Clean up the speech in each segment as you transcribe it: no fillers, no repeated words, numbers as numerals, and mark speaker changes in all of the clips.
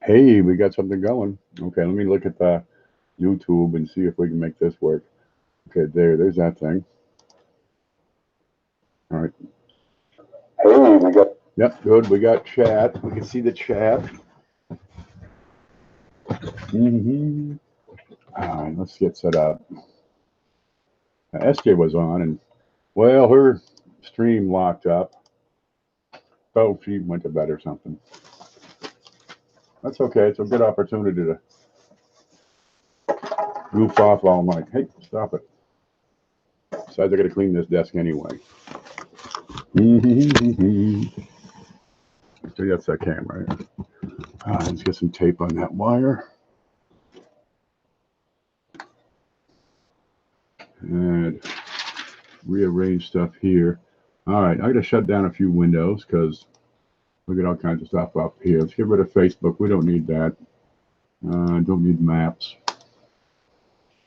Speaker 1: Hey, we got something going. Okay, let me look at the YouTube and see if we can make this work. Okay, there's that thing. All right. Hey, we got. Yep, good. We got chat. We can see the chat. All right, let's get set up. SJ was on, and well, her stream locked up. Oh, she went to bed or something. That's okay. It's a good opportunity to goof off all night. Hey, stop it. Besides, I got to clean this desk anyway. So that's that camera. Let's get some tape on that wire. And rearrange stuff here. All right, I got to shut down a few windows because we got all kinds of stuff up here. Let's get rid of Facebook. We don't need that. Don't need maps.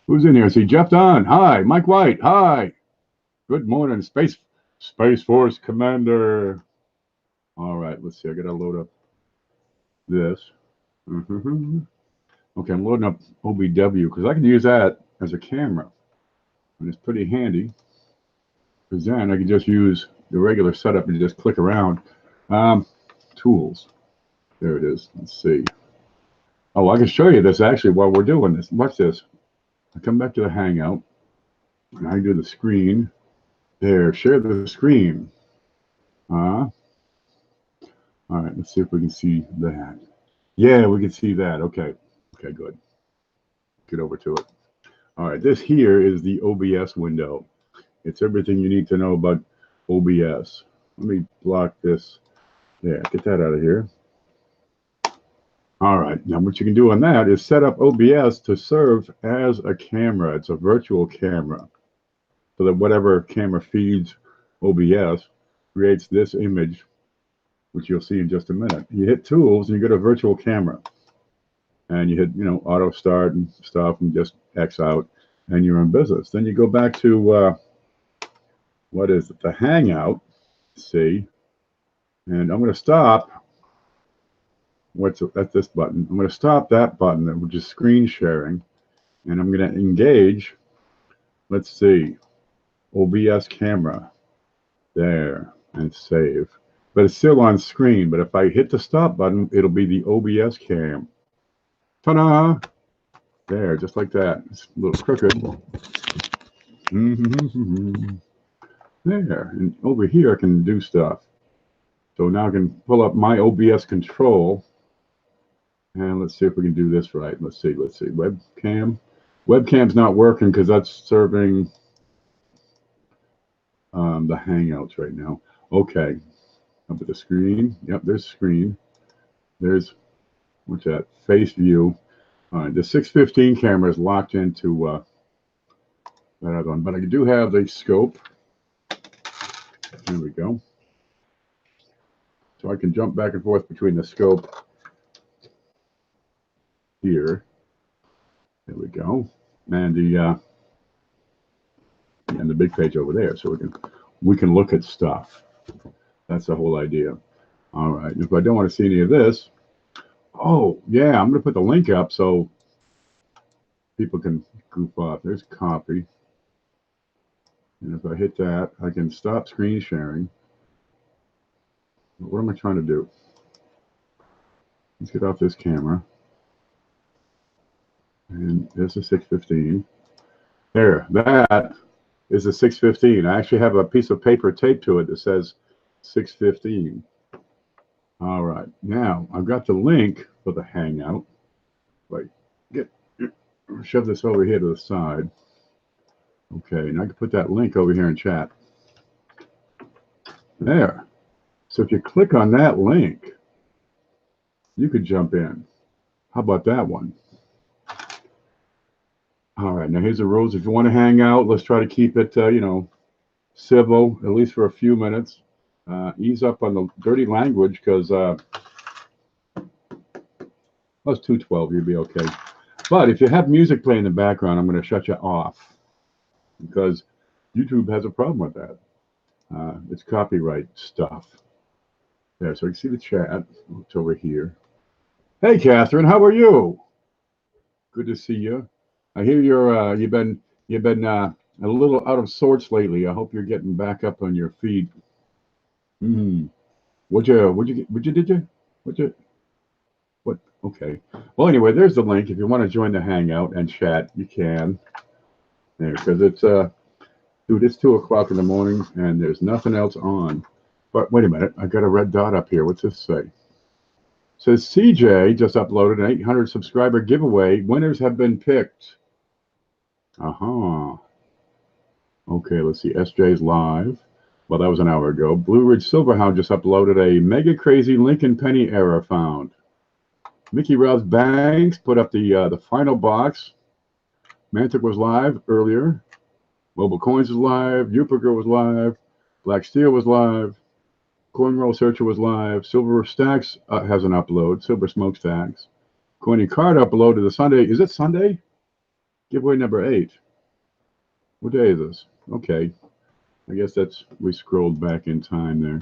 Speaker 1: Who's in here? See, Jeff Don. Hi. Mike White. Hi. Good morning, Space Force Commander. All right, let's see. I got to load up this. Okay, I'm loading up OBW because I can use that as a camera. And it's pretty handy because then I can just use the regular setup and just click around. Tools. There it is. Let's see. Oh, I can show you this actually while we're doing this. Watch this. I come back to the Hangout and I do the screen. There, share the screen. All right, let's see if we can see that. Yeah, we can see that. Okay. Okay, good. Get over to it. All right, this here is the OBS window. It's everything you need to know about OBS. Let me block this. Yeah, get that out of here. All right, now what you can do on that is set up OBS to serve as a camera. It's a virtual camera. So that whatever camera feeds OBS creates this image, which you'll see in just a minute. You hit Tools and you get a virtual camera. And you hit, auto start and stuff and just X out and you're in business. Then you go back to, what is it, the Hangout, see, and I'm going to stop. That's this button. I'm going to stop that button, which is screen sharing, and I'm going to engage. Let's see, OBS camera, there, and save. But it's still on screen. But if I hit the stop button, it'll be the OBS cam. Ta-da! There, just like that. It's a little crooked. There, and over here I can do stuff. So now I can pull up my OBS control. And let's see if we can do this right. Let's see. Webcam. Webcam's not working because that's serving the Hangouts right now. Okay. Up at the screen. Yep, there's screen. There's, what's that? Face view. All right, the 615 camera is locked into that other one. But I do have the scope. There we go. So I can jump back and forth between the scope here. There we go. And the big page over there. So we can look at stuff. That's the whole idea. All right. If I don't want to see any of this, oh yeah, I'm going to put the link up so people can goof off. There's copy. And if I hit that, I can stop screen sharing. What am I trying to do? Let's get off this camera. And there's a 615. There, that is a 615. I actually have a piece of paper taped to it that says 615. All right, now I've got the link for the Hangout. Like, shove this over here to the side. Okay, and I can put that link over here in chat. There. So if you click on that link, you could jump in. How about that one? All right, now here's the rules. If you want to hang out, let's try to keep it, civil, at least for a few minutes. Ease up on the dirty language because it's 212, you'll be okay. But if you have music playing in the background, I'm going to shut you off because YouTube has a problem with that. It's copyright stuff. There, so you can see the chat. It's over here. Hey, Catherine, how are you? Good to see you. I hear you've been a little out of sorts lately. I hope you're getting back up on your feet. Hmm. What'd you what? Okay. Well, anyway, there's the link. If you want to join the hangout and chat, you can. There, because dude, it's 2 o'clock in the morning and there's nothing else on. But wait a minute, I got a red dot up here. What's this say? Says CJ just uploaded an 800 subscriber giveaway. Winners have been picked. Uh-huh. Okay, let's see. SJ's live. Well, that was an hour ago. Blue Ridge Silverhound just uploaded a mega crazy Lincoln Penny error found. Mickey Rouse Banks put up the final box. Mantic was live earlier. Mobile Coins was live. Upiger was live. Black Steel was live. Coinroll Searcher was live. Silver Stacks has an upload. Silver Smokestacks. Coiny Card uploaded the Sunday. Is it Sunday? Giveaway number 8. What day is this? Okay. I guess we scrolled back in time there.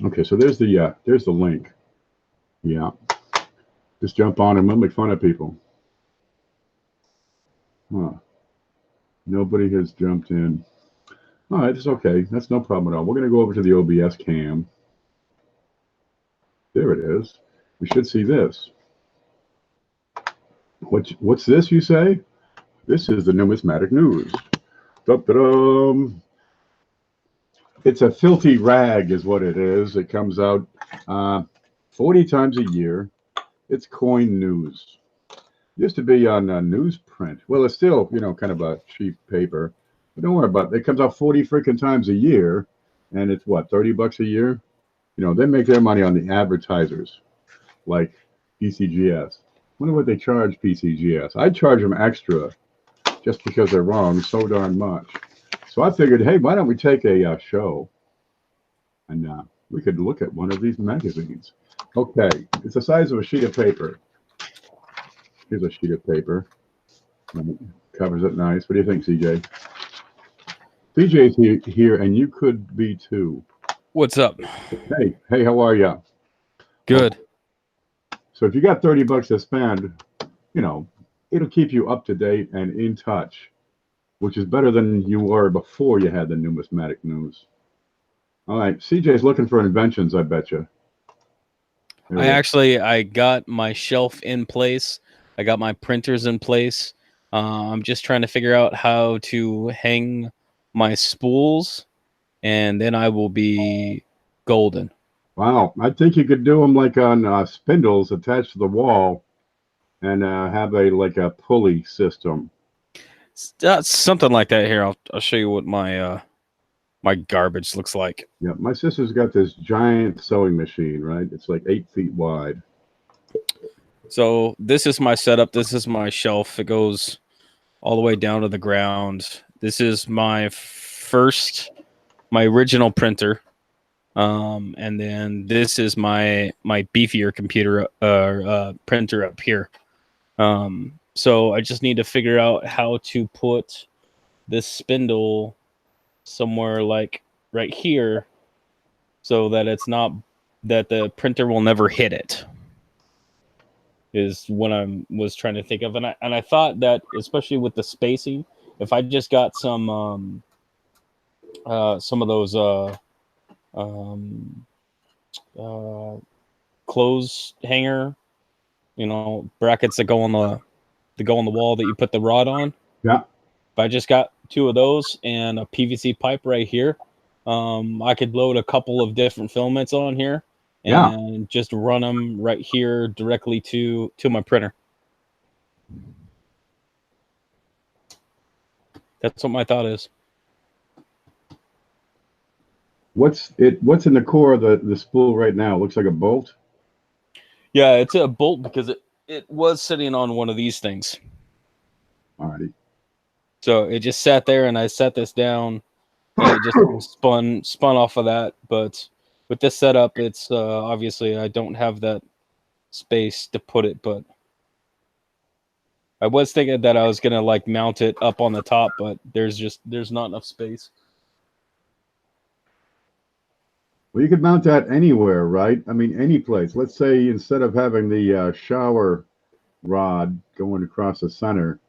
Speaker 1: Okay, so there's the link. Yeah. Just jump on and we'll make fun of people. Huh. Nobody has jumped in. All right, it's okay. That's no problem at all. We're going to go over to the OBS cam. There it is. We should see this. What's this, you say? This is the Numismatic News. Da-da-dum. It's a filthy rag is what it is. It comes out 40 times a year. It's coin news. Used to be on newsprint. Well, it's still, kind of a cheap paper. But don't worry about it. It comes out 40 freaking times a year. And it's what, $30 a year? They make their money on the advertisers, like PCGS. Wonder what they charge PCGS. I'd charge them extra just because they're wrong so darn much. So I figured, hey, why don't we take a show and we could look at one of these magazines. Okay, it's the size of a sheet of paper. Here's a sheet of paper. Covers it nice. What do you think, CJ? CJ's here, and you could be too.
Speaker 2: What's up?
Speaker 1: Hey, how are you?
Speaker 2: Good.
Speaker 1: So if you got $30 to spend, it'll keep you up to date and in touch, which is better than you were before you had the Numismatic News. All right, CJ's looking for inventions, I bet you.
Speaker 2: I got my shelf in place. I got my printers in place. I'm just trying to figure out how to hang my spools, and then I will be golden.
Speaker 1: Wow, I think you could do them like on spindles attached to the wall, and have a pulley system.
Speaker 2: Something like that. Here, I'll show you what my my garbage looks like.
Speaker 1: Yeah, my sister's got this giant sewing machine, right? It's like 8 feet wide.
Speaker 2: So this is my setup. This is my shelf. It goes all the way down to the ground. This is my original printer. And then this is my beefier computer printer up here. So I just need to figure out how to put this spindle somewhere like right here so that it's not that the printer will never hit it. Is what I was trying to think of, and I thought that especially with the spacing, if I just got some of those clothes hanger, brackets that go on the wall that you put the rod on.
Speaker 1: Yeah.
Speaker 2: If I just got 2 of those and a PVC pipe right here, I could load a couple of different filaments on here and just run them right here directly to my printer. That's what my thought is.
Speaker 1: What's in the core of the spool right now? It looks like a bolt.
Speaker 2: Yeah, it's a bolt because it was sitting on one of these things.
Speaker 1: Alrighty.
Speaker 2: So it just sat there, and I set this down, and it just spun off of that. But with this setup, it's obviously I don't have that space to put it. But I was thinking that I was gonna mount it up on the top, but there's not enough space.
Speaker 1: Well, you could mount that anywhere, right? I mean, any place. Let's say instead of having the shower rod going across the center,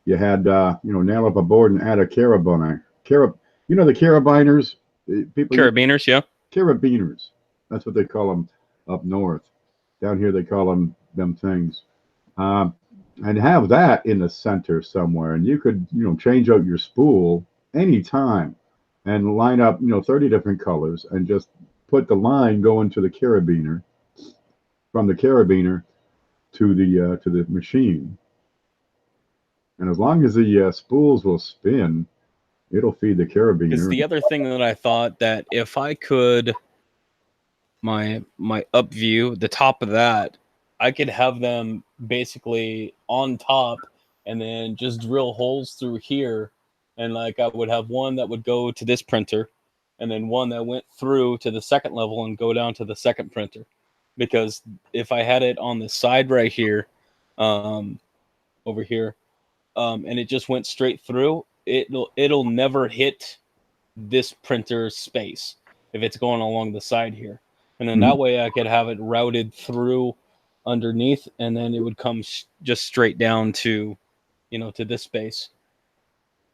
Speaker 1: you had nail up a board and add a carabiner. The carabiners. People use
Speaker 2: Carabiners, yeah.
Speaker 1: carabiners. That's what they call them up north. Down here they call them things. Um, and have that in the center somewhere, and you could change out your spool anytime, and line up 30 different colors, and just put the line going to the carabiner, from the carabiner to the machine, and as long as the spools will spin, it'll feed the
Speaker 2: Because
Speaker 1: carabiner.
Speaker 2: the other thing that I thought that if I could my up view, the top of that, I could have them basically on top and then just drill holes through here, and like I would have one that would go to this printer and then one that went through to the second level and go down to the second printer. Because if I had it on the side right here, over here, and it just went straight through, it'll never hit this printer space if it's going along the side here. And then
Speaker 1: Mhm.
Speaker 2: that way I could have it routed through underneath, and then it would come just straight down to, to this space.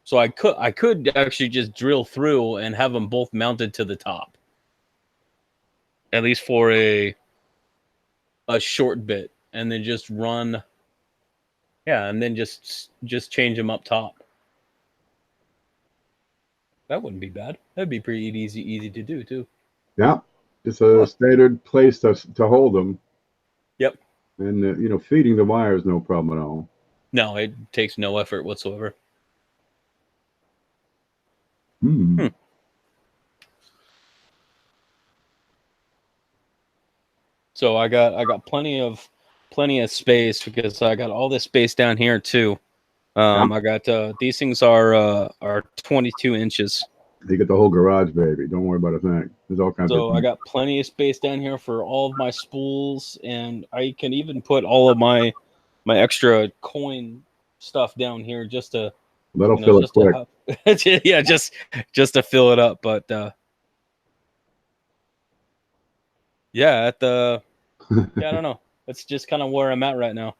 Speaker 2: So I could actually just drill through and have them both mounted to the top, at least for a short bit, and then just run, yeah, and then just change them up top. That wouldn't be bad. That'd be pretty easy to do too.
Speaker 1: Yeah, it's a
Speaker 2: Huh.
Speaker 1: standard place to hold them,
Speaker 2: Yep.
Speaker 1: and feeding the wire is no problem at all.
Speaker 2: No, it takes no effort whatsoever.
Speaker 1: Hmm.
Speaker 2: So I got plenty of space, because I got all this space down here too.
Speaker 1: Yeah,
Speaker 2: I got these things are 22 inches.
Speaker 1: you get the whole garage, baby. Don't worry about a thing. There's all kinds of
Speaker 2: So I
Speaker 1: things.
Speaker 2: got plenty of space down here for all of my spools, and I can even put all of my extra coin stuff down here just to,
Speaker 1: That'll fill it
Speaker 2: just to
Speaker 1: quick.
Speaker 2: have, yeah, just to fill it up. But yeah, at the yeah, I don't know. That's just kind of where I'm at right now.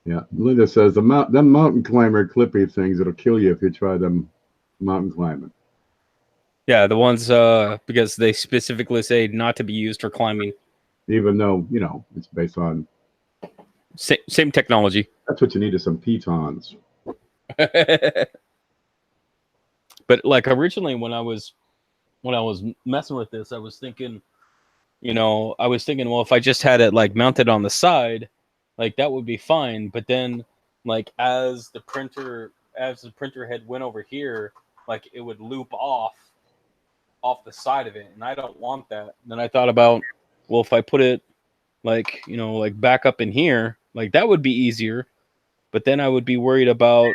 Speaker 1: Yeah, Linda says them mountain climber clippy things that'll kill you if you try them mountain climbing.
Speaker 2: Yeah, the ones because they specifically say not to be used for climbing.
Speaker 1: Even though it's based on,
Speaker 2: Same technology.
Speaker 1: that's what you need is some pitons.
Speaker 2: But like originally when I was messing with this, I was thinking, well, if I just had it like mounted on the side, like that would be fine. But then, like as the printer head went over here, like it would loop off the side of it, and I don't want that. Then I thought about, well, if I put it like like back up in here, like that would be easier. But then I would be worried about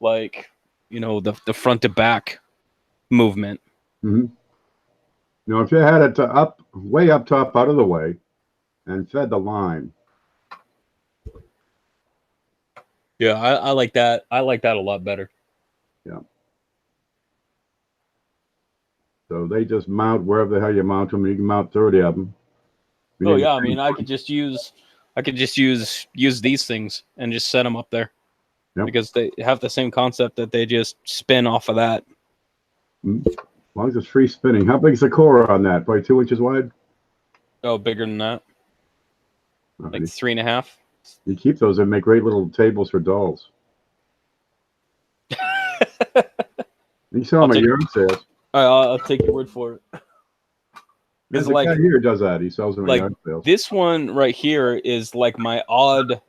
Speaker 2: like the front to back movement.
Speaker 1: Mm-hmm. If you had it up way up top, out of the way, and fed the line.
Speaker 2: Yeah, I like that. I like that a lot better.
Speaker 1: Yeah. So they just mount wherever the hell you mount them. You can mount 30 of them.
Speaker 2: Oh yeah, I mean, I could just use these things and just set them up there.
Speaker 1: Yep.
Speaker 2: Because they have the same concept that they just spin off of that.
Speaker 1: Mm-hmm. As long as it's free spinning. How big is the core on that? Probably 2 inches wide?
Speaker 2: Oh, bigger than that. Like 3.5.
Speaker 1: You keep those and make great little tables for dolls. You sell them at yard sales.
Speaker 2: I'll take your word for it.
Speaker 1: There's a guy here does that. He sells them at
Speaker 2: like
Speaker 1: yard sales.
Speaker 2: this one right here is like my odd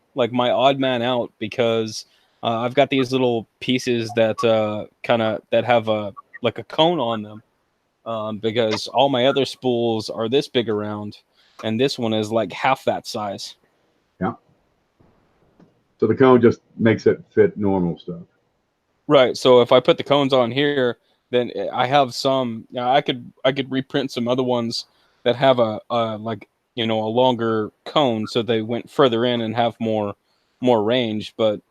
Speaker 2: man out, because I've got these little pieces that that have a cone on them, because all my other spools are this big around, and this one is like half that size.
Speaker 1: Yeah. So the cone just makes it fit normal stuff.
Speaker 2: Right. So if I put the cones on here, then I have some. I could reprint some other ones that have a longer cone, so they went further in and have more range. But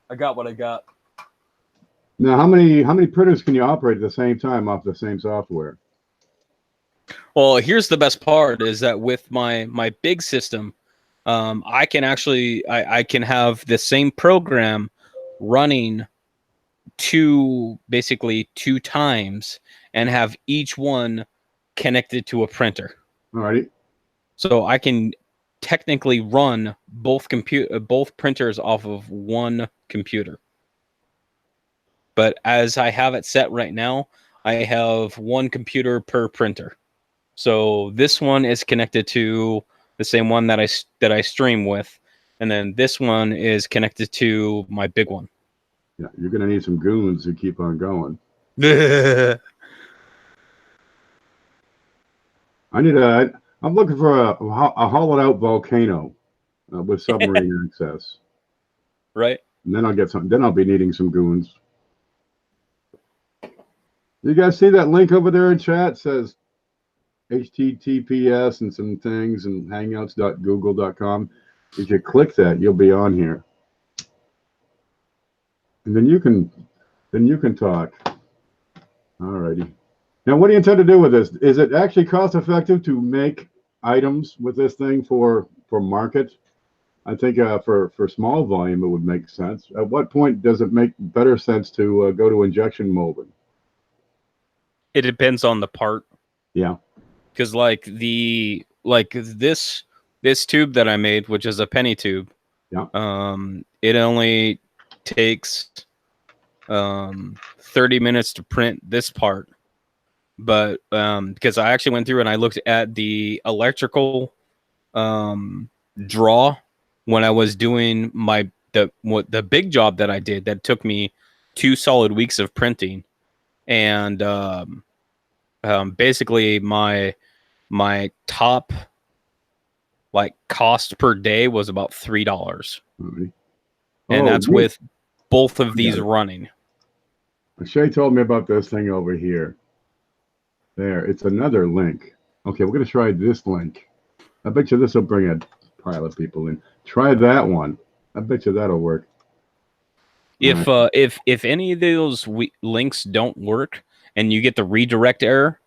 Speaker 2: I got what I got.
Speaker 1: Now, how many printers can you operate at the same time off the same software?
Speaker 2: Well, here's the best part is that with my big system, I can actually I can have the same program running basically two times and have each one connected to a printer.
Speaker 1: Alrighty.
Speaker 2: So I can technically run both printers off of one computer. But as I have it set right now, I have one computer per printer. So this one is connected to the same one that I stream with, and then this one is connected to my big one.
Speaker 1: Yeah, you're gonna need some goons to keep on going. I'm looking for a hollowed out volcano with submarine access.
Speaker 2: Right.
Speaker 1: And then I'll get some. Then I'll be needing some goons. You guys see that link over there in chat? It says HTTPS and some things and hangouts.google.com. If you click that, you'll be on here. And then you can talk. Alrighty. Now, what do you intend to do with this? Is it actually cost effective to make items with this thing for market? I think for small volume, it would make sense. At what point does it make better sense to go to injection molding?
Speaker 2: It depends on the part.
Speaker 1: Yeah.
Speaker 2: Because this tube that I made, which is a penny tube,
Speaker 1: yeah,
Speaker 2: it only takes 30 minutes to print this part. But because I actually went through and I looked at the electrical draw when I was doing the big job that I did that took me 2 solid weeks of printing, and basically my top cost per day was about $3, and that's with both of these running.
Speaker 1: Shay told me about this thing over here. There, it's another link. Okay, we're going to try this link. I bet you this will bring a pile of people in. Try that one. I bet you that'll work.
Speaker 2: If any of those links don't work and you get the redirect error,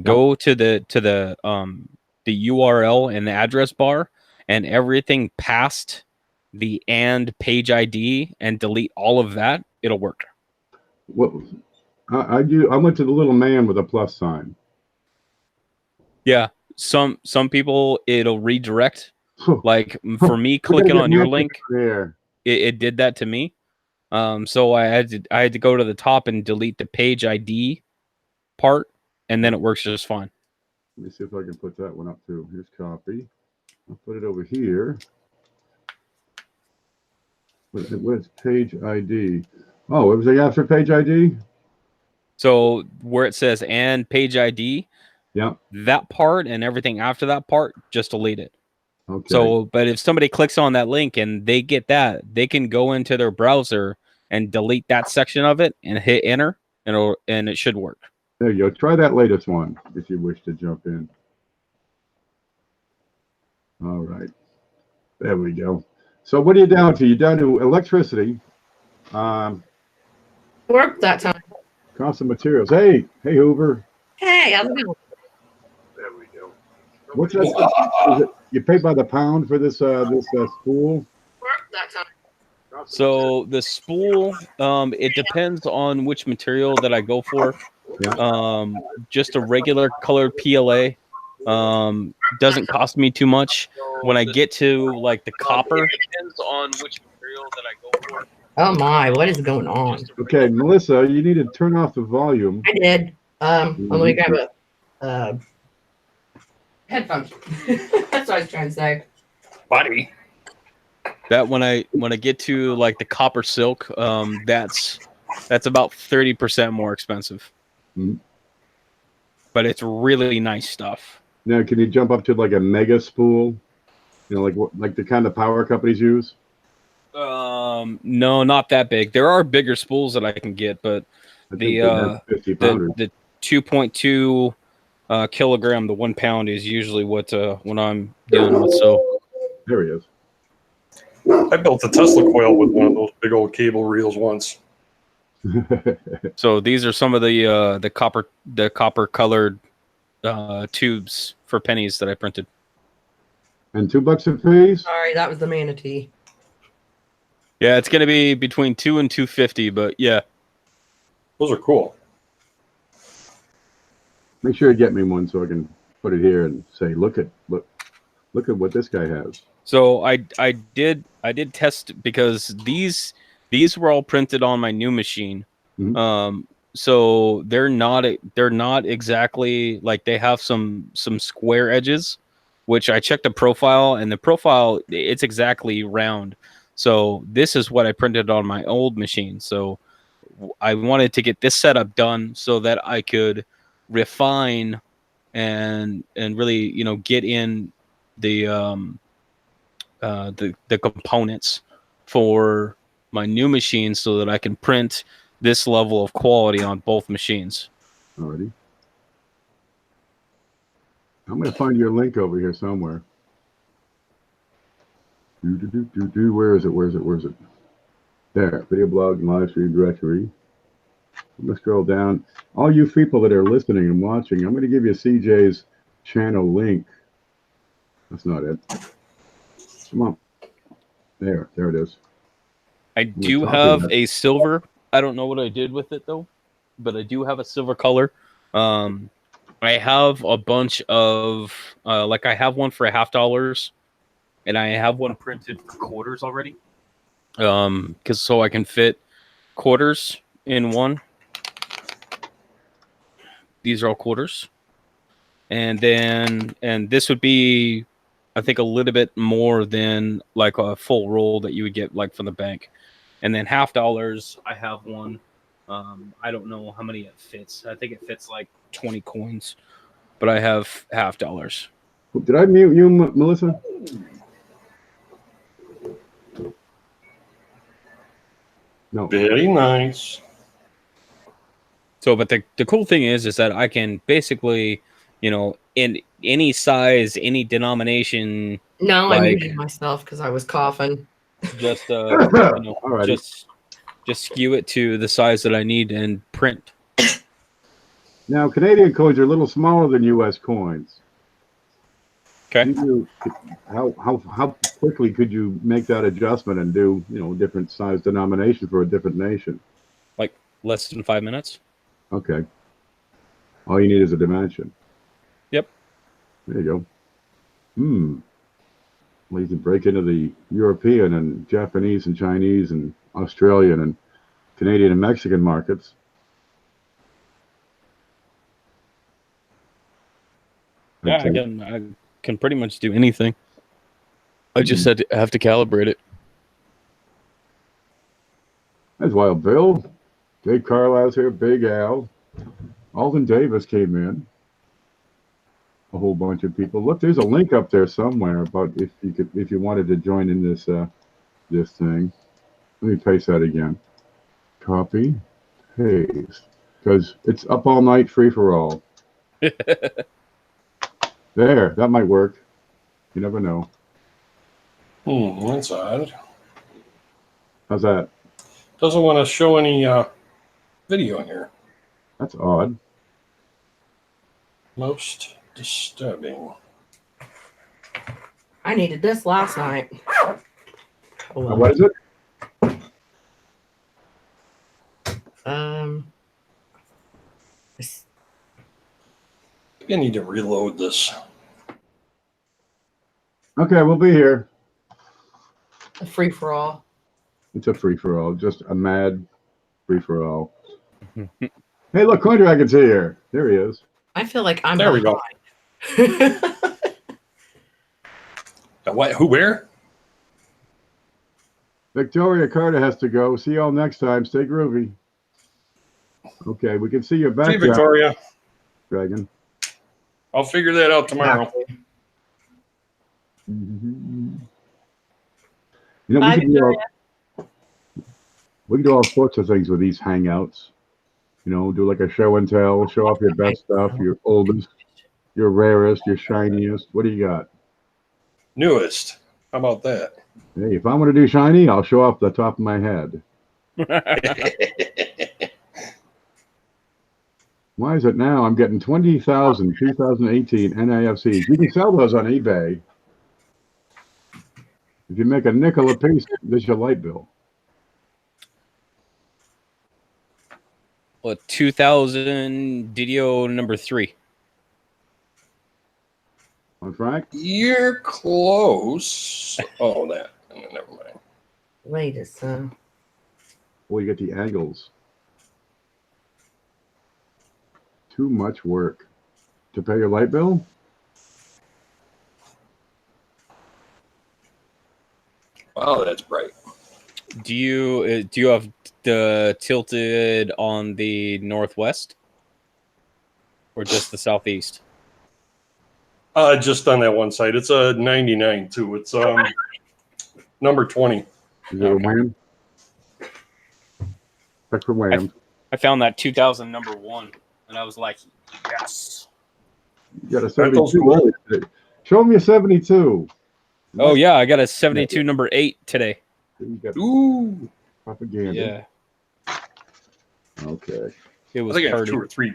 Speaker 2: go to the URL in the address bar and everything past the and page ID and delete all of that. It'll work.
Speaker 1: What? I went to the little man with a plus sign.
Speaker 2: Yeah, some people it'll redirect. Like for me, clicking on your link, it did that to me. So I had to go to the top and delete the page ID part, and then it works just fine.
Speaker 1: Let me see if I can put that one up too. Here's copy. I'll put it over here. What's page ID? Oh, it was after page ID.
Speaker 2: So where it says and page ID,
Speaker 1: yeah,
Speaker 2: that part and everything after that part, just delete it.
Speaker 1: Okay.
Speaker 2: So, but if somebody clicks on that link and they get that, they can go into their browser and delete that section of it and hit enter, and it should work.
Speaker 1: There you go. Try that latest one if you wish to jump in. All right. There we go. So what are you down to? You're down to electricity.
Speaker 3: Work that time.
Speaker 1: Cost of materials. Hey, Hoover.
Speaker 3: Hey, how's it going?
Speaker 1: There we go. What's that stuff? Is it, you pay by the pound for this spool?
Speaker 3: Work that time.
Speaker 2: So the spool, it depends on which material that I go for.
Speaker 1: Yeah.
Speaker 2: Just a regular colored PLA doesn't cost me too much. When I get to like the copper, it depends on which material that I go for.
Speaker 3: Oh my, what is going on?
Speaker 1: Okay, Melissa, you need to turn off the volume.
Speaker 3: I did. Let me grab a headphones. That's what I was trying to say.
Speaker 2: Buddy. That when I get to like the copper silk, that's about 30% more expensive.
Speaker 1: Mm-hmm.
Speaker 2: But it's really nice stuff.
Speaker 1: Now, can you jump up to like a mega spool? You know, like the kind of power companies use?
Speaker 2: No, not that big. There are bigger spools that I can get, but the 2.2 kilogram, the 1 pound is usually what I'm dealing with. So
Speaker 1: there he is.
Speaker 4: I built a Tesla coil with one of those big old cable reels once.
Speaker 2: So these are some of the copper colored tubes for pennies that I printed.
Speaker 1: And $2 a piece?
Speaker 3: Sorry, that was the manatee.
Speaker 2: Yeah, it's gonna be between $2 and $2.50, but yeah.
Speaker 4: Those are cool.
Speaker 1: Make sure you get me one so I can put it here and say, look at what this guy has.
Speaker 2: So I did test because these were all printed on my new machine.
Speaker 1: Mhm.
Speaker 2: So they're not exactly like, they have some square edges, which I checked the profile, and the profile, it's exactly round. So this is what I printed on my old machine. So I wanted to get this setup done so that I could refine and really, you know, get in the components for my new machine so that I can print this level of quality on both machines.
Speaker 1: Alrighty. I'm going to find your link over here somewhere. Where is it? There, video blog and live stream directory. I'm going to scroll down. All you people that are listening and watching, I'm going to give you CJ's channel link. That's not it. Come on. There it is.
Speaker 2: I do have a silver. I don't know what I did with it though, but I do have a silver color. I have a bunch of like, I have one for $50, and I have one printed for quarters already. Because so I can fit quarters in one. These are all quarters, and this would be, I think, a little bit more than like a full roll that you would get like from the bank. And then $50, I have one. I don't know how many it fits. I think it fits like 20 coins, but I have $50.
Speaker 1: Did I mute you, Melissa? No.
Speaker 4: Very nice.
Speaker 2: So, but the cool thing is that I can basically, you know, in any size, any denomination.
Speaker 3: No,
Speaker 2: like,
Speaker 3: I muted myself because I was coughing.
Speaker 2: Just you know,
Speaker 1: Alrighty.
Speaker 2: just skew it to the size that I need and print.
Speaker 1: Now, Canadian coins are a little smaller than U.S. coins.
Speaker 2: Okay.
Speaker 1: How quickly could you make that adjustment and do, you know, different size denomination for a different nation?
Speaker 2: Like less than 5 minutes.
Speaker 1: Okay. All you need is a dimension.
Speaker 2: Yep.
Speaker 1: There you go. Well, you can break into the European and Japanese and Chinese and Australian and Canadian and Mexican markets.
Speaker 2: Yeah, I can pretty much do anything. I just have to calibrate it.
Speaker 1: That's Wild Bill. Dave Carlisle's here. Big Al. Alden Davis came in. A whole bunch of people. Look, there's a link up there somewhere about if you wanted to join in this this thing. Let me paste that again. Copy, paste, because it's up all night, free for all. There, that might work. You never know.
Speaker 4: That's odd.
Speaker 1: How's that?
Speaker 4: Doesn't want to show any video in here.
Speaker 1: That's odd.
Speaker 4: Most disturbing.
Speaker 3: I needed this last night. Oh, well.
Speaker 1: What is it?
Speaker 4: I need to reload this.
Speaker 1: Okay, we'll be here.
Speaker 3: A free for all.
Speaker 1: It's a free-for-all, just a mad free-for-all. Hey, look, Coin Dragon's here. There he is.
Speaker 3: I feel like I'm
Speaker 4: There we go. What? Who? Where?
Speaker 1: Victoria Carter has to go. See y'all next time. Stay groovy. Okay, we can see your back.
Speaker 4: Hey, Victoria.
Speaker 1: Dragon.
Speaker 4: I'll figure that out tomorrow.
Speaker 1: You know,
Speaker 3: Bye, Victoria.
Speaker 1: we can do all sorts of things with these hangouts. You know, do like a show and tell, show off your best stuff, your oldest, your rarest, your shiniest. What do you got?
Speaker 4: Newest. How about that?
Speaker 1: Hey, if I want to do shiny, I'll show off the top of my head. Why is it now I'm getting 20,000 2018 NIFCs? You can sell those on eBay. If you make a nickel a piece, there's your light bill.
Speaker 2: Well, 2000 DDO number 3.
Speaker 1: On Frank?
Speaker 4: You're close. Oh, that. Never mind.
Speaker 3: Latest,
Speaker 1: Well, you get the angles. Too much work to pay your light bill?
Speaker 4: Wow, that's bright.
Speaker 2: Do you have the tilted on the northwest or just the southeast?
Speaker 4: Just on that one side. It's a 99 too. It's number 20.
Speaker 1: Is it a wham? Check for wham.
Speaker 2: I found that 2000 number 1, and I was like, yes.
Speaker 1: You got a
Speaker 4: Aren't those
Speaker 1: 72.
Speaker 4: cool?
Speaker 1: Show me a 72.
Speaker 2: Oh yeah, I got a 72 number 8 today.
Speaker 1: You got
Speaker 4: Ooh.
Speaker 1: propaganda.
Speaker 2: Yeah,
Speaker 1: Okay.
Speaker 2: it
Speaker 4: I
Speaker 2: was
Speaker 4: think I have
Speaker 2: party.
Speaker 4: 2 or 3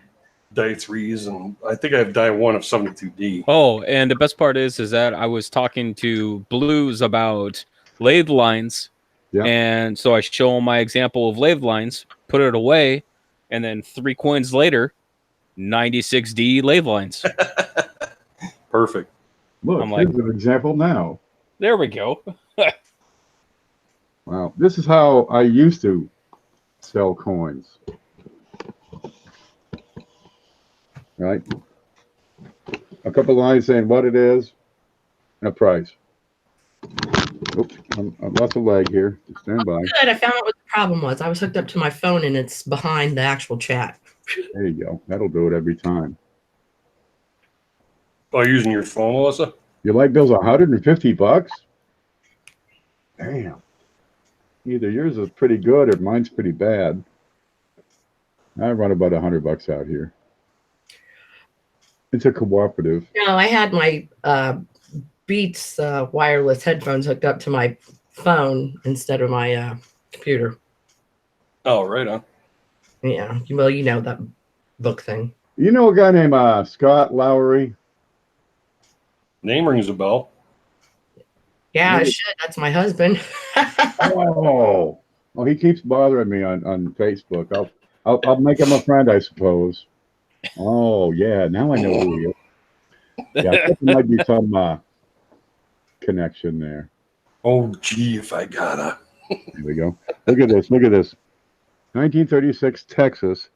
Speaker 4: die 3s, and I think I have die 1 of 72D.
Speaker 2: Oh, and the best part is that I was talking to Blues about lathe lines,
Speaker 1: Yeah.
Speaker 2: and so I show him my example of lathe lines, put it away, and then 3 coins later, 96D lathe lines.
Speaker 4: Perfect.
Speaker 1: Look,
Speaker 2: I'm like-
Speaker 1: here's an example now.
Speaker 2: There we go.
Speaker 1: Wow. This is how I used to sell coins. Right? A couple lines saying what it is and a price. Oops, I've lost a leg here. Stand by.
Speaker 3: good. I found out what the problem was. I was hooked up to my phone and it's behind the actual chat.
Speaker 1: There you go. That'll do it every time.
Speaker 4: Oh, using your phone, Melissa?
Speaker 1: Your light bill's $150? Damn. Either yours is pretty good or mine's pretty bad. I run about $100 out here. It's a cooperative.
Speaker 3: No, I had my Beats wireless headphones hooked up to my phone instead of my computer.
Speaker 4: Oh, right on.
Speaker 3: Yeah, well, you know that book thing.
Speaker 1: You know a guy named Scott Lowry?
Speaker 4: Name rings a bell.
Speaker 3: Yeah,
Speaker 1: Really?
Speaker 3: shit, that's my husband.
Speaker 1: Oh, well, he keeps bothering me on Facebook. I'll make him a friend, I suppose. Oh yeah, now I know who he is. Yeah, I think there might be some connection there.
Speaker 4: Oh, gee, if I gotta.
Speaker 1: Here we go. Look at this. Look at this. 1936 Texas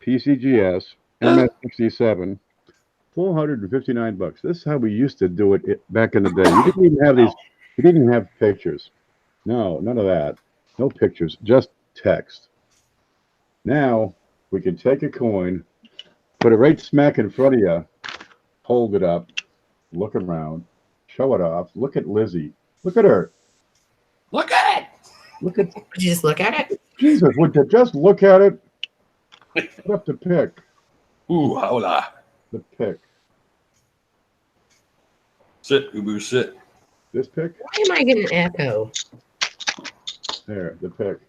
Speaker 1: PCGS MS67. $459. This is how we used to do it back in the day. You didn't even have these. You didn't even have pictures. No, none of that. No pictures, just text. Now we can take a coin, put it right smack in front of you, hold it up, look around, show it off. Look at Lizzie. Look at her.
Speaker 4: Look at it!
Speaker 1: Look at
Speaker 3: Did you just look at it?
Speaker 1: Jesus. Would you just look at it? Put up the pick.
Speaker 4: Ooh, hola.
Speaker 1: The pick.
Speaker 4: Sit, Ubu, sit.
Speaker 1: This pick.
Speaker 3: Why am I getting an echo?
Speaker 1: There, the pick.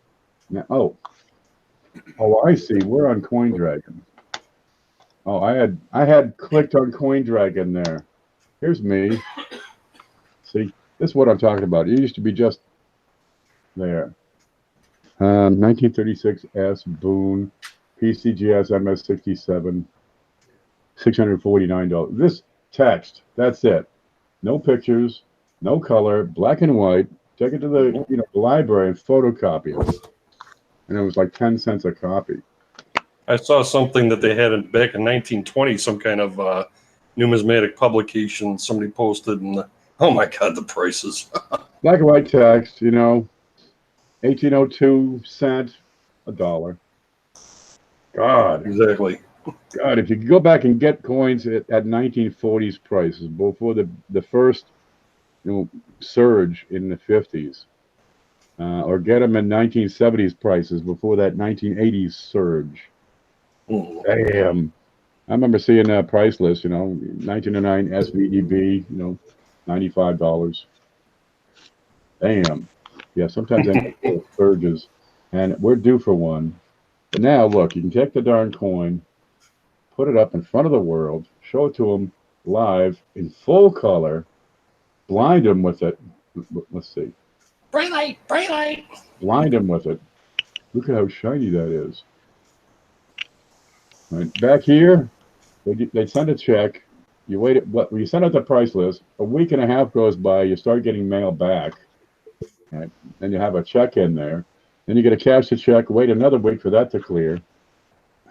Speaker 1: Now, oh, I see. We're on Coin Dragon. Oh, I had clicked on Coin Dragon there. Here's me. See, this is what I'm talking about. It used to be just there. 1936 S Boone PCGS MS67. $649. This text. That's it. No pictures. No color. Black and white. Take it to the library and photocopy it. And it was like 10 cents a copy.
Speaker 4: I saw something that they had back in 1920, some kind of numismatic publication somebody posted, and oh my God, the prices.
Speaker 1: Black and white text, 1802 cent, $1. God, if you could go back and get coins at 1940s prices before the first surge in the 50s, or get them in 1970s prices before that 1980s surge. Damn. I remember seeing that price list, 1909 SVEB, $95. Damn. Yeah, sometimes I make surges, and we're due for one. But now, look, you can take the darn coin, put it up in front of the world, show it to them live in full color, blind them with it. Let's see.
Speaker 4: Bright light, bright light.
Speaker 1: Blind them with it. Look at how shiny that is. Right. Back here, they send a check. You wait. When you send out the price list, a week and a half goes by. You start getting mail back. Right. Then you have a check in there. Then you get to cash the check. Wait another week for that to clear.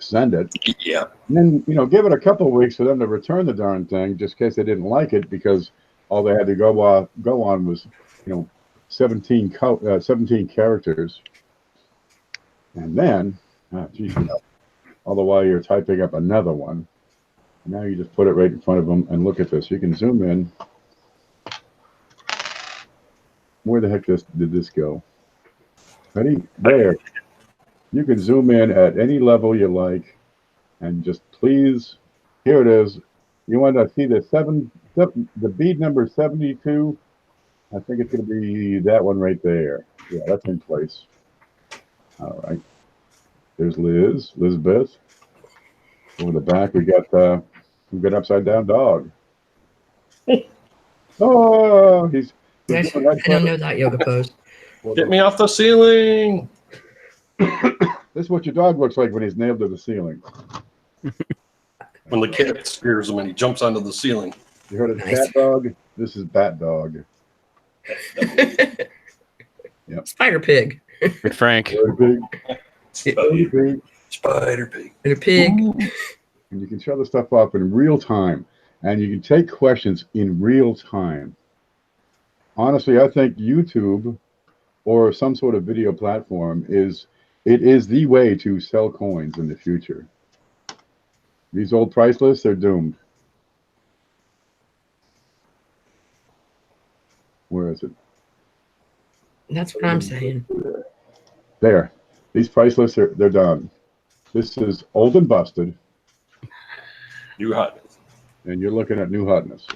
Speaker 1: Send it.
Speaker 4: Yeah.
Speaker 1: And then give it a couple of weeks for them to return the darn thing, just in case they didn't like it, because all they had to go on was 17 characters. And then, all the while you're typing up another one. Now you just put it right in front of them and look at this. You can zoom in. Where the heck did this go? Ready? There. You can zoom in at any level you like, and just please, here it is. You want to see the bead number 72? I think it's going to be that one right there. Yeah, that's in place. All right. There's Lizbeth. Over the back, we got upside down dog. Oh, he's
Speaker 3: I don't know that yoga pose.
Speaker 4: Get me off the ceiling.
Speaker 1: This is what your dog looks like when he's nailed to the ceiling.
Speaker 4: When the cat scares him and he jumps onto the ceiling.
Speaker 1: You heard of
Speaker 3: Nice.
Speaker 1: cat dog? This is bat dog. Yep.
Speaker 3: Spider pig.
Speaker 2: Hey, Frank.
Speaker 1: Very big.
Speaker 4: Spider pig.
Speaker 3: And a pig.
Speaker 1: And you can show the stuff up in real time, and you can take questions in real time. Honestly, I think YouTube or some sort of video platform is the way to sell coins in the future. These old price lists, they're doomed. Where is it?
Speaker 3: That's what I'm saying.
Speaker 1: There. These price lists, they're done. This is old and busted,
Speaker 4: New hotness.
Speaker 1: and you're looking at new hotness.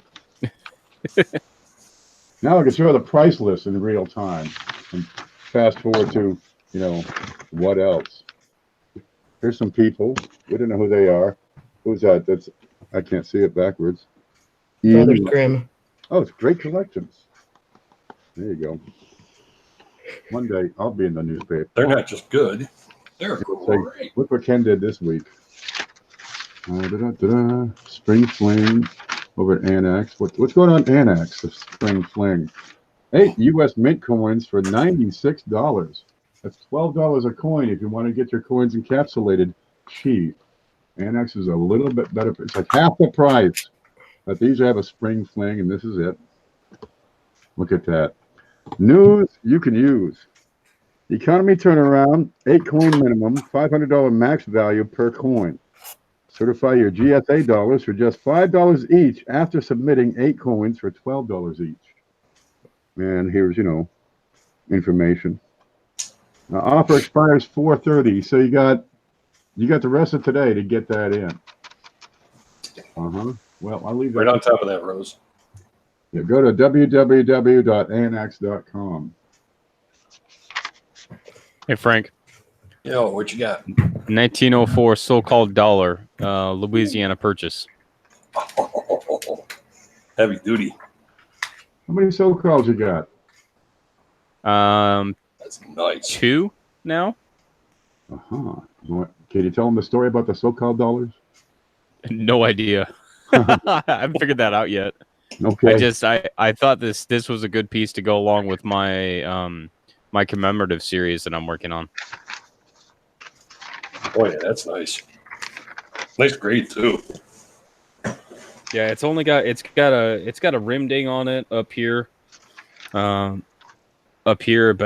Speaker 1: Now I can show the price list in real time and fast forward to, what else? Here's some people. We don't know who they are. Who's that? I can't see it backwards.
Speaker 3: Brothers Grimm.
Speaker 1: Oh, it's great collections. There you go. One day I'll be in the newspaper.
Speaker 4: They're not just good. They're
Speaker 1: Say,
Speaker 4: great.
Speaker 1: look what Ken did this week. Spring Fling over at Annex. What's going on Annex? The Spring Fling. 8 U.S. Mint coins for $96. That's $12 a coin if you want to get your coins encapsulated cheap. Annex is a little bit better. It's like half the price. But these have a Spring Fling, and this is it. Look at that. News you can use. Economy turnaround, 8 coin minimum, $500 max value per coin. Certify your GSA dollars for just $5 each after submitting 8 coins for $12 each. And here's, information. Offer expires 4:30, so you got the rest of today to get that in. Well, I'll leave that
Speaker 4: Right on top of that, Rose.
Speaker 1: Yeah, go to www.annex.com.
Speaker 2: Hey, Frank.
Speaker 4: Yo, what you got?
Speaker 2: 1904 so-called dollar, Louisiana purchase.
Speaker 4: Heavy duty.
Speaker 1: How many so-calls you got?
Speaker 4: That's nice.
Speaker 2: 2 now?
Speaker 1: Can you tell them the story about the so-called dollars?
Speaker 2: No idea. I haven't figured that out yet.
Speaker 1: Okay.
Speaker 2: I thought this was a good piece to go along with my my commemorative series that I'm working on.
Speaker 4: Oh yeah, that's nice. Nice grade too.
Speaker 2: Yeah, it's got a rim ding on it up here, but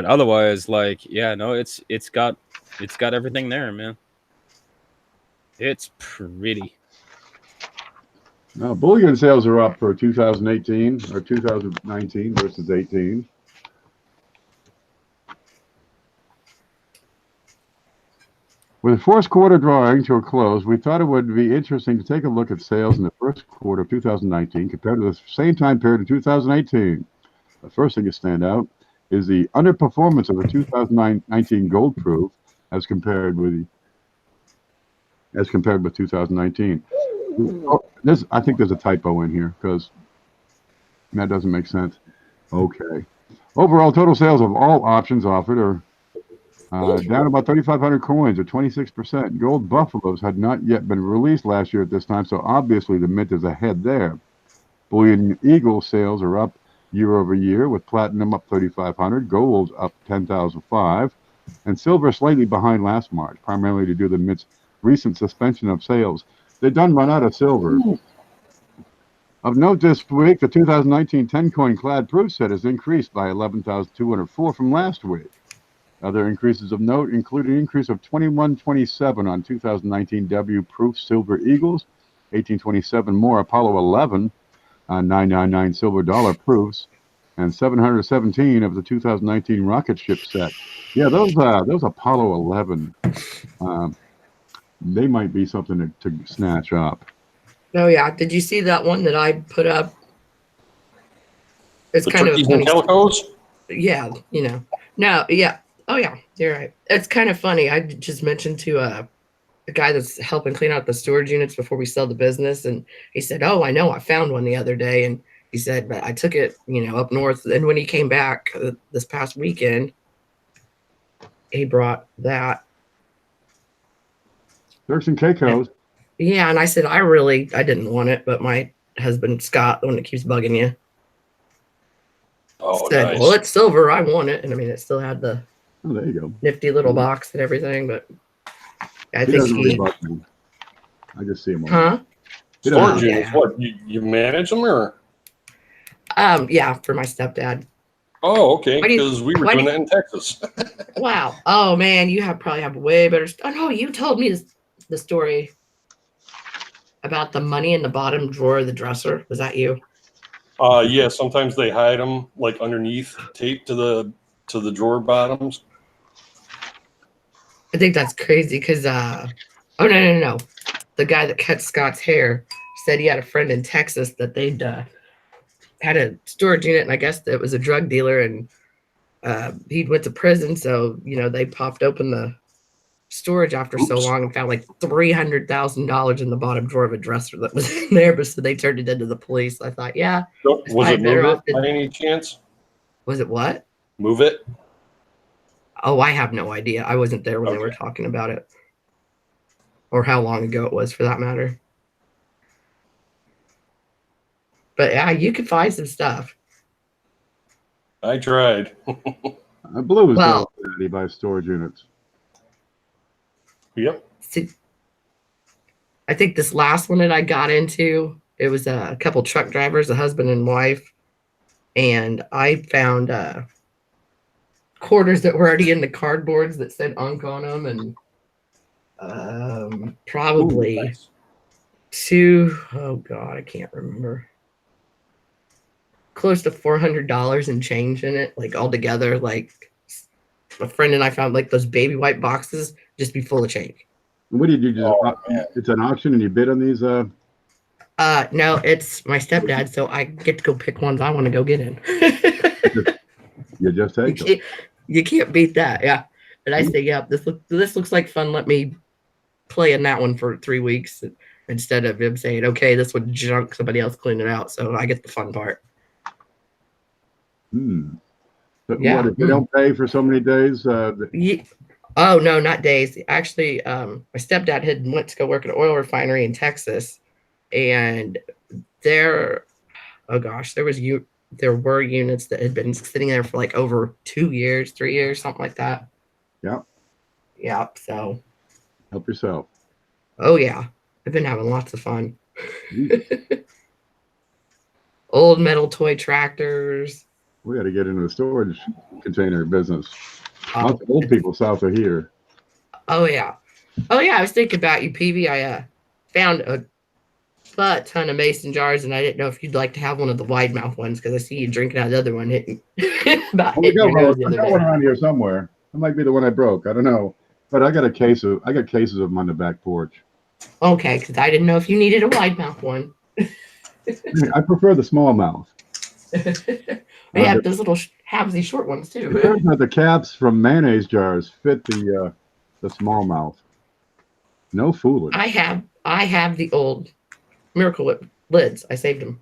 Speaker 2: otherwise, it's got everything there, man. It's pretty.
Speaker 1: Now, bullion sales are up for 2018 or 2019 versus 18. With the first quarter drawing to a close, we thought it would be interesting to take a look at sales in the first quarter of 2019 compared to the same time period in 2018. The first thing to stand out is the underperformance of the 2019 gold proof as compared with 2019. Oh, I think there's a typo in here because that doesn't make sense. Okay. Overall total sales of all options offered are down about 3,500 coins or 26%. Gold Buffaloes had not yet been released last year at this time, so obviously the mint is ahead there. Bullion Eagle sales are up year over year, with platinum up 3,500, gold up 10,005, and silver slightly behind last March, primarily due to the mint's recent suspension of sales. They done run out of silver. Of note this week, the 2019 10-coin clad proof set has increased by 11,204 from last week. Other increases of note include an increase of 2127 on 2019 W proof silver eagles, 1827 more Apollo 11 on 999 silver dollar proofs, and 717 of the 2019 rocket ship set. Yeah, those Apollo 11, they might be something to snatch up.
Speaker 3: Oh yeah, did you see that one that I put up? It's
Speaker 4: The
Speaker 3: kind of a
Speaker 4: turkeys and
Speaker 3: funny.
Speaker 4: calicos?
Speaker 3: Yeah, you know. No, yeah. Oh yeah, you're right. It's kind of funny. I just mentioned to a guy that's helping clean out the storage units before we sell the business, and he said, "Oh, I know. I found one the other day," and he said, "But I took it, up north." And when he came back this past weekend, he brought that.
Speaker 1: Turks and Caicos.
Speaker 3: Yeah, and I said, I didn't want it, but my husband Scott, the one that keeps bugging you, said,
Speaker 4: nice.
Speaker 3: "Well, it's silver. I want it." And I mean, it still had the
Speaker 1: There you go.
Speaker 3: nifty little box and everything, but I
Speaker 1: He
Speaker 3: think
Speaker 1: doesn't really bug me. I just see him.
Speaker 3: huh?
Speaker 1: He doesn't-
Speaker 4: Storage units, what? You manage them or?
Speaker 3: Yeah, for my stepdad.
Speaker 4: Oh, okay.
Speaker 3: Why do you-
Speaker 4: Because we were
Speaker 3: why
Speaker 4: doing
Speaker 3: do
Speaker 4: that in Texas.
Speaker 3: Wow. Oh man, you probably have way better. Oh no, you told me the story about the money in the bottom drawer of the dresser. Was that you?
Speaker 4: Yeah, sometimes they hide them like underneath, taped to the drawer bottoms.
Speaker 3: I think that's crazy because oh no. The guy that cut Scott's hair said he had a friend in Texas that they'd had a storage unit, and I guess it was a drug dealer, and he went to prison, so they popped open the storage after so
Speaker 4: Oops.
Speaker 3: long and found like $300,000 in the bottom drawer of a dresser that was in there, but so they turned it into the police. I thought, yeah.
Speaker 4: So, was it
Speaker 3: better
Speaker 4: Move
Speaker 3: off
Speaker 4: It
Speaker 3: than-
Speaker 4: by any chance?
Speaker 3: Was it what?
Speaker 4: Move It?
Speaker 3: Oh, I have no idea. I wasn't there when they were
Speaker 4: Okay.
Speaker 3: talking about it, or how long ago it was, for that matter. But yeah, you could find some stuff.
Speaker 4: I tried.
Speaker 1: Blue is
Speaker 3: Well-
Speaker 1: well, he buys storage units.
Speaker 4: Yep.
Speaker 3: See, I think this last one that I got into, it was a couple truck drivers, a husband and wife, and I found quarters that were already in the cardboards that said Unk on them, and probably
Speaker 4: Ooh, nice.
Speaker 3: oh god, I can't remember, close to $400 in change in it, like all together. Like a friend and I found like those baby white boxes just be full of change.
Speaker 1: And what do you do?
Speaker 4: Oh, man.
Speaker 1: It's an auction and you bid on these?
Speaker 3: No, it's my stepdad, so I get to go pick ones I want to go get in.
Speaker 1: You just take them.
Speaker 3: You can't beat that, yeah. But I say, yeah, this looks like fun. Let me play in that one for 3 weeks instead of him saying, okay, this would junk, somebody else clean it out. So I get the fun part.
Speaker 1: But
Speaker 3: Yeah.
Speaker 1: what, if they don't pay for so many days?
Speaker 3: Oh no, not days. Actually, my stepdad had went to go work at an oil refinery in Texas, and there were units that had been sitting there for like over 2 years, 3 years, something like that.
Speaker 1: Yep.
Speaker 3: Yep. So,
Speaker 1: Help yourself.
Speaker 3: oh yeah, I've been having lots of fun.
Speaker 1: Jeez.
Speaker 3: Old metal toy tractors.
Speaker 1: We got to get into the storage container business.
Speaker 3: Oh,
Speaker 1: Lots of old people south of here.
Speaker 3: oh yeah. I was thinking about you, PV. I found a butt ton of mason jars, and I didn't know if you'd like to have one of the wide mouth ones because I see you drinking out of the other one, hitting about
Speaker 1: Oh, we
Speaker 3: hitting
Speaker 1: got
Speaker 3: your
Speaker 1: one,
Speaker 3: nose the
Speaker 1: I
Speaker 3: other
Speaker 1: got one
Speaker 3: day.
Speaker 1: around here somewhere. That might be the one I broke. I don't know. But I got cases of them on the back porch.
Speaker 3: Okay, because I didn't know if you needed a wide mouth one.
Speaker 1: I prefer the small mouth.
Speaker 3: We have those little halvesy short ones
Speaker 1: It
Speaker 3: too.
Speaker 1: turns out the caps from mayonnaise jars fit the small mouth. No fooling.
Speaker 3: I have the old Miracle Whip lids. I saved them.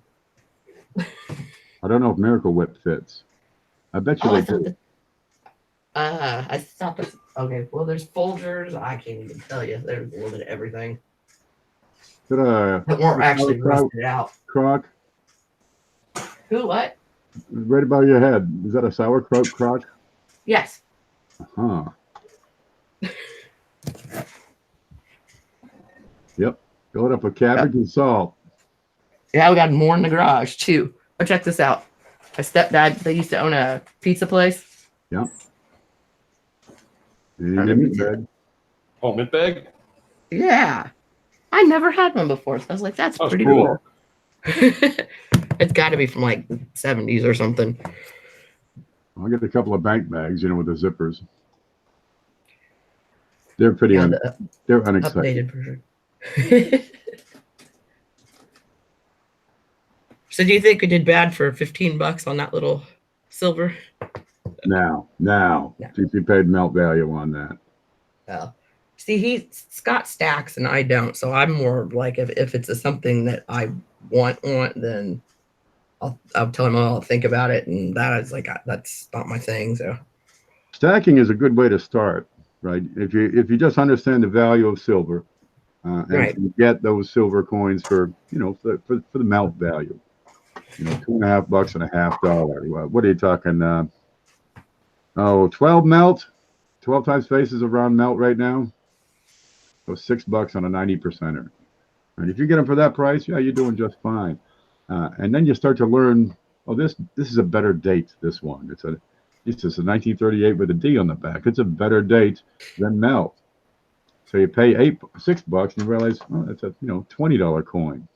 Speaker 1: I don't know if Miracle Whip fits. I bet you
Speaker 3: Oh,
Speaker 1: they
Speaker 3: I thought
Speaker 1: do.
Speaker 3: that, I thought this. Okay, well, there's Folgers. I can't even tell you. There's a little bit of everything
Speaker 1: Is it a
Speaker 3: that weren't actually
Speaker 1: sauerkraut
Speaker 3: rusted out.
Speaker 1: crock
Speaker 3: Who? What?
Speaker 1: right above your head? Is that a sauerkraut crock?
Speaker 3: Yes.
Speaker 1: Huh. Yep. Fill it up with cabbage and salt.
Speaker 3: Yeah, we got more in the garage too. Oh, check this out. My stepdad, they used to own a pizza place.
Speaker 1: Yep. You need a meat bag.
Speaker 4: Oh, mint bag?
Speaker 3: Yeah. I never had one before. So I was like, that's
Speaker 4: That's
Speaker 3: pretty
Speaker 4: cool.
Speaker 3: cool. It's got to be from like the 70s or something.
Speaker 1: I'll get a couple of bank bags, with the zippers. They're pretty
Speaker 3: Yeah, the
Speaker 1: they're unexciting.
Speaker 3: updated version. So do you think we did bad for $15 on that little silver?
Speaker 1: Now,
Speaker 3: Yeah.
Speaker 1: GP paid melt value on that.
Speaker 3: Well, see, Scott stacks and I don't. So I'm more like if it's something that I want, then I'll tell him I'll think about it, and that is like that's not my thing. So
Speaker 1: Stacking is a good way to start, right? If you just understand the value of silver, and
Speaker 3: Right.
Speaker 1: you get those silver coins for for the melt value, $2.50 and $0.50. Well, what are you talking? 12 melt, 12 times faces of round melt right now. So $6 on a 90%er. And if you get them for that price, yeah, you're doing just fine. And then you start to learn, oh, this is a better date. This one, it's a 1938 with a D on the back. It's a better date than melt. So you pay $6 and you realize, oh, that's a $20 coin.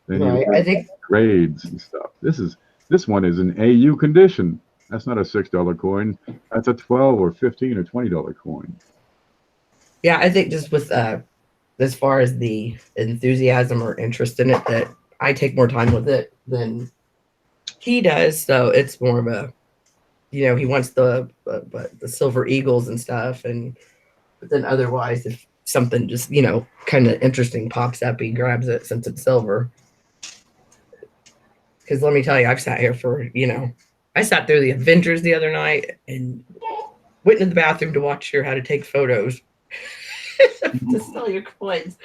Speaker 1: Then
Speaker 3: right.
Speaker 1: you
Speaker 3: I think
Speaker 1: grades and stuff. This one is in AU condition. That's not a $6 coin. That's a $12 or $15 or $20 coin.
Speaker 3: yeah, I think just with as far as the enthusiasm or interest in it, that I take more time with it than he does. So it's more of a, he wants the silver eagles and stuff, but then otherwise, if something just kind of interesting pops up, he grabs it since it's silver. Because let me tell you, I've sat here for I sat through the Avengers the other night and went into the bathroom to watch how to take photos to sell your coins.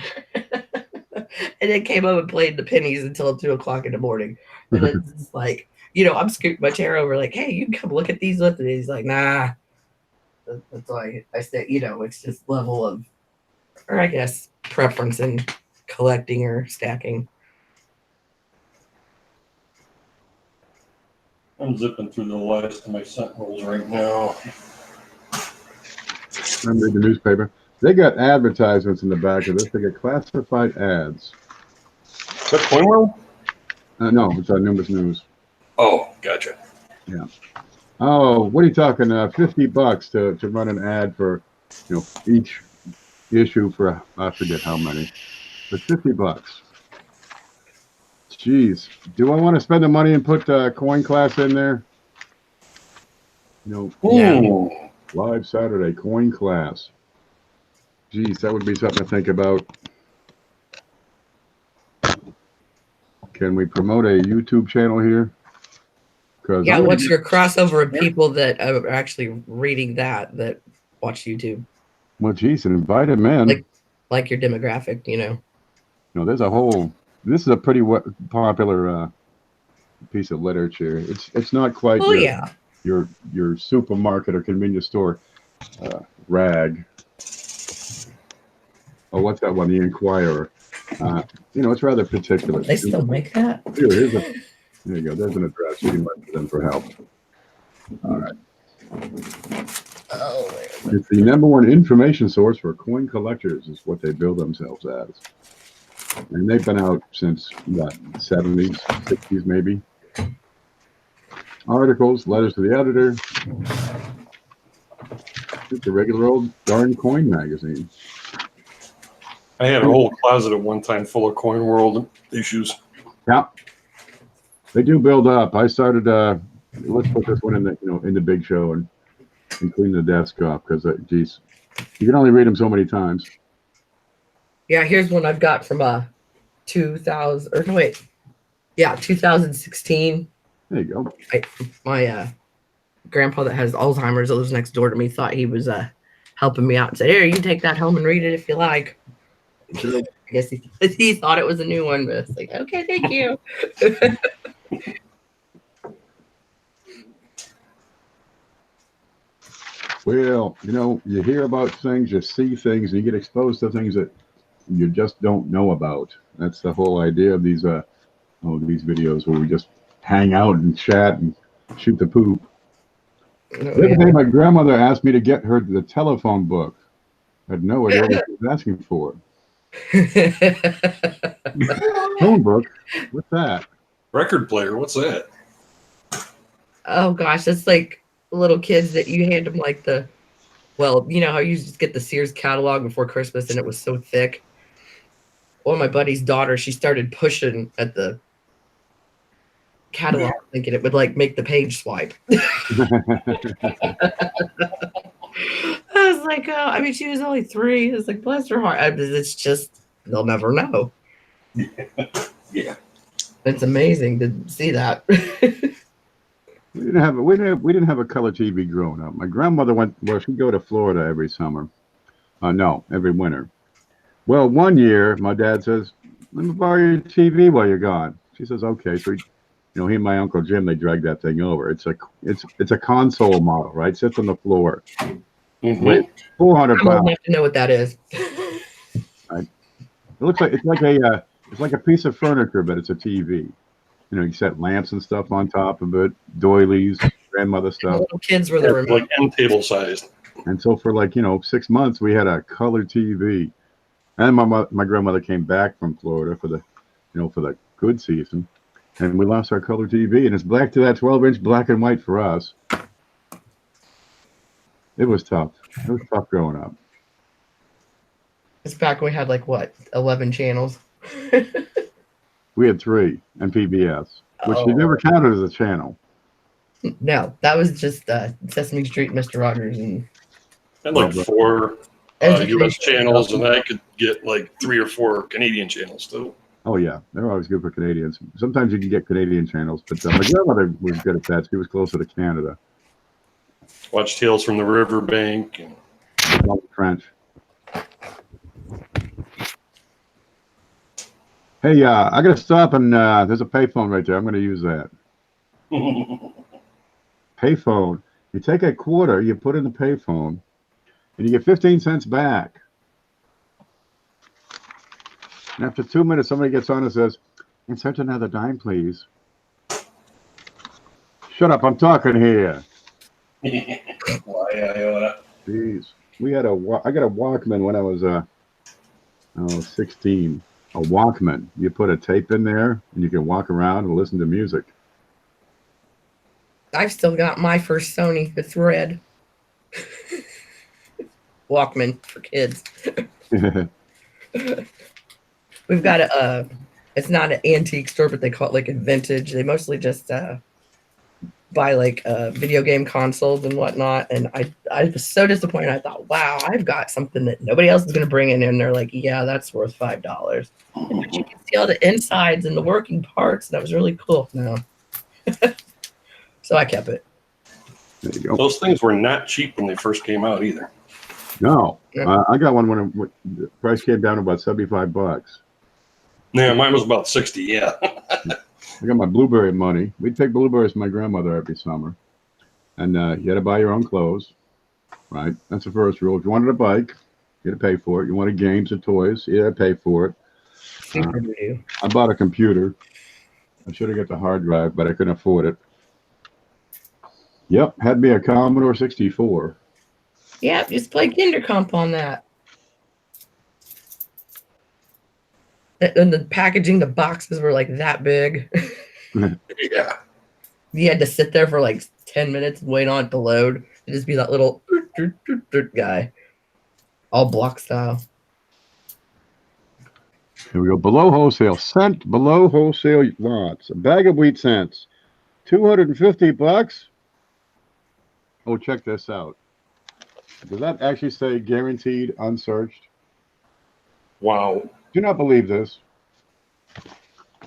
Speaker 3: And then came up and played the pennies until 2:00 in the morning. And it's just like, I'm scooting my chair over, like, hey, you can come look at these with it. He's like, nah. That's why I say, it's just level of, or I guess preference in collecting or stacking.
Speaker 4: I'm zipping through the last of my sentinels right now.
Speaker 1: I read the newspaper. They got advertisements in the back of this. They got classified ads.
Speaker 4: Is that Coin World?
Speaker 1: No, it's on Numbers News.
Speaker 4: Oh, gotcha.
Speaker 1: Yeah. Oh, what are you talking? $50 to run an ad for, each issue for I forget how many, but $50. Jeez, do I want to spend the money and put coin class in there?
Speaker 4: Ooh.
Speaker 1: Live Saturday coin class. Geez, that would be something to think about. Can we promote a YouTube channel here?
Speaker 3: Yeah, what's your crossover of people that are actually reading that watch YouTube?
Speaker 1: Well, geez, and invite them in.
Speaker 3: Like your demographic,
Speaker 1: there's a whole. This is a pretty popular piece of literature. It's not quite your supermarket or convenience store rag. Oh, what's that one? The Inquirer. It's rather particular.
Speaker 3: They still make that?
Speaker 1: Here you go. There's an address. You can write to them for help. All right.
Speaker 3: Oh,
Speaker 1: it's the #1 information source for coin collectors, is what they bill themselves as. And they've been out since, what, 70s, 60s maybe? Articles, letters to the editor. It's a regular old darn coin magazine.
Speaker 4: I had a whole closet at one time full of Coin World issues.
Speaker 1: Yeah. They do build up. I started, let's put this one in the big show and clean the desk off because, geez, you can only read them so many times.
Speaker 3: yeah. Here's one I've got from 2000, or no, wait. Yeah, 2016.
Speaker 1: There you go.
Speaker 3: My grandpa that has Alzheimer's that lives next door to me thought he was helping me out and said, "Here, you can take that home and read it if you like."
Speaker 1: Sure.
Speaker 3: I guess he thought it was a new one, but it's like, okay, thank you.
Speaker 1: Well, you hear about things, you see things, and you get exposed to things that you just don't know about. That's the whole idea of these videos where we just hang out and chat and shoot the poop. The other day, my grandmother asked me to get her the telephone book. I had no idea what she was asking for. Phone book? What's that?
Speaker 4: Record player, what's that?
Speaker 3: Oh gosh, it's like little kids that you hand them like well, you know how you just get the Sears catalog before Christmas and it was so thick. Well, my buddy's daughter, she started pushing at the catalog thinking it would like make the page swipe. I was like, oh, I mean, she was only 3. It's like, bless her heart. It's just, they'll never know.
Speaker 4: Yeah.
Speaker 3: It's amazing to see that.
Speaker 1: We didn't have a color TV growing up. My grandmother she'd go to Florida every summer. No, every winter. Well, one year my dad says, "Let me borrow your TV while you're gone." She says, "Okay." So he and my Uncle Jim, they dragged that thing over. It's a console model, right? Sits on the floor.
Speaker 4: Mm-hmm.
Speaker 1: Weighs 400
Speaker 3: I'm old
Speaker 1: pounds.
Speaker 3: enough to know what that is.
Speaker 1: Right? It looks like it's like a piece of furniture, but it's a TV. You set lamps and stuff on top of it, doilies, grandmother stuff.
Speaker 3: Little kids were the remote.
Speaker 4: Like end table sized.
Speaker 1: And so for 6 months, we had a color TV. And my grandmother came back from Florida for the good season, and we lost our color TV. And it's back to that 12-inch black and white for us. It was tough. It was tough growing up.
Speaker 3: It's back when we had 11 channels.
Speaker 1: We had 3 and PBS, which you never counted as a channel.
Speaker 3: No, that was just Sesame Street, Mr. Rogers, and
Speaker 4: And 4 U.S. channels, and I could get 3 or 4 Canadian channels too.
Speaker 1: Oh yeah, they're always good for Canadians. Sometimes you can get Canadian channels, but my grandmother was good at that. She was closer to Canada.
Speaker 4: Watch Tales from the Riverbank. And
Speaker 1: French. Hey, I gotta stop, and there's a payphone right there. I'm gonna use that. Payphone. You take a quarter, you put in the payphone, and you get 15 cents back. And after 2 minutes, somebody gets on and says, "Insert another dime, please." Shut up! I'm talking here. Jeez, I got a Walkman when I was 16. A Walkman. You put a tape in there, and you can walk around and listen to music.
Speaker 3: I've still got my first Sony. It's red. Walkman for kids. We've got it's not an antique store, but they call it a vintage. They mostly just buy video game consoles and whatnot. And I was so disappointed. I thought, wow, I've got something that nobody else is going to bring in. And they're like, yeah, that's worth $5. But you can see all the insides and the working parts. That was really cool. No. So I kept it.
Speaker 1: There you go.
Speaker 4: Those things were not cheap when they first came out either.
Speaker 1: No, I got one when the price came down to about $75.
Speaker 4: Yeah, mine was about 60. Yeah.
Speaker 1: I got my blueberry money. We'd take blueberries to my grandmother every summer, and you had to buy your own clothes, right? That's the first rule. If you wanted a bike, you had to pay for it. You wanted games or toys, you had to pay for it. I bought a computer. I should have got the hard drive, but I couldn't afford it. Yep, had me a Commodore 64.
Speaker 3: Yeah, just play Kindercomp on that. And the packaging, the boxes were that big.
Speaker 4: Yeah.
Speaker 3: You had to sit there for 10 minutes and wait on it to load. It'd just be that little guy. All block style.
Speaker 1: Here we go. Below wholesale. Cent below wholesale lots. A bag of wheat cents. $250. Oh, check this out. Does that actually say guaranteed unsearched?
Speaker 4: Wow.
Speaker 1: Do not believe this.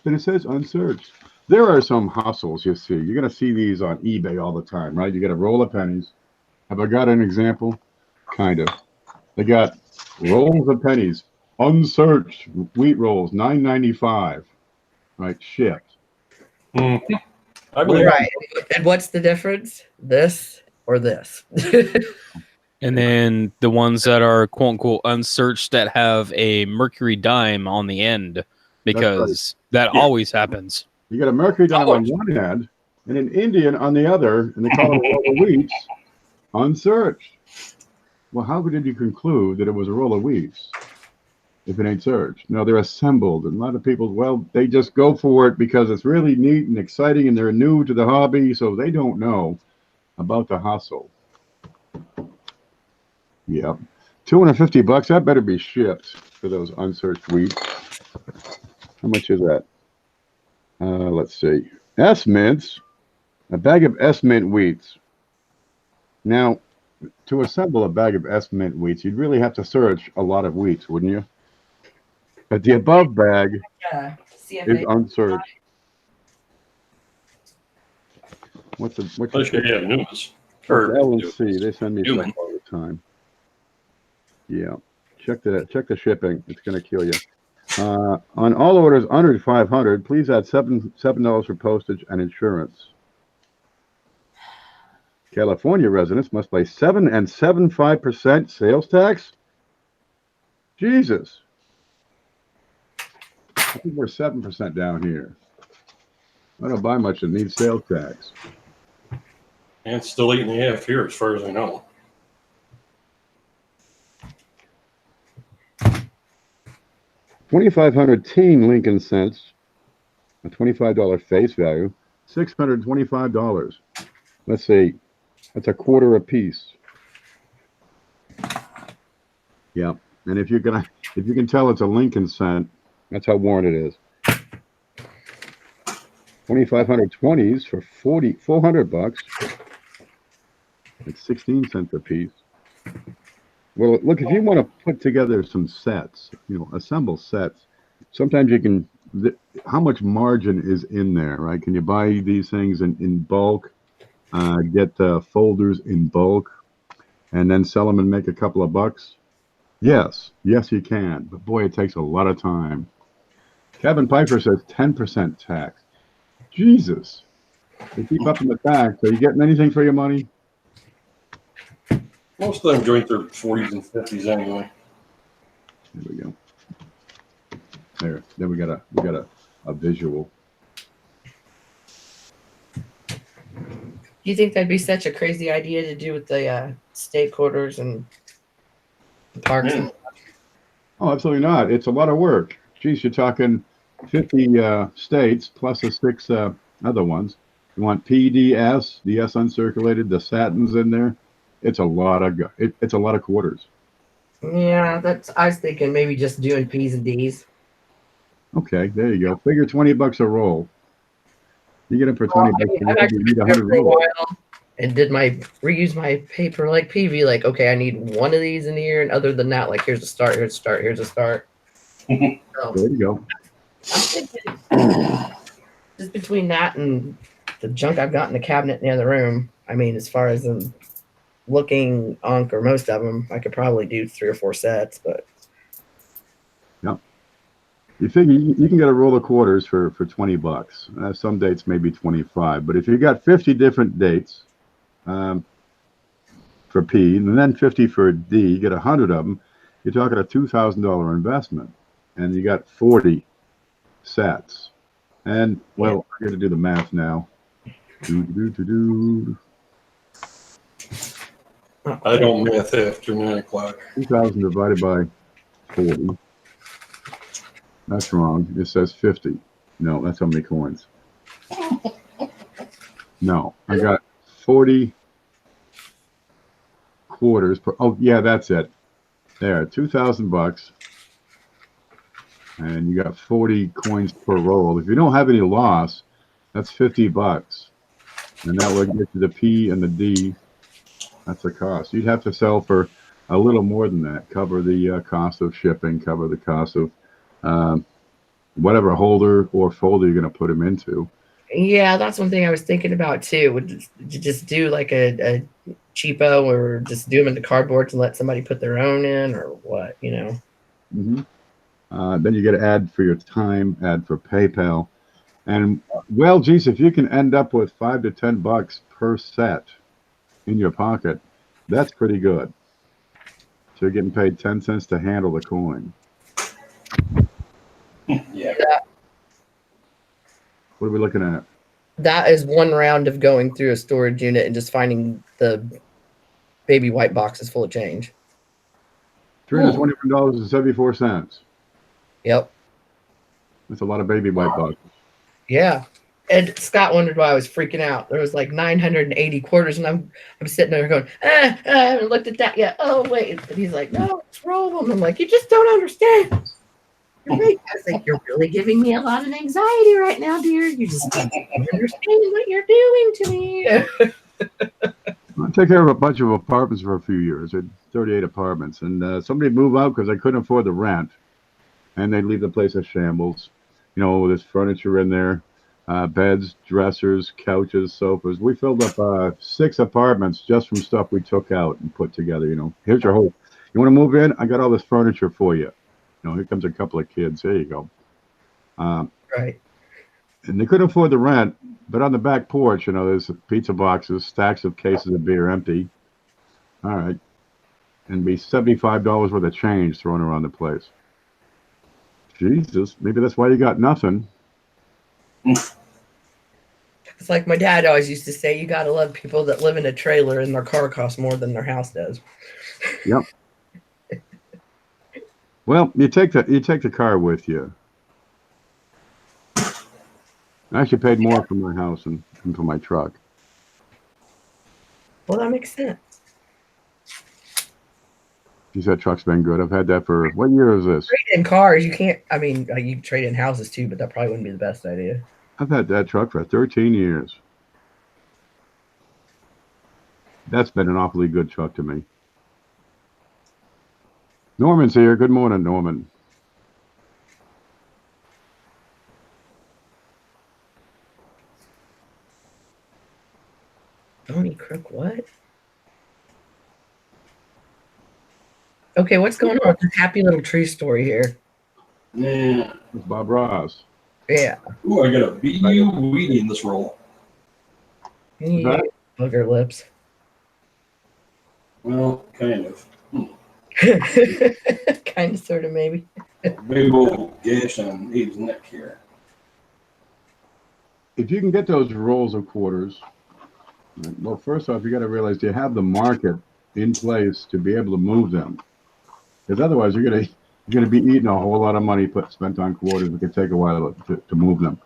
Speaker 1: And it says unsearched. There are some hustles you see. You're going to see these on eBay all the time, right? You get a roll of pennies. Have I got an example? Kind of. They got rolls of pennies, unsearched wheat rolls, $9.95, right? Shipped.
Speaker 4: Mm-hmm. I believe
Speaker 3: Right. And what's the difference? This or this?
Speaker 2: And then the ones that are quote unquote unsearched that have a mercury dime on the end, because that
Speaker 4: Yeah.
Speaker 2: always happens.
Speaker 1: You got a mercury dime on one end and an Indian on the other, and they call it a roll of wheats, unsearched. Well, how did you conclude that it was a roll of wheats if it ain't searched? No, they're assembled, and a lot of people, well, they just go for it because it's really neat and exciting, and they're new to the hobby, so they don't know about the hustle. Yep. $250, that better be shipped for those unsearched wheat. How much is that? Let's see. S-mints, a bag of S-mint wheats. Now, to assemble a bag of S-mint wheats, you'd really have to search a lot of wheats, wouldn't you? But the above bag is unsearched. What's
Speaker 4: Unless you have Numis.
Speaker 1: LNC? They send me stuff all the time. Yeah, check the shipping. It's going to kill you. On all orders under 500, please add $7 for postage and insurance. California residents must pay 7 75% sales tax. Jesus, I think we're 7% down here. I don't buy much that needs sales tax.
Speaker 4: And it's still 8.5 here, as far as I know.
Speaker 1: $2,500 teen Lincoln cents, a $25 face value, $625. Let's see, that's a quarter a piece. Yeah, and if you can tell it's a Lincoln cent, that's how worn it is. 2,500 20s for $400. It's 16 cents a piece. Well, look, if you want to put together some sets, assemble sets, sometimes you can, how much margin is in there, right? Can you buy these things in bulk, get folders in bulk, and then sell them and make a couple of bucks? Yes, you can, but boy, it takes a lot of time. Kevin Piper says 10% tax. Jesus, they keep up in the tax. Are you getting anything for your money?
Speaker 4: Most of them joint their 40s and 50s anyway.
Speaker 1: There we go. There we got a visual.
Speaker 3: Do you think that'd be such a crazy idea to do with the state quarters and the parks?
Speaker 4: Yeah.
Speaker 1: Oh, absolutely not. It's a lot of work. Geez, you're talking 50 states plus the 6 other ones. You want PDS, the S uncirculated, the satins in there. It's a lot of quarters.
Speaker 3: Yeah, I was thinking maybe just doing P's and D's.
Speaker 1: Okay, there you go. Figure $20 a roll. You get them for 20 bucks.
Speaker 3: I've actually been there for a while and reuse my paper like PV. Like, okay, I need one of these in here, and other than that, like, here's a start, here's a start, here's a start. So,
Speaker 1: there you go.
Speaker 3: I'm thinking just between that and the junk I've got in the cabinet in the other room. I mean, as far as them looking Ankh or most of them, I could probably do 3 or 4 sets, but
Speaker 1: yeah, you figure you can get a roll of quarters for $20. Some dates maybe 25, but if you got 50 different dates for P and then 50 for D, you get 100 of them. You're talking a $2,000 investment, and you got 40 sets. And well, I got to do the math now.
Speaker 4: I don't math after 9 o'clock.
Speaker 1: 2,000 divided by 40. That's wrong. It says 50. No, that's how many coins. No, I got 40 quarters per. Oh, yeah, that's it. There, $2,000. And you got 40 coins per roll. If you don't have any loss, that's $50. And that would get you the P and the D. That's the cost. You'd have to sell for a little more than that. Cover the cost of shipping, cover the cost of whatever holder or folder you're going to put them into.
Speaker 3: Yeah, that's one thing I was thinking about too. Would just do like a cheapo, or just do them into cardboards and let somebody put their own in, or what, you know?
Speaker 1: Then you get an ad for your time, ad for PayPal. And well, geez, if you can end up with $5 to $10 per set in your pocket, that's pretty good. So you're getting paid 10 cents to handle the coin.
Speaker 4: Yeah.
Speaker 1: What are we looking at?
Speaker 3: That is one round of going through a storage unit and just finding the baby white boxes full of change.
Speaker 1: $321.74.
Speaker 3: Yep.
Speaker 1: That's a lot of baby white boxes.
Speaker 3: Yeah. And Scott wondered why I was freaking out. There was like 980 quarters, and I'm sitting there going, I haven't looked at that yet. Oh, wait. And he's like, no, it's roll them. I'm like, you just don't understand. You're right. I was like, you're really giving me a lot of anxiety right now, dear. You just don't understand what you're doing to me.
Speaker 1: I took care of a bunch of apartments for a few years. I had 38 apartments, and somebody moved out because they couldn't afford the rent, and they'd leave the place a shambles. You know, there's furniture in there, beds, dressers, couches, sofas. We filled up 6 apartments just from stuff we took out and put together. You know, here's your hope. You want to move in? I got all this furniture for you. You know, here comes a couple of kids. There you go.
Speaker 3: Right.
Speaker 1: And they couldn't afford the rent, but on the back porch, you know, there's pizza boxes, stacks of cases of beer empty. All right. And be $75 worth of change thrown around the place. Jesus, maybe that's why you got nothing.
Speaker 3: It's like my dad always used to say, you got to love people that live in a trailer and their car costs more than their house does.
Speaker 1: Yep. Well, you take the car with you. I actually paid more for my house than for my truck.
Speaker 3: Well, that makes sense.
Speaker 1: You said truck's been good. I've had that for, what year is this?
Speaker 3: Trade in cars, you can't, I mean, you can trade in houses too, but that probably wouldn't be the best idea.
Speaker 1: I've had that truck for 13 years. That's been an awfully good truck to me. Norman's here. Good morning, Norman.
Speaker 3: Tony Crook, what? Okay, what's going on with this happy little tree story here?
Speaker 4: Yeah.
Speaker 1: It's Bob Ross.
Speaker 3: Yeah.
Speaker 4: Ooh, I got a BU weedy in this roll.
Speaker 3: Yeah. Booger lips.
Speaker 4: Well, kind of.
Speaker 3: Kind of, sort of, maybe.
Speaker 4: Big old gash on Abe's neck here.
Speaker 1: If you can get those rolls of quarters, well, first off, you got to realize you have the market in place to be able to move them. Because otherwise, you're gonna be eating a whole lot of money spent on quarters. It could take a while to move them.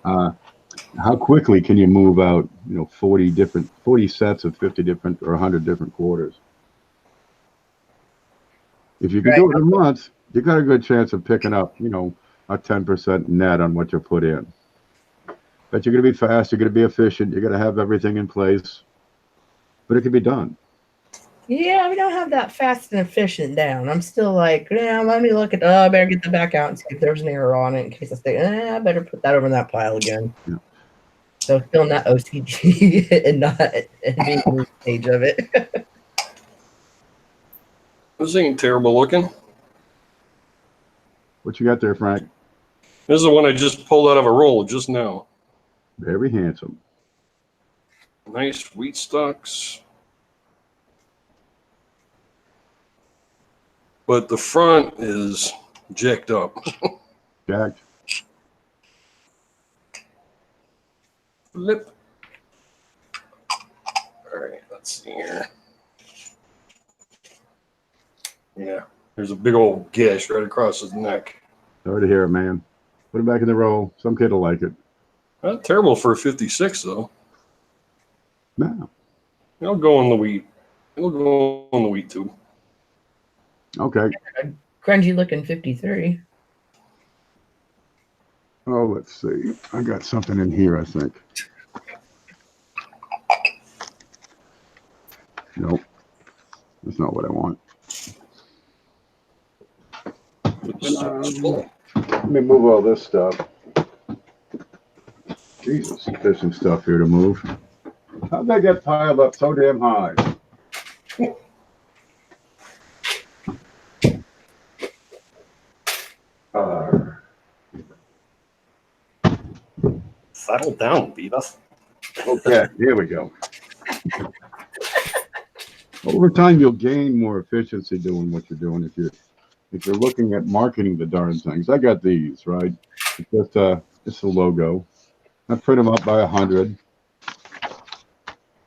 Speaker 1: How quickly can you move out, 40 sets of 50 different or 100 different quarters? If you can do it in a month, you got a good chance of picking up, a 10% net on what you put in. But you're going to be fast, you're going to be efficient, you're going to have everything in place, but it can be done.
Speaker 3: Yeah, we don't have that fast and efficient down. I'm still like, let me look at, I better get the back out and see if there's an error on it in case I say, I better put that over in that pile again.
Speaker 1: Yeah.
Speaker 3: So still not OCD and not being in the stage of it.
Speaker 4: This ain't terrible looking.
Speaker 1: What you got there, Frank?
Speaker 4: This is the one I just pulled out of a roll just now.
Speaker 1: Very handsome.
Speaker 4: Nice wheat stalks. But the front is jacked up.
Speaker 1: Jacked.
Speaker 4: Flip. All right, let's see here. Yeah, there's a big old gash right across his neck.
Speaker 1: Sorry to hear it, man. Put it back in the roll. Some kid will like it.
Speaker 4: Not terrible for a 56, though.
Speaker 1: No.
Speaker 4: It'll go in the wheat. It'll go in the wheat tube.
Speaker 1: Okay.
Speaker 3: Grungy looking 53.
Speaker 1: Oh, let's see. I got something in here, I think. Nope. That's not what I want. Let me move all this stuff. Jesus, there's some stuff here to move. How'd they get piled up so damn high?
Speaker 4: Settle down, Beavis.
Speaker 1: Okay, here we go. Over time, you'll gain more efficiency doing what you're doing if you're looking at marketing the darn things. I got these, right? It's just a logo. I print them up by 100.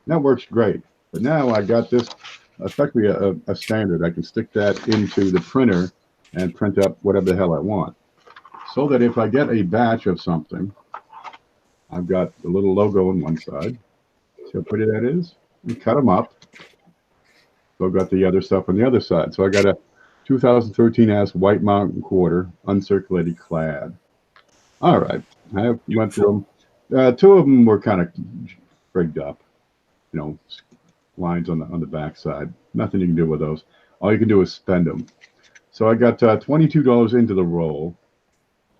Speaker 1: That works great. But now I got this, effectively a standard. I can stick that into the printer and print up whatever the hell I want. So that if I get a batch of something, I've got the little logo on one side. See how pretty that is? And cut them up. So I've got the other stuff on the other side. So I got a 2013 S White Mountain Quarter uncirculated clad. All right, I went through them. Two of them were kind of frigged up, you know, lines on the back side. Nothing you can do with those. All you can do is spend them. So I got $22 into the roll.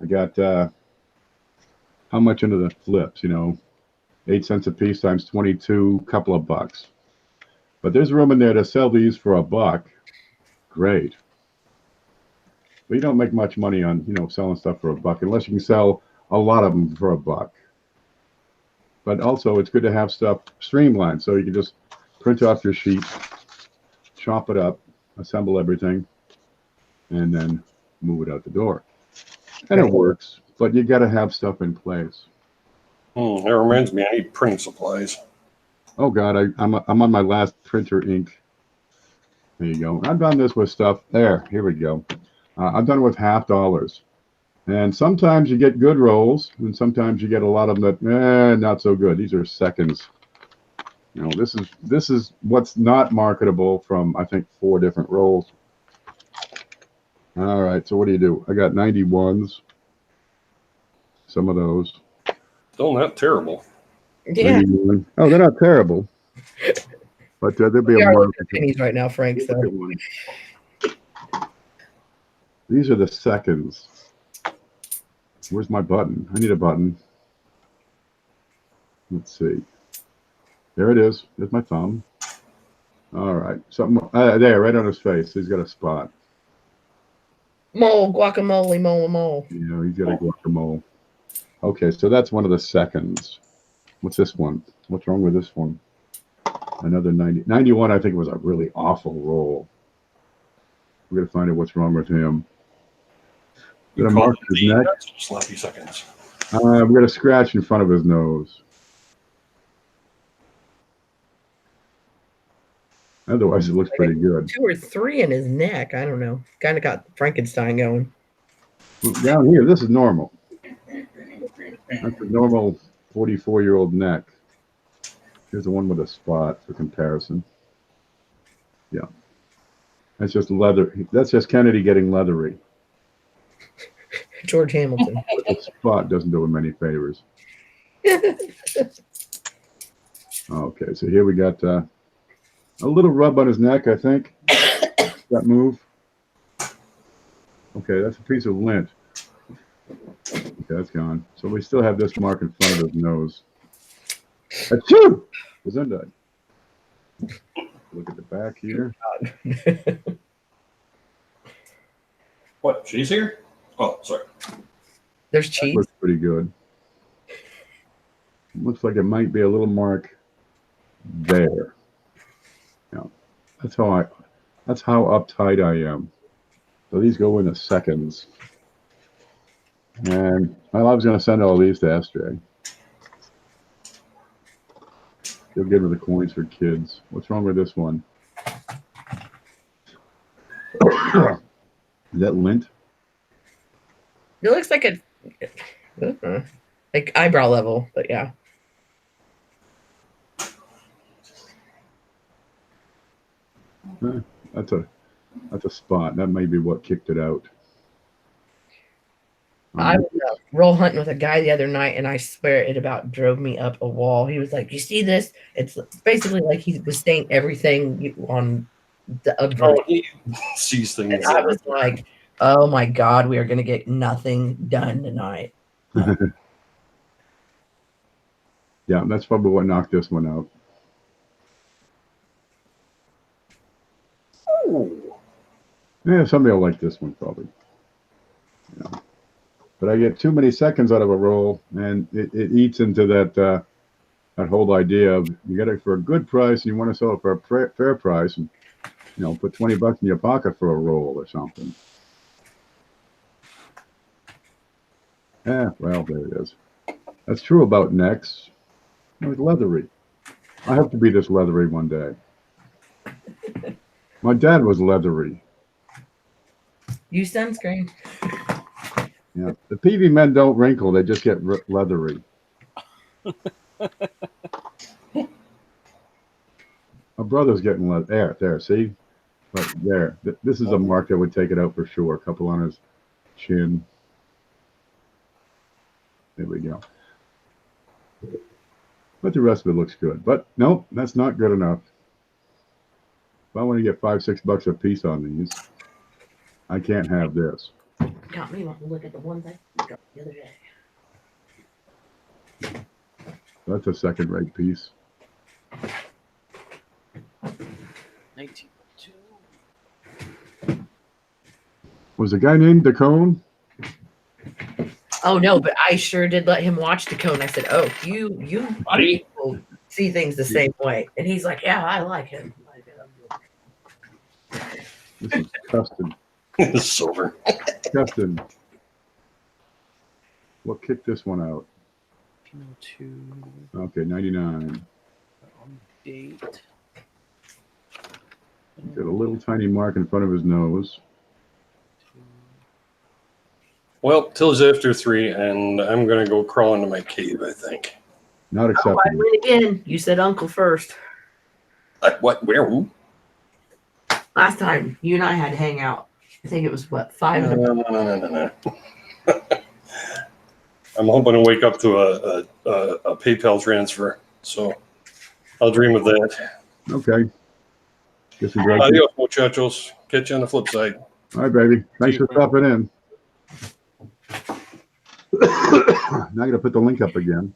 Speaker 1: I got how much into the flips? You know, 8 cents a piece times 22, couple of bucks. But there's room in there to sell these for $1. Great. But you don't make much money on, you know, selling stuff for $1 unless you can sell a lot of them for $1. But also it's good to have stuff streamlined so you can just print off your sheet, chop it up, assemble everything, and then move it out the door. And it works, but you got to have stuff in place.
Speaker 4: That reminds me, I need printing supplies.
Speaker 1: Oh God, I'm on my last printer ink. There you go. I've done this with stuff. There, here we go. I've done it with $50. And sometimes you get good rolls, and sometimes you get a lot of them that, not so good. These are seconds. You know, this is what's not marketable from, I think, 4 different rolls. All right, so what do? I got 91s. Some of those.
Speaker 4: Still not terrible.
Speaker 3: Yeah.
Speaker 1: 91. Oh, they're not terrible. But there'll be
Speaker 3: We
Speaker 1: a
Speaker 3: are
Speaker 1: market.
Speaker 3: looking at pennies right now, Frank. So
Speaker 1: These are the seconds. Where's my button? I need a button. Let's see. There it is. There's my thumb. All right. Something there, right on his face. He's got a spot.
Speaker 3: mole, guacamole, mole.
Speaker 1: You know, he's got a guacamole. Okay, so that's one of the seconds. What's this one? What's wrong with this one? Another 90. 91, I think, was a really awful roll. We're going to find out what's wrong with him. Got a mark in his neck.
Speaker 4: Sloppy seconds.
Speaker 1: We got a scratch in front of his nose. Otherwise, it looks pretty good.
Speaker 3: 2 or 3 in his neck. I don't know. Kind of got Frankenstein going.
Speaker 1: Down here, this is normal. That's a normal 44-year-old neck. Here's the one with a spot for comparison. Yeah. That's just leather. That's just Kennedy getting leathery.
Speaker 3: George Hamilton.
Speaker 1: The spot doesn't do him any favors. Okay, so here we got a little rub on his neck, I think. That move. Okay, that's a piece of lint. Okay, that's gone. So we still have this mark in front of his nose. Achoo! Gesundheit. Look at the back here.
Speaker 4: What? She's here? Oh, sorry.
Speaker 3: There's
Speaker 1: That
Speaker 3: cheese.
Speaker 1: looks pretty good. Looks like it might be a little mark there. Yeah, that's how uptight I am. So these go into seconds. And I was going to send all these to SJ. They'll get rid of the coins for kids. What's wrong with this one? Is that lint?
Speaker 3: It looks like like eyebrow level, but yeah.
Speaker 1: That's a spot. That may be what kicked it out.
Speaker 3: I was roll hunting with a guy the other night, and I swear it about drove me up a wall. He was like, "You see this? It's basically like he was saying everything on the
Speaker 4: Oh, he sees things.
Speaker 3: And I was like, Oh my God, we are going to get nothing done tonight.
Speaker 1: Yeah, that's probably what knocked this one out.
Speaker 4: Oh.
Speaker 1: Yeah, somebody will like this one probably. Yeah. But I get too many seconds out of a roll, and it eats into that that whole idea of you get it for a good price, and you want to sell it for a fair price, and put $20 in your pocket for a roll or something. Yeah, well, there it is. That's true about necks. It's leathery. I have to be this leathery one day. My dad was leathery.
Speaker 3: Use sunscreen.
Speaker 1: Yeah, the PV men don't wrinkle; they just get leathery. My brother's getting there. See, but there. This is a mark that would take it out for sure. A couple on his chin. There we go. But the rest of it looks good. But nope, that's not good enough. If I want to get $5-6 a piece on these, I can't have this.
Speaker 3: Got me want to look at the ones I got the other day.
Speaker 1: That's a second-rate piece.
Speaker 2: 1902.
Speaker 1: Was the guy named Dacone?
Speaker 3: Oh no, but I sure did let him watch the cone. I said, "Oh, you
Speaker 4: Buddy.
Speaker 3: people see things the same way," and he's like, "Yeah, I like him."
Speaker 1: This is custom.
Speaker 4: Silver.
Speaker 1: Custom. What kicked this one out?
Speaker 2: 1902.
Speaker 1: Okay, 99.
Speaker 2: On date.
Speaker 1: Got a little tiny mark in front of his nose.
Speaker 4: Well, till's after 3, and I'm going to go crawl into my cave, I think.
Speaker 1: Not
Speaker 3: Oh, I
Speaker 1: acceptable.
Speaker 3: win again. You said Uncle first.
Speaker 4: What? Where? Who?
Speaker 3: Last time you and I had to hang out. I think it was what 5 in the
Speaker 4: No. I'm hoping to wake up to a PayPal transfer, so I'll dream of that.
Speaker 1: Okay. Guess we drag
Speaker 4: Adios, muchachos. Catch you on the flip side.
Speaker 1: All right, baby. Thanks for stopping in. Now I'm going to put the link up again.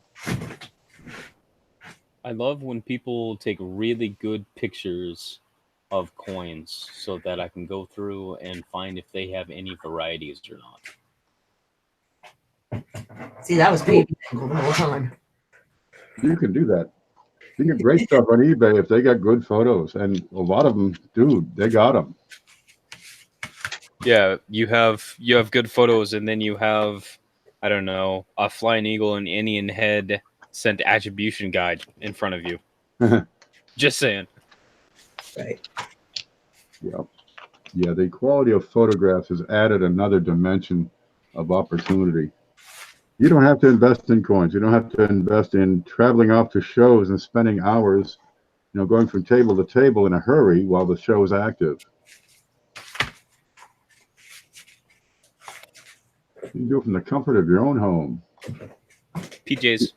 Speaker 2: I love when people take really good pictures of coins so that I can go through and find if they have any varieties or not.
Speaker 3: See, that was baby angle the whole time.
Speaker 1: You can do that. You can get great stuff on eBay if they got good photos. And a lot of them, dude, they got them.
Speaker 2: Yeah, you have good photos, and then you have, I don't know, a flying eagle and Indian head sent attribution guide in front of you. Just saying.
Speaker 3: Right.
Speaker 1: Yeah. Yeah, the quality of photographs has added another dimension of opportunity. You don't have to invest in coins. You don't have to invest in traveling off to shows and spending hours, going from table to table in a hurry while the show is active. You can do it from the comfort of your own home.
Speaker 2: PJs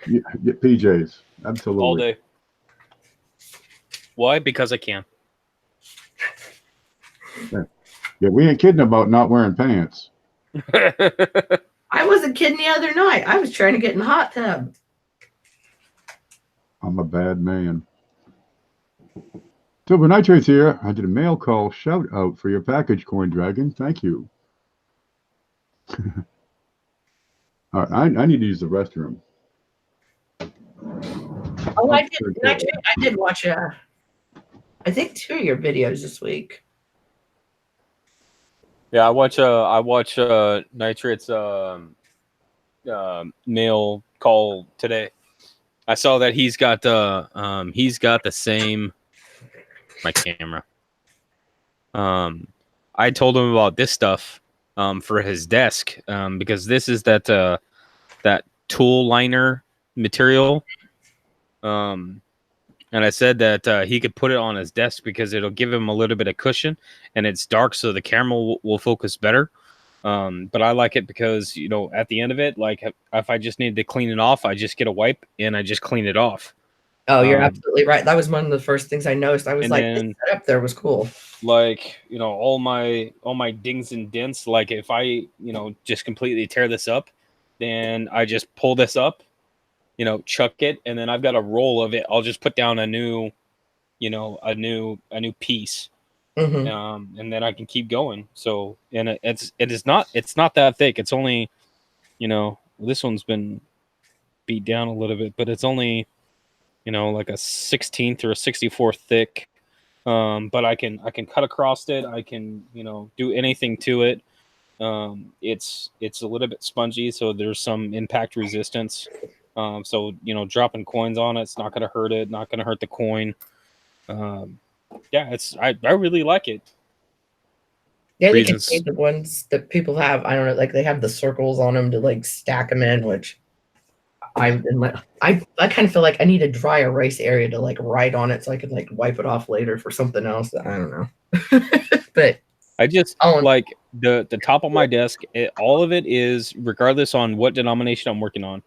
Speaker 1: Yeah, get PJs. Absolutely.
Speaker 2: all day. Why? Because I can.
Speaker 1: Yeah, we ain't kidding about not wearing pants.
Speaker 3: I wasn't kidding the other night. I was trying to get in the hot tub.
Speaker 1: I'm a bad man. Silver Nitrates here. I did a mail call shout out for your package, Coin Dragon. Thank you. All right, I need to use the restroom.
Speaker 3: Oh, I did watch I think 2 of your videos this week.
Speaker 2: Yeah, I watch Nitrate's mail call today. I saw that he's got the same my camera. I told him about this stuff for his desk because this is that tool liner material. And I said that he could put it on his desk because it'll give him a little bit of cushion, and it's dark, so the camera will focus better. But I like it because, at the end of it, like if I just need to clean it off, I just get a wipe and I just clean it off.
Speaker 3: Oh, you're
Speaker 2: Um,
Speaker 3: absolutely right. That was one of the first things I noticed. I was
Speaker 2: And
Speaker 3: like,
Speaker 2: then-
Speaker 3: this setup there was cool.
Speaker 2: like, you know, all my dings and dents, like if I, you know, just completely tear this up, then I just pull this up, you know, chuck it, and then I've got a roll of it. I'll just put down a new, you know, a new piece.
Speaker 3: Hmm.
Speaker 2: And then I can keep going. So, and it's not that thick. It's only, you know, this one's been beat down a little bit, but it's only, you know, like a 16th or a 64th thick. But I can cut across it. I can, you know, do anything to it. It's a little bit spongy, so there's some impact resistance. So, you know, dropping coins on it's not going to hurt it, not going to hurt the coin. Yeah, I really like it.
Speaker 3: Yeah, they can
Speaker 2: Reasons.
Speaker 3: see the ones that people have. I don't know, like they have the circles on them to like stack them in, which I kind of feel like I need a dry erase area to like write on it so I could like wipe it off later for something else. I don't know. But
Speaker 2: I just
Speaker 3: Oh, and-
Speaker 2: like the top of my desk. All of it is, regardless on what denomination I'm working on,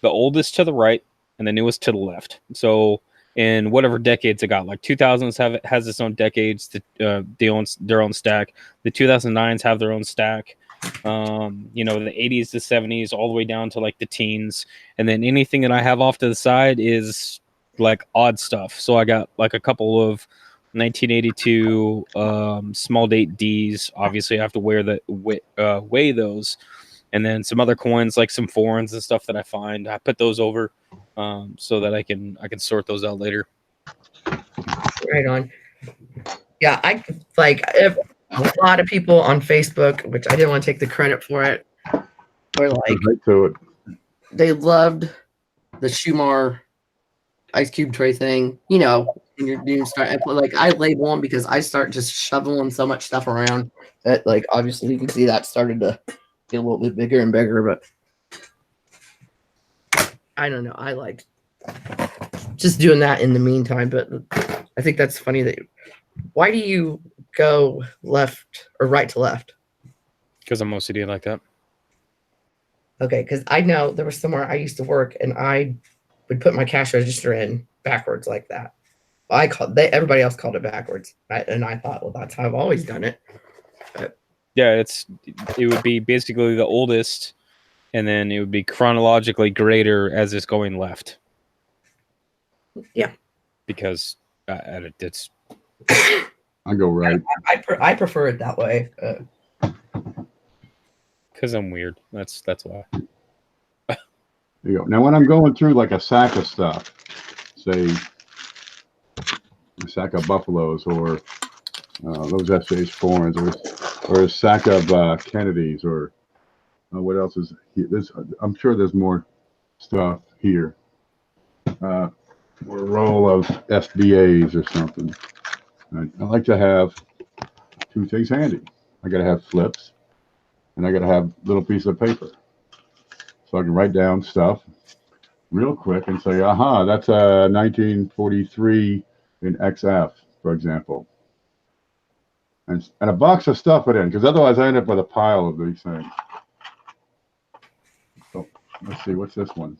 Speaker 2: the oldest to the right and the newest to the left. So in whatever decades it got, like 2000s has its own decades. They own their own stack. The 2009s have their own stack. You know, the 80s to 70s, all the way down to like the teens, and then anything that I have off to the side is like odd stuff. So I got like a couple of 1982 small date D's. Obviously, I have to weigh those, and then some other coins like some foreigns and stuff that I find. I put those over so that I can sort those out later.
Speaker 3: right on. Yeah, I like if a lot of people on Facebook, which I didn't want to take the credit for it, were like
Speaker 1: Right to it.
Speaker 3: they loved the Shumar ice cube tray thing. You know, when you're doing I label them because I start just shoveling so much stuff around that like obviously you can see that started to get a little bit bigger and bigger, but I don't know. I like just doing that in the meantime, but I think that's funny that why do you go left or right to left?
Speaker 2: Because I'm OCD like that.
Speaker 3: Okay, because I know there was somewhere I used to work and I would put my cash register in backwards like that. Everybody else called it backwards, and I thought, well, that's how I've always done it. But,
Speaker 2: Yeah, it would be basically the oldest, and then it would be chronologically greater as it's going left.
Speaker 3: Yeah,
Speaker 2: because it's
Speaker 1: I go right.
Speaker 3: I prefer it that way.
Speaker 2: because I'm weird. That's why.
Speaker 1: There you go. Now, when I'm going through like a sack of stuff, say a sack of buffaloes or those SH foreigns, or a sack of Kennedys, or what else is here? I'm sure there's more stuff here. Or a roll of FBAs or something. I like to have two things handy. I got to have flips, and I got to have little pieces of paper, so I can write down stuff real quick and say, aha, that's a 1943 in XF, for example. And a box of stuff put in, because otherwise I end up with a pile of these things. So let's see, what's this one?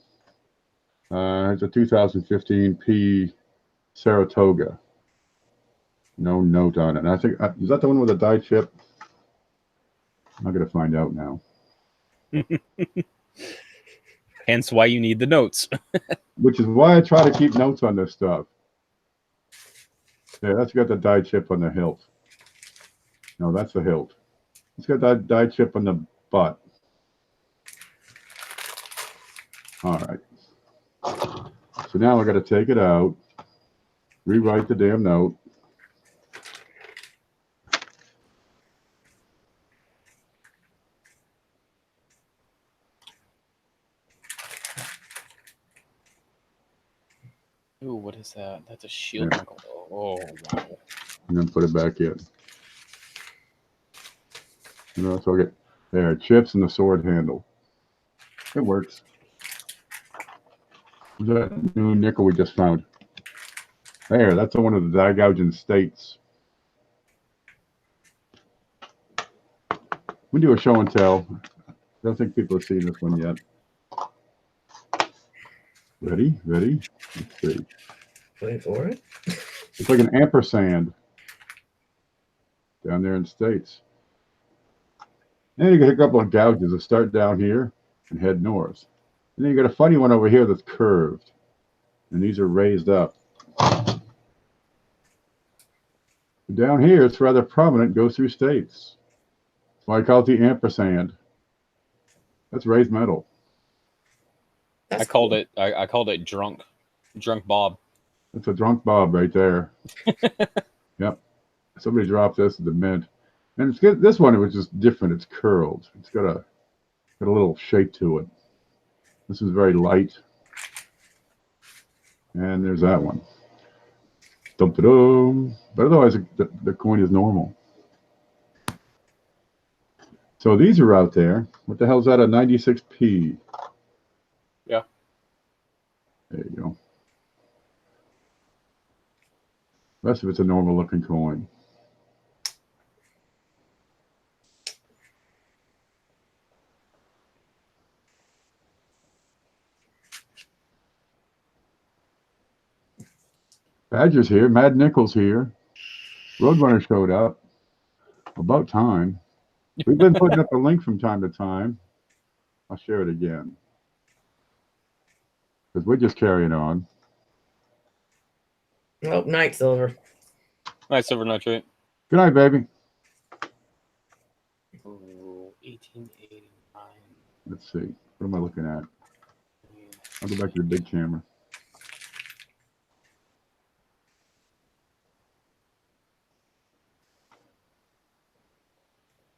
Speaker 1: It's a 2015 P Saratoga. No note on it. And I think, is that the one with a die chip? I'm going to find out now.
Speaker 2: Hence why you need the notes.
Speaker 1: Which is why I try to keep notes on this stuff. Yeah, that's got the die chip on the hilt. No, that's the hilt. It's got that die chip on the butt. All right. So now I got to take it out, rewrite the damn note.
Speaker 2: Ooh, what is that? That's a shield knuckle. Oh, wow.
Speaker 1: And then put it back in. You know, so I get there, chips and the sword handle. It works. What's that new nickel we just found? There, that's one of the die gouging states. We do a show and tell. I don't think people have seen this one yet. Ready? Ready? Let's see.
Speaker 3: Wait for it.
Speaker 1: It's like an ampersand down there in the States. And you got a couple of gouges that start down here and head north. And then you got a funny one over here that's curved. And these are raised up. Down here, it's rather prominent, goes through states. That's why I call it the ampersand. That's raised metal.
Speaker 2: I called it drunk Bob.
Speaker 1: That's a drunk Bob right there. Yep. Somebody dropped this at the mint. And it's good. This one, it was just different. It's curled. It's got a little shape to it. This is very light. And there's that one. Dum-da-dum. But otherwise, the coin is normal. So these are out there. What the hell's that? A 96p.
Speaker 2: Yeah.
Speaker 1: There you go. The rest of it's a normal looking coin. Badger's here. Mad Nickel's here. Roadrunner showed up. About time. We've been putting up a link from time to time. I'll share it again. Because we're just carrying on.
Speaker 3: Oh, night, Silver.
Speaker 2: Night, Silver Nitrate.
Speaker 1: Good night, baby.
Speaker 2: Oh, 1889.
Speaker 1: Let's see. What am I looking at? I'll go back to the big camera.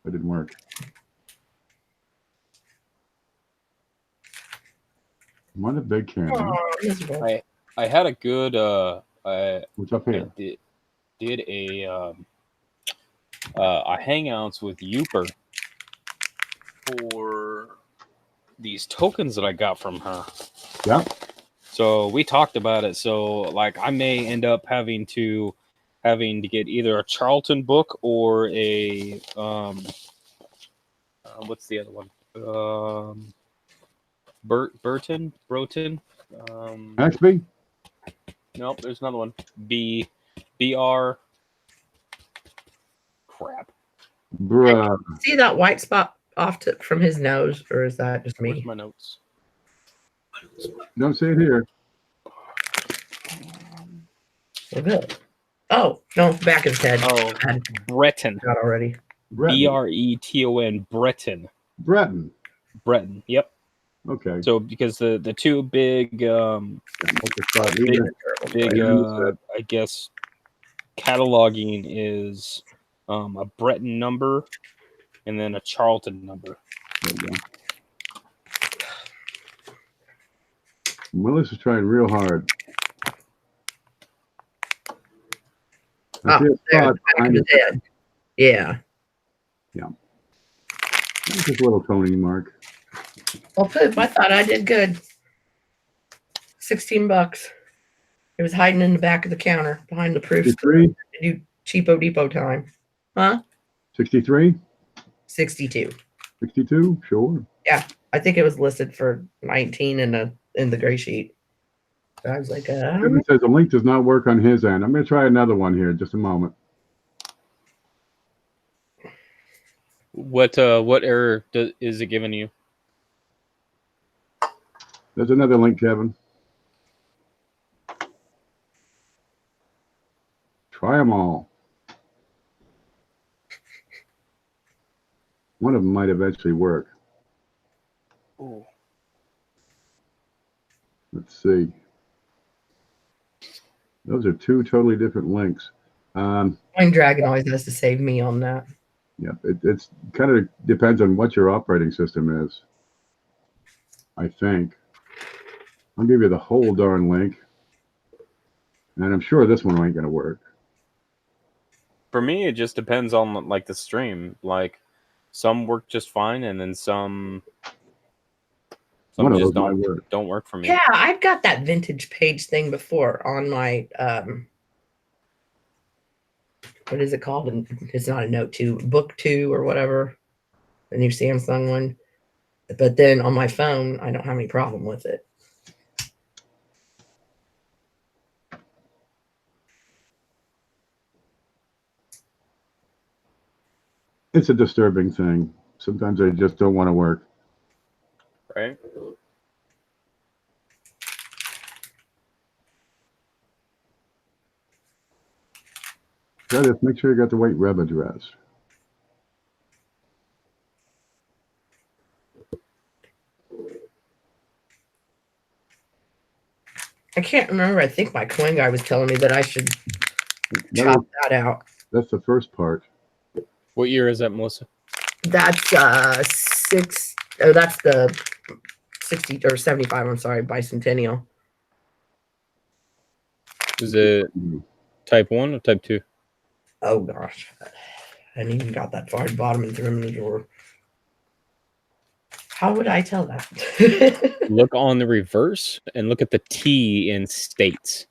Speaker 1: That didn't work. I'm on the big camera.
Speaker 3: Oh,
Speaker 2: I had a good
Speaker 1: What's up here?
Speaker 2: I did a hangouts with Uper for these tokens that I got from her.
Speaker 1: Yeah.
Speaker 2: So we talked about it. So like I may end up having to get either a Charlton book or a what's the other one? Burton.
Speaker 1: Axby?
Speaker 2: Nope, there's another one. BR. Crap.
Speaker 1: Bruh.
Speaker 3: see that white spot from his nose, or is that just
Speaker 2: Where's
Speaker 3: me?
Speaker 2: my notes?
Speaker 1: Don't see it here.
Speaker 3: Well, good. Oh no, back of his head.
Speaker 2: Oh,
Speaker 3: I
Speaker 2: Breton.
Speaker 3: got already.
Speaker 2: Breton. Breton.
Speaker 1: Breton.
Speaker 2: Breton. Yep.
Speaker 1: Okay.
Speaker 2: So because the two big I guess cataloging is a Breton number and then a Charlton number.
Speaker 1: There you go. Melissa's trying real hard. I
Speaker 3: Oh,
Speaker 1: see a
Speaker 3: there,
Speaker 1: spot
Speaker 3: back of
Speaker 1: behind
Speaker 3: his
Speaker 1: it.
Speaker 3: head. Yeah.
Speaker 1: Just a little Tony mark.
Speaker 3: Well, poop. I thought I did good. $16. It was hiding in the back of the counter behind the proof.
Speaker 1: 63?
Speaker 3: To do cheapo depot time. Huh?
Speaker 1: 63?
Speaker 3: 62.
Speaker 1: 62? Sure.
Speaker 3: I think it was listed for 19 in the gray sheet. So I was like,
Speaker 1: Kevin says the link does not work on his end. I'm going to try another one here in just a moment.
Speaker 2: What error is it giving you?
Speaker 1: There's another link, Kevin. Try them all. One of them might eventually work.
Speaker 2: Ooh.
Speaker 1: Let's see. Those are two totally different links.
Speaker 3: Coin Dragon always has to save me on that.
Speaker 1: Yeah, it's kind of depends on what your operating system is. I think. I'll give you the whole darn link. And I'm sure this one ain't going to work.
Speaker 2: For me, it just depends on like the stream. Like some work just fine, and then some
Speaker 1: One of
Speaker 2: just
Speaker 1: those might work.
Speaker 2: don't work for me.
Speaker 3: Yeah, I've got that vintage page thing before on my what is it called? And it's not a Note 2, Book 2 or whatever, the new Samsung one. But then on my phone, I don't have any problem with it.
Speaker 1: it's a disturbing thing. Sometimes I just don't want to work.
Speaker 2: Right.
Speaker 1: Just make sure you got the right web address.
Speaker 3: I can't remember. I think my coin guy was telling me that I should chop that out.
Speaker 1: That's the first part.
Speaker 2: What year is that, Melissa?
Speaker 3: That's that's the 60 or 75. I'm sorry, bicentennial.
Speaker 2: Is it type 1 or type 2?
Speaker 3: Oh gosh, I hadn't even got that far at the bottom and threw him in the drawer. How would I tell that?
Speaker 2: Look on the reverse and look at the T in states.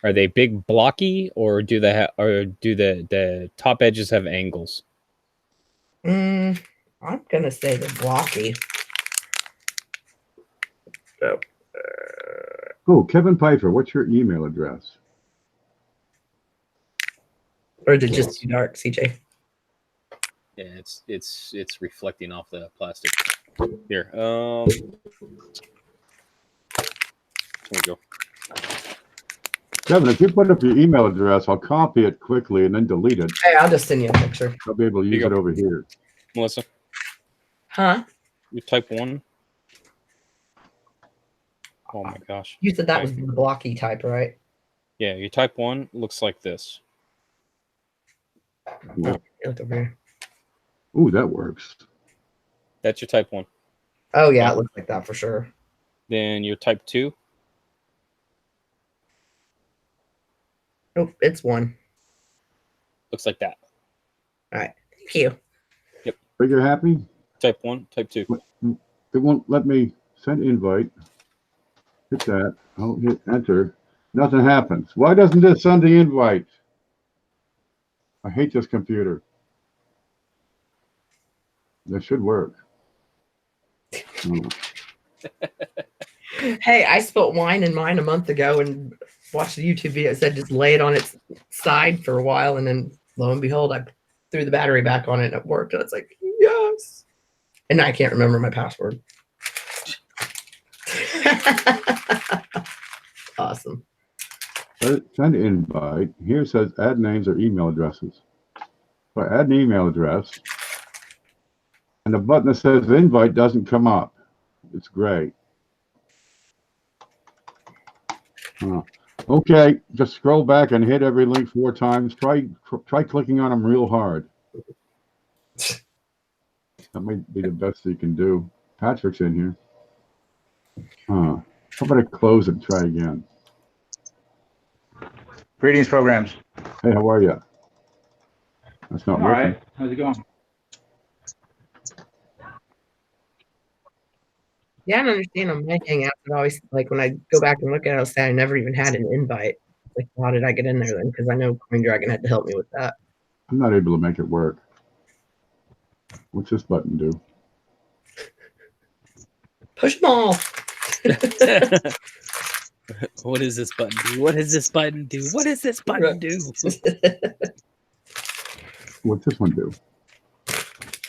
Speaker 2: Are they big blocky, or do they do the top edges have angles?
Speaker 3: I'm gonna say the blocky.
Speaker 1: Oh, Kevin Pfeiffer, what's your email address?
Speaker 3: Or is it just too dark, CJ?
Speaker 2: Yeah, it's reflecting off the plastic. Here, there we go.
Speaker 1: Kevin, if you put up your email address, I'll copy it quickly and then delete it.
Speaker 3: Hey, I'll just send you a picture.
Speaker 1: I'll be able to use it over here.
Speaker 2: Melissa,
Speaker 3: Huh?
Speaker 2: you type 1. Oh my gosh.
Speaker 3: You said that was the blocky type, right?
Speaker 2: Yeah, your type 1 looks like this.
Speaker 3: Look over here.
Speaker 1: Ooh, that works.
Speaker 2: That's your type 1.
Speaker 3: Oh yeah, it looks like that for sure.
Speaker 2: Then your type 2.
Speaker 3: Nope, it's 1.
Speaker 2: Looks like that.
Speaker 3: All right, thank you.
Speaker 1: But you're happy?
Speaker 2: Type 1, type 2.
Speaker 1: It won't let me send invite. Hit that. I'll hit enter. Nothing happens. Why doesn't this send the invite? I hate this computer. That should work. Oh.
Speaker 3: Hey, I spilled wine in mine a month ago and watched a YouTube video. It said just lay it on its side for a while, and then lo and behold, I threw the battery back on it and it worked. And it's like, yes. And I can't remember my password. Awesome.
Speaker 1: Send invite. Here it says add names or email addresses. So I add an email address, and the button that says invite doesn't come up. It's gray. Okay, just scroll back and hit every link 4 times. Try clicking on them real hard. That might be the best you can do. Patrick's in here. How about I close it and try again?
Speaker 5: Greetings, programs.
Speaker 1: Hey, how are you? That's not
Speaker 5: All
Speaker 1: working.
Speaker 5: right. How's it going?
Speaker 3: Yeah, I don't understand on my hangouts. It always, like, when I go back and look at it, I'll say I never even had an invite. Like, how did I get in there then? Because I know CoinDragon had to help me with that.
Speaker 1: I'm not able to make it work. What's this button do?
Speaker 3: Push them all.
Speaker 2: What does this button do? What does this button do? What does this button do?
Speaker 1: What's this one do?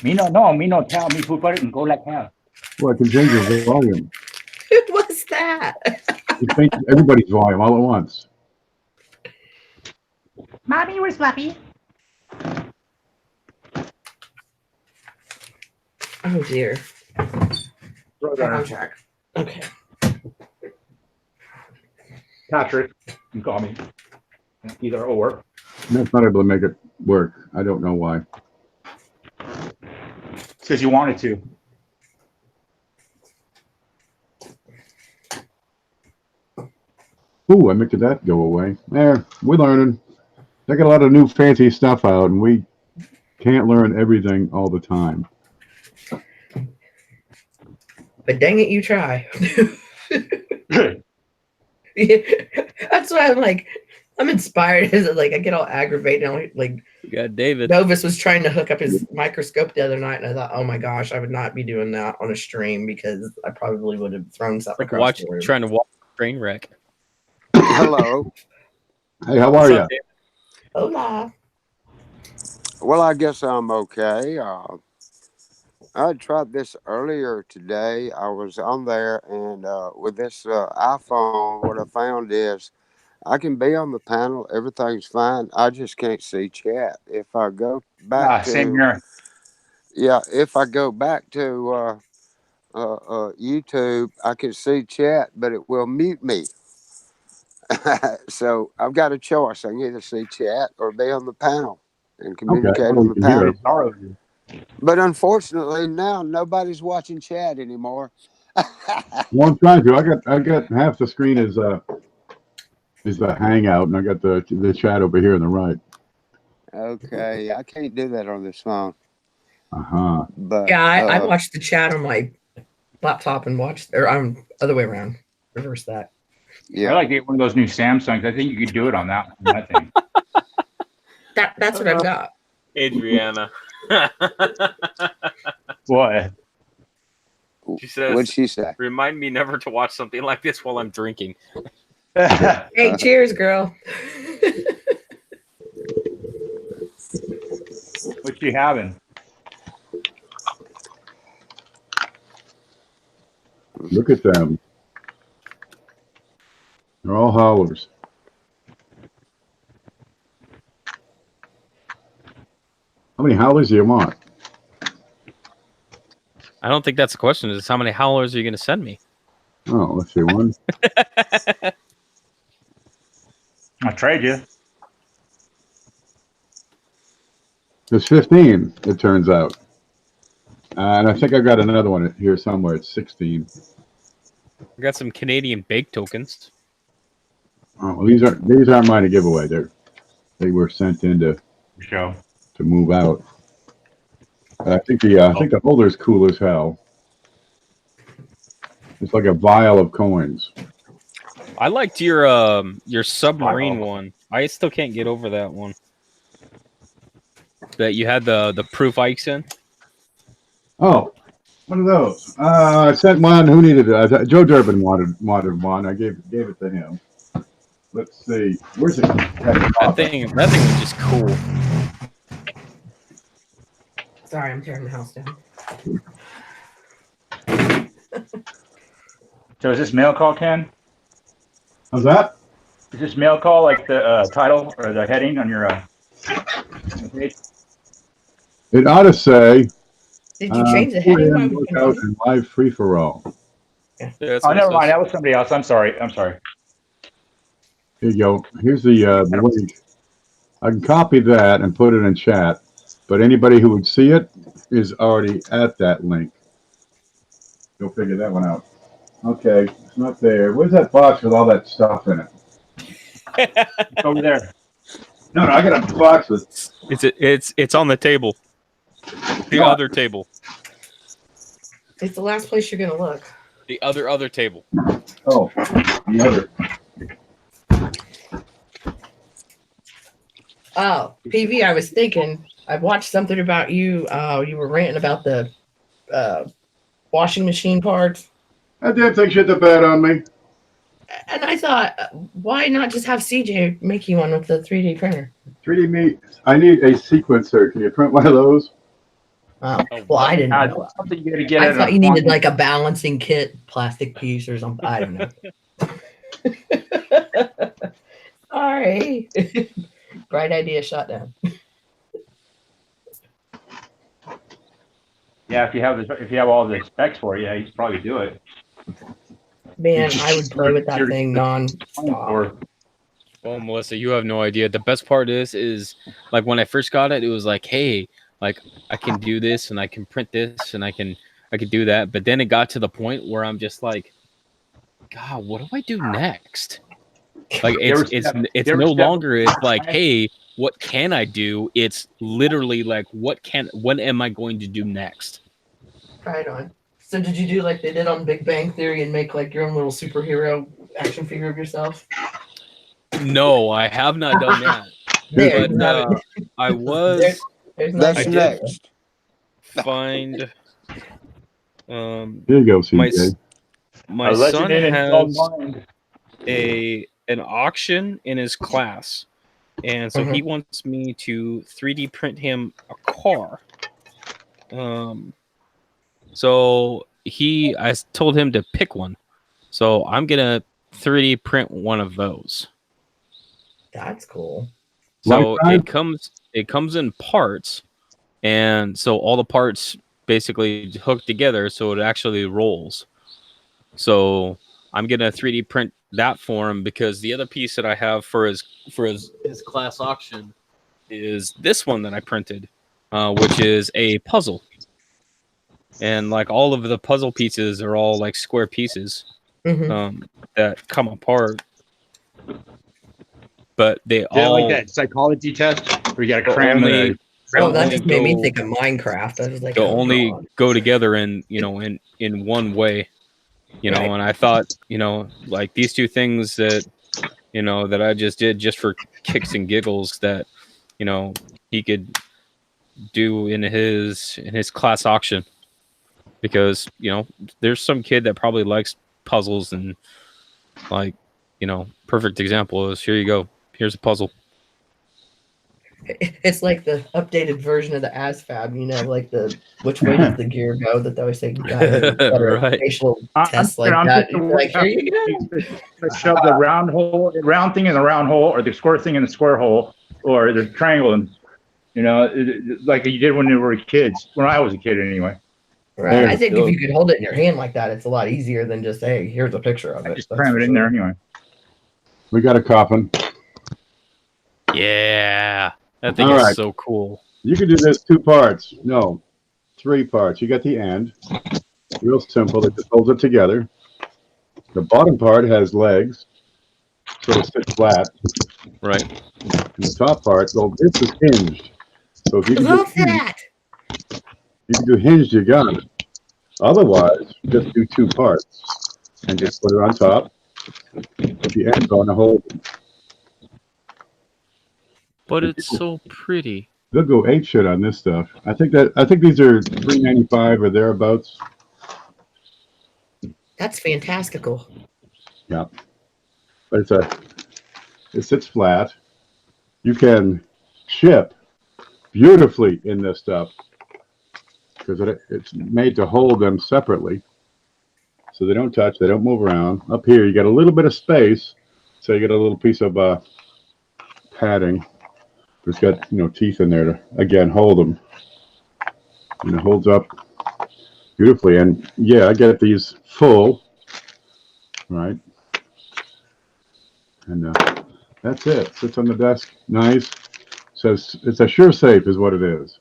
Speaker 5: Me no know. Me no tell. Me put it and go like hell.
Speaker 1: Well, I can change the volume.
Speaker 3: Who was that?
Speaker 1: You change everybody's volume all at once.
Speaker 6: Mommy, where's Fluffy?
Speaker 3: Oh dear.
Speaker 5: Throw
Speaker 3: Back on
Speaker 5: that.
Speaker 3: track. Okay.
Speaker 5: Patrick, you can call me. Either or.
Speaker 1: That's not able to make it work. I don't know why.
Speaker 5: Because you wanted to.
Speaker 1: Ooh, I make that go away. There, we're learning. They got a lot of new fancy stuff out, and we can't learn everything all the time.
Speaker 3: But dang it, you try.
Speaker 5: Good.
Speaker 3: That's why I'm like, I'm inspired. Like, I get all aggravated. And like,
Speaker 2: You got David.
Speaker 3: Novus was trying to hook up his microscope the other night, and I thought, oh my gosh, I would not be doing that on a stream because I probably would have thrown something
Speaker 2: Like
Speaker 3: across the room.
Speaker 2: trying to watch a train wreck.
Speaker 7: Hello.
Speaker 1: Hey, how are
Speaker 2: What's
Speaker 1: you?
Speaker 2: up, David?
Speaker 3: Hola.
Speaker 6: Well, I guess I'm okay. I tried this earlier today. I was on there, and with this iPhone, what I found is I can be on the panel. Everything's fine. I just can't see chat. If I go back
Speaker 5: Same
Speaker 6: to,
Speaker 5: here.
Speaker 6: yeah, if I go back to YouTube, I can see chat, but it will mute me. So I've got a choice. I can either see chat or be on the panel and
Speaker 1: Okay,
Speaker 6: communicate
Speaker 1: well,
Speaker 6: on
Speaker 1: you
Speaker 6: the
Speaker 1: can hear.
Speaker 6: panel.
Speaker 5: Sorrow you.
Speaker 6: But unfortunately, now nobody's watching chat anymore.
Speaker 1: Well, I'm trying to. I got half the screen is the Hangout, and I got the chat over here on the right.
Speaker 6: Okay, I can't do that on this phone. But
Speaker 3: Yeah, I watched the chat on my laptop and watched, or I'm other way around, reverse that.
Speaker 6: yeah,
Speaker 5: I like to get one of those new Samsungs. I think you could do it on that thing.
Speaker 3: That's what I've got.
Speaker 2: Adriana.
Speaker 5: What?
Speaker 2: She says,
Speaker 6: what'd she say?
Speaker 2: remind me never to watch something like this while I'm drinking.
Speaker 3: Hey, cheers, girl.
Speaker 5: What you having?
Speaker 1: Look at them. They're all hollers. How many howlers do you want?
Speaker 2: I don't think that's the question. Is how many howlers are you going to send me?
Speaker 1: Oh, let's see. One.
Speaker 5: I'll trade you.
Speaker 1: There's 15, it turns out. And I think I got another one here somewhere. It's 16.
Speaker 2: I got some Canadian bake tokens.
Speaker 1: Oh, well, these aren't mine to give away. They were sent in to
Speaker 5: Show.
Speaker 1: move out. But I think the holder's cool as hell. It's like a vial of coins.
Speaker 2: I liked your submarine one. I still can't get over that one. That you had the proof Ikes in.
Speaker 1: Oh, one of those. I sent one. Who needed it? Joe Durbin wanted one. I gave it to him. Let's see. Where's it?
Speaker 2: That thing was just cool.
Speaker 3: Sorry, I'm tearing the house down.
Speaker 5: So is this mail call, Ken?
Speaker 1: How's that?
Speaker 5: Is this mail call like the title or the heading on your page?
Speaker 1: It ought to say.
Speaker 3: Did you change the heading? Why would you
Speaker 1: Workout and live free for all.
Speaker 2: Yeah,
Speaker 5: Oh, never mind. That was somebody else. I'm sorry.
Speaker 1: Here you go. Here's the link. I can copy that and put it in chat, but anybody who would see it is already at that link. Go figure that one out. Okay, it's not there. Where's that box with all that stuff in it?
Speaker 5: It's over there.
Speaker 1: No, I got a box with.
Speaker 2: It's on the table. The other table.
Speaker 3: It's the last place you're gonna look.
Speaker 2: The other table.
Speaker 1: Oh, the other.
Speaker 3: Oh, PV, I was thinking, I've watched something about you. You were ranting about the washing machine parts.
Speaker 1: That damn thing shit the bed on me.
Speaker 3: And I thought, why not just have CJ make you one with the 3D printer?
Speaker 1: 3D meat. I need a sequencer. Can you print one of those?
Speaker 3: Oh, well, I didn't know.
Speaker 5: Something you got to get.
Speaker 3: I thought you needed like a balancing kit, plastic piece or something. I don't know. Sorry. Bright idea shot down.
Speaker 5: Yeah, if you have all the specs for it, yeah, you should probably do it.
Speaker 3: Man, I would play with that thing non-stop.
Speaker 5: Or
Speaker 2: Well, Melissa, you have no idea. The best part is like when I first got it, it was like, hey, like I can do this and I can print this and I can do that. But then it got to the point where I'm just like, God, what do I do next? Like it's no longer it's like, hey, what can I do? It's literally like, what am I going to do next?
Speaker 3: Right on. So did you do like they did on Big Bang Theory and make like your own little superhero action figure of yourself?
Speaker 2: No, I have not done that.
Speaker 3: There,
Speaker 2: But I was.
Speaker 3: there's
Speaker 6: That's
Speaker 3: nothing.
Speaker 6: next.
Speaker 2: Find.
Speaker 1: Here you go, CJ.
Speaker 2: My son has an auction in his class and so he wants me to 3D print him a car. So I told him to pick one. So I'm gonna 3D print one of those.
Speaker 3: That's cool.
Speaker 2: So
Speaker 1: Lifetime?
Speaker 2: it comes in parts, and so all the parts basically hook together, so it actually rolls. So I'm gonna 3D print that for him, because the other piece that I have for his class auction is this one that I printed, which is a puzzle. And like all of the puzzle pieces are all like square pieces that come apart, but they
Speaker 5: Is it
Speaker 2: all
Speaker 5: like that psychology test where you got to cram
Speaker 2: only,
Speaker 5: it?
Speaker 3: Oh, that
Speaker 2: only
Speaker 3: just made me
Speaker 2: go-
Speaker 3: think of Minecraft. I was like,
Speaker 2: they'll
Speaker 3: oh,
Speaker 2: only
Speaker 3: God.
Speaker 2: go together in one way,
Speaker 3: Right.
Speaker 2: And I thought, like these two things that that I just did just for kicks and giggles, that he could do in his class auction, because there's some kid that probably likes puzzles, and like perfect example is, here you go, here's a puzzle.
Speaker 3: It's like the updated version of the ASFAB, like the which way does the gear go, that they always say better
Speaker 2: Right.
Speaker 3: facial
Speaker 5: I'm
Speaker 3: tests like
Speaker 5: I'm
Speaker 3: that.
Speaker 5: just
Speaker 3: Like, here you go.
Speaker 5: shove the round thing in the round hole, or the square thing in the square hole, or the triangle, and like you did when you were kids. When I was a kid, anyway.
Speaker 3: Right. I think if
Speaker 2: Still-
Speaker 3: you could hold it in your hand like that, it's a lot easier than just, hey, here's a picture of
Speaker 5: I
Speaker 3: it.
Speaker 5: just
Speaker 3: That's
Speaker 5: cram
Speaker 3: for
Speaker 5: it in
Speaker 3: sure.
Speaker 5: there anyway.
Speaker 1: We got a coffin.
Speaker 2: Yeah, that thing
Speaker 1: All
Speaker 2: is
Speaker 1: right.
Speaker 2: so cool.
Speaker 1: You can do this 2 parts. No, 3 parts. You got the end. Real simple. It just holds it together. The bottom part has legs, so it sits flat.
Speaker 2: Right.
Speaker 1: And the top part, well, this is hinged. So if you can
Speaker 3: Love
Speaker 1: do,
Speaker 3: that.
Speaker 1: you can do hinged, you got it. Otherwise, just do 2 parts and just put it on top. Put the ends on the hole.
Speaker 2: But it's so pretty.
Speaker 1: They'll go 8 shit on this stuff. I think these are $3.95 or thereabouts.
Speaker 3: That's fantastical.
Speaker 1: Yeah. But it sits flat. You can ship beautifully in this stuff, because it's made to hold them separately, so they don't touch, they don't move around. Up here, you got a little bit of space, so you get a little piece of padding. It's got teeth in there to again hold them, and it holds up beautifully. And yeah, I get these full, right? And that's it. Sits on the desk, nice. Says it's a sure safe, is what it is.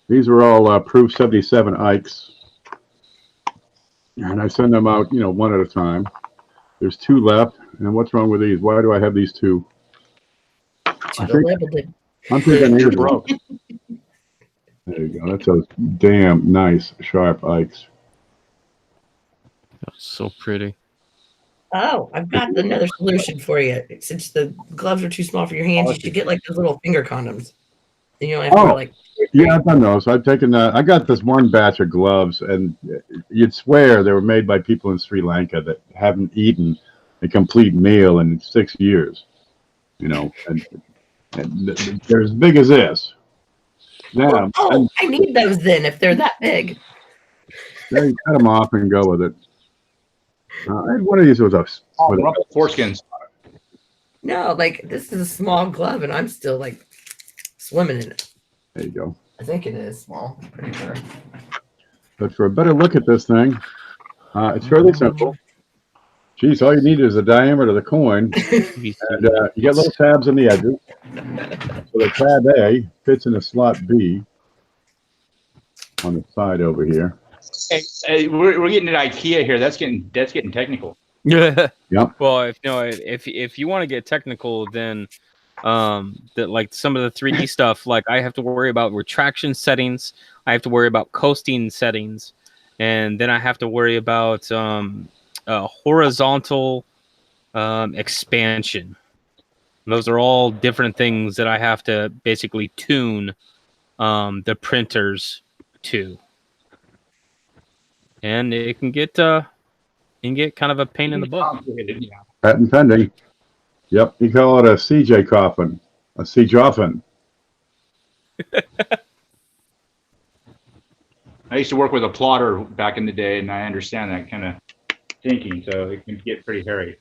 Speaker 1: These are all Proof 77 Ikes, and I send them out, one at a time. There's 2 left, and what's wrong with these? Why do I have these 2?
Speaker 3: Should have labeled it.
Speaker 1: I'm thinking
Speaker 5: You're
Speaker 1: these
Speaker 5: broke.
Speaker 1: There you go. That's those damn nice sharp Ikes.
Speaker 2: That's so pretty.
Speaker 3: Oh, I've got another solution for you. Since the gloves are too small for your hands, you should get like those little finger condoms. And you don't have to wear like.
Speaker 1: Yeah, I've done those. I've taken I got this one batch of gloves, and you'd swear they were made by people in Sri Lanka that haven't eaten a complete meal in 6 years. And they're as big as this. Now,
Speaker 3: Oh, I need those then if they're that big.
Speaker 1: there you cut them off and go with it. I had one of these with
Speaker 5: Ruffled foreskins.
Speaker 3: No, like this is a small glove, and I'm still like swimming in it.
Speaker 1: There you go.
Speaker 3: I think it is small. I'm pretty sure.
Speaker 1: But for a better look at this thing, it's fairly simple. Geez, all you need is the diameter of the coin, and you get little tabs on the edges. So the tab A fits in a slot B on the side over here.
Speaker 5: Hey, we're getting at IKEA here. That's getting technical.
Speaker 2: Yeah.
Speaker 1: Yep.
Speaker 2: Well, if you want to get technical, then that like some of the 3D stuff, like I have to worry about retraction settings, I have to worry about coasting settings, and then I have to worry about horizontal expansion. Those are all different things that I have to basically tune the printers to, and it can get kind of a pain in the butt.
Speaker 1: Patent pending. Yep, you call it a CJ coffin, a siege coffin.
Speaker 5: I used to work with a plotter back in the day, and I understand that kind of thinking. So it can get pretty hairy.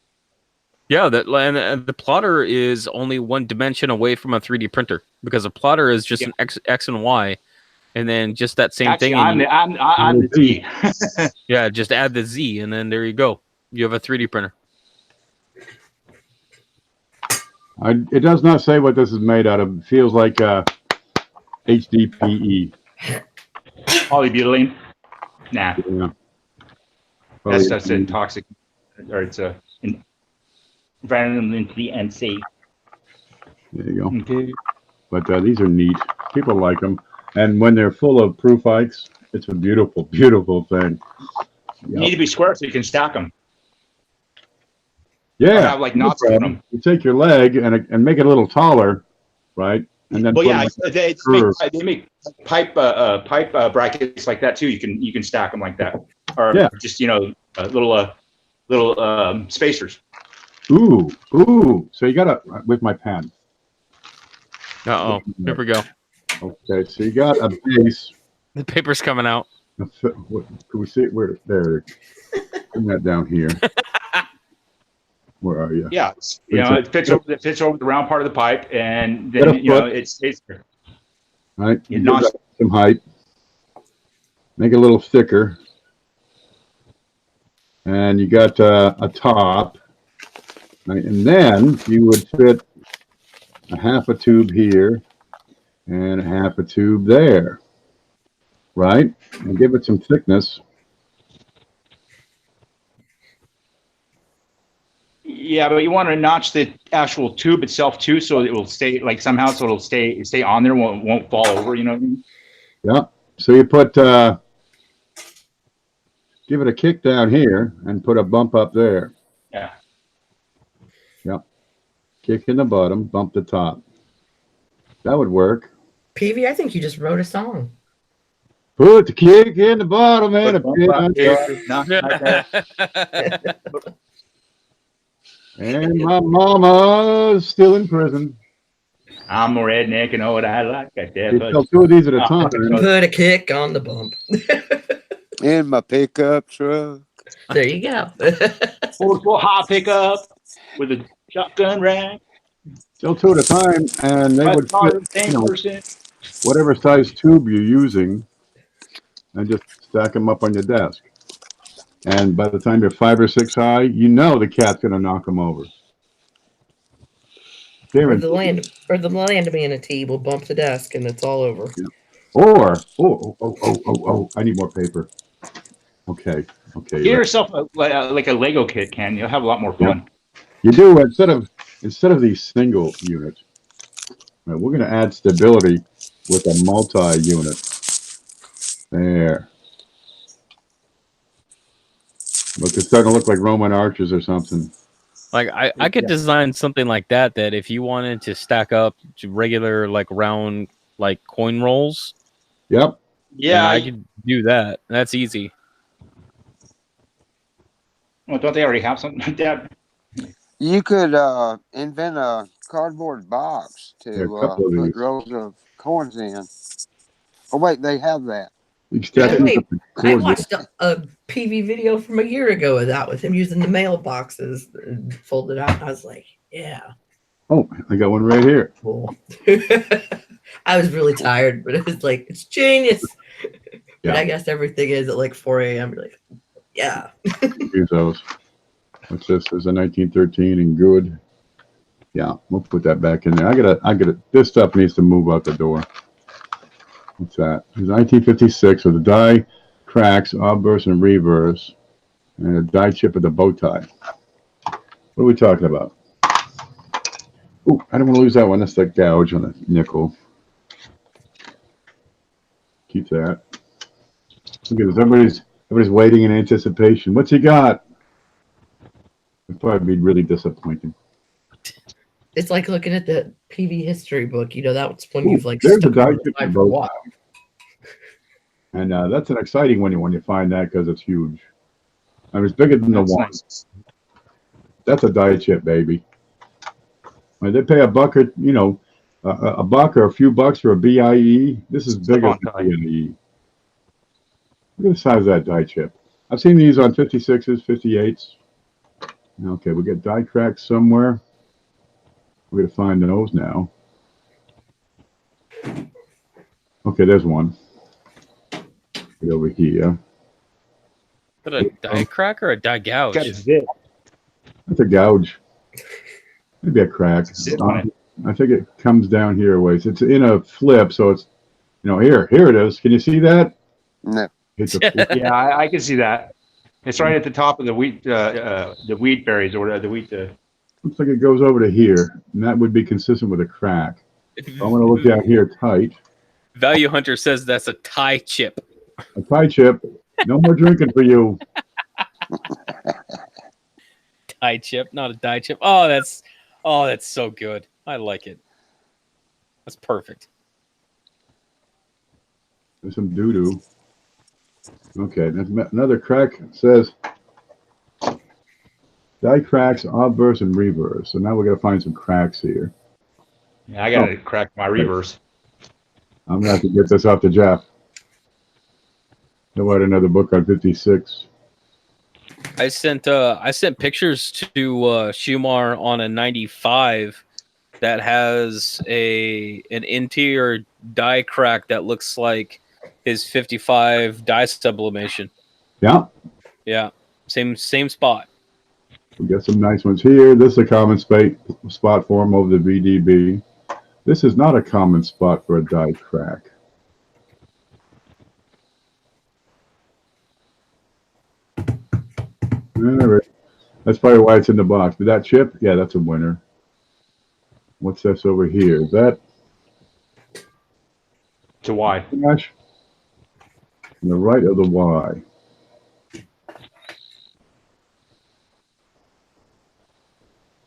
Speaker 2: Yeah, and the plotter is only one dimension away from a 3D printer because a plotter is just an X and Y, and then just that same
Speaker 5: Actually,
Speaker 2: thing.
Speaker 5: I'm the Z.
Speaker 2: Yeah, just add the Z, and then there you go. You have a 3D printer.
Speaker 1: It does not say what this is made out of. It feels like HDPE.
Speaker 5: Polybutylene. Nah,
Speaker 1: Yeah.
Speaker 5: that's a toxic, or it's a environmentally unsafe.
Speaker 1: There you go.
Speaker 5: Okay.
Speaker 1: But these are neat. People like them. And when they're full of proof ikes, it's a beautiful, beautiful thing.
Speaker 5: You need to be square so you can stack them.
Speaker 1: Yeah.
Speaker 5: Or have like knots in them.
Speaker 1: You take your leg and make it a little taller, right? And then
Speaker 5: Well, yeah,
Speaker 1: they
Speaker 5: make pipe brackets like that too. You can stack them like that, or just little spacers.
Speaker 1: Ooh. So you got with my pen.
Speaker 2: Uh oh, here we go.
Speaker 1: Okay, so you got a base.
Speaker 2: The paper's coming out.
Speaker 1: Can we see it? Where? There. Bring that down here. Where are you?
Speaker 5: Yeah, it fits over the round part of the pipe, and then it stays there.
Speaker 1: All right, you give that some height. Make it a little thicker, and you got a top, right? And then you would fit a half a tube here and a half a tube there, right? And give it some thickness.
Speaker 5: Yeah, but you want to notch the actual tube itself too, so it will stay like somehow, so it'll stay on there, won't fall over. You know what I mean?
Speaker 1: Yeah. So you put give it a kick down here and put a bump up there.
Speaker 5: Yeah.
Speaker 1: Yep. Kick in the bottom, bump the top. That would work.
Speaker 3: PV, I think you just wrote a song.
Speaker 1: Put the kick in the bottom and and my mama's still in prison.
Speaker 5: I'm a redneck and know what I like.
Speaker 1: You tell two of these at a time.
Speaker 3: Put a kick on the bump.
Speaker 6: In my pickup truck.
Speaker 3: There you go.
Speaker 5: 4x4 high pickup with a shotgun rack.
Speaker 1: Tell two at a time, and they would fit, whatever size tube you're using, and just stack them up on your desk. And by the time you're 5 or 6 high, you know the cat's gonna knock them over.
Speaker 3: Or the landmanatee will bump the desk, and it's all over.
Speaker 1: Yeah. Or I need more paper. Okay.
Speaker 5: Get yourself like a Lego kit, Ken. You'll have a lot more fun.
Speaker 1: You do instead of these single units. Right, we're going to add stability with a multi-unit. There. Look, it's starting to look like Roman arches or something.
Speaker 2: Like I could design something like that if you wanted to stack up regular like round like coin rolls.
Speaker 1: Yep.
Speaker 5: Yeah,
Speaker 2: I could do that. That's easy.
Speaker 5: Well, don't they already have something like that?
Speaker 6: You could invent a cardboard box to put rows of coins in. Oh wait, they have that.
Speaker 3: I watched a PV video from a year ago of that with him using the mailboxes folded out. I was like, yeah.
Speaker 1: Oh, I got one right here.
Speaker 3: Cool. I was really tired, but it was like, it's genius. But I guess everything is at like 4 a.m. You're like, yeah.
Speaker 1: Use those. What's this? There's a 1913 and good. Yeah, we'll put that back in there. I gotta. This stuff needs to move out the door. What's that? It's 1956 with the die cracks, obverse and reverse, and a die chip with a bow tie. What are we talking about? Oh, I don't want to lose that one. That's the gouge on the nickel. Keep that. Look at this. Everybody's waiting in anticipation. What's he got? It'd probably be really disappointing.
Speaker 3: It's like looking at the PV history book. You know, that's when you've like
Speaker 1: there's a die chip for a while. And that's an exciting one when you find that because it's huge. I mean, it's bigger than the one. Nice. That's a die chip, baby. Like they pay a buck, or, you know, a buck or a few bucks for a BIE. This is bigger
Speaker 5: Slip-on
Speaker 1: than BIE. Look at the size of that die chip. I've seen these on 56s, 58s. Okay, we get die cracks somewhere. We're gonna find those now. Okay, there's one. Get over here.
Speaker 2: Is that a die crack or a die gouge?
Speaker 5: Got a zip.
Speaker 1: That's a gouge. Maybe a crack.
Speaker 5: Zip on it.
Speaker 1: I think it comes down here a ways. It's in a flip, so it's, you know, here it is. Can you see that?
Speaker 6: No.
Speaker 1: It's a flip.
Speaker 5: Yeah, I can see that. It's right at the top of the wheat berries, or whatever, the wheat.
Speaker 1: Looks like it goes over to here, and that would be consistent with a crack. So I'm going to look down here tight.
Speaker 2: Value Hunter says that's a tie chip.
Speaker 1: A tie chip. No more drinking for you.
Speaker 2: Tie chip, not a die chip. Oh, that's so good. I like it. That's perfect.
Speaker 1: There's some doo-doo. Okay, there's another crack. It says die cracks, obverse, and reverse. So now we're going to find some cracks here.
Speaker 5: Yeah, I got to crack my reverse.
Speaker 1: I'm going to have to get this out to Jeff. He'll write another book on 56.
Speaker 2: I sent pictures to Shumar on a 95 that has an interior die crack that looks like his 55 die sublimation.
Speaker 1: Yeah.
Speaker 2: Yeah. Same spot.
Speaker 1: We got some nice ones here. This is a common spot for him over the VDB. This is not a common spot for a die crack. All right. That's probably why it's in the box. But that chip, yeah, that's a winner. What's this over here? Is that
Speaker 5: To Y.
Speaker 1: Gosh, on the right of the Y.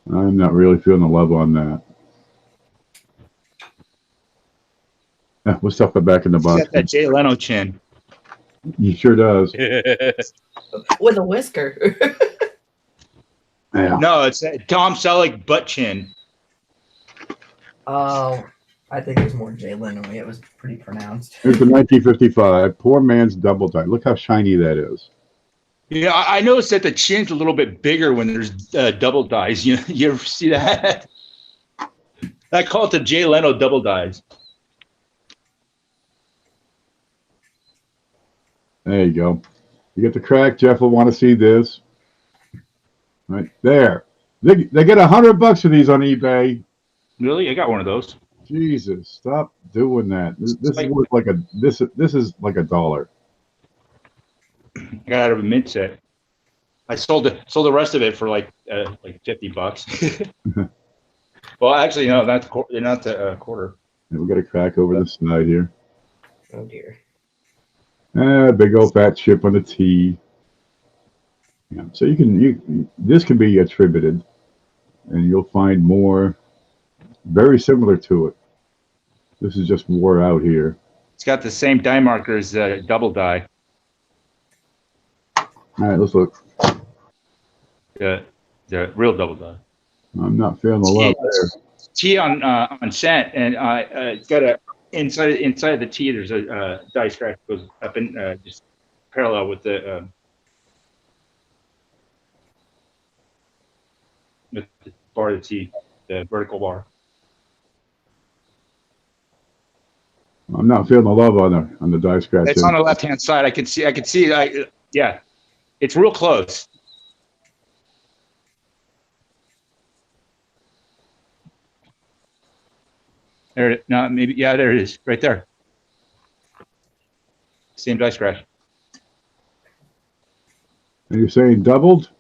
Speaker 1: I'm not really feeling the love on that. Yeah, we'll stuff it back in the
Speaker 5: He's
Speaker 1: box.
Speaker 5: got that Jay Leno chin.
Speaker 1: He sure does.
Speaker 3: With a whisker.
Speaker 1: Yeah.
Speaker 5: No, it's Tom Selleck butt chin.
Speaker 3: Oh, I think it was more Jay Leno. It was pretty pronounced.
Speaker 1: Here's the 1955 Poor Man's Double Die. Look how shiny that is.
Speaker 5: Yeah, I noticed that the chin's a little bit bigger when there's double dies. You ever see that? I call it the Jay Leno double dies.
Speaker 1: There you go. You get the crack. Jeff will want to see this. Right there. They get $100 for these on eBay.
Speaker 5: Really? I got one of those.
Speaker 1: Jesus, stop doing that. This is worth like this is like $1.
Speaker 5: I got out of a mint set. I sold the rest of it for like $50. Well, actually, no, not the quarter.
Speaker 1: And we got a crack over the side here.
Speaker 3: Oh dear.
Speaker 1: Big old fat chip on the T. Yeah, so this can be attributed, and you'll find more very similar to it. This is just wore out here.
Speaker 5: It's got the same die marker as double die.
Speaker 1: All right, let's look.
Speaker 5: The real double die.
Speaker 1: I'm not feeling the love there.
Speaker 5: T on scent, and it's got a inside of the T. There's a die scratch that goes up and just parallel with the bar of the T, the vertical bar.
Speaker 1: I'm not feeling the love on the die scratch.
Speaker 5: It's on the left hand side. I can see. Yeah, it's real close. There. No, maybe. Yeah, there it is. Right there. Same die scratch.
Speaker 1: And you're saying doubled?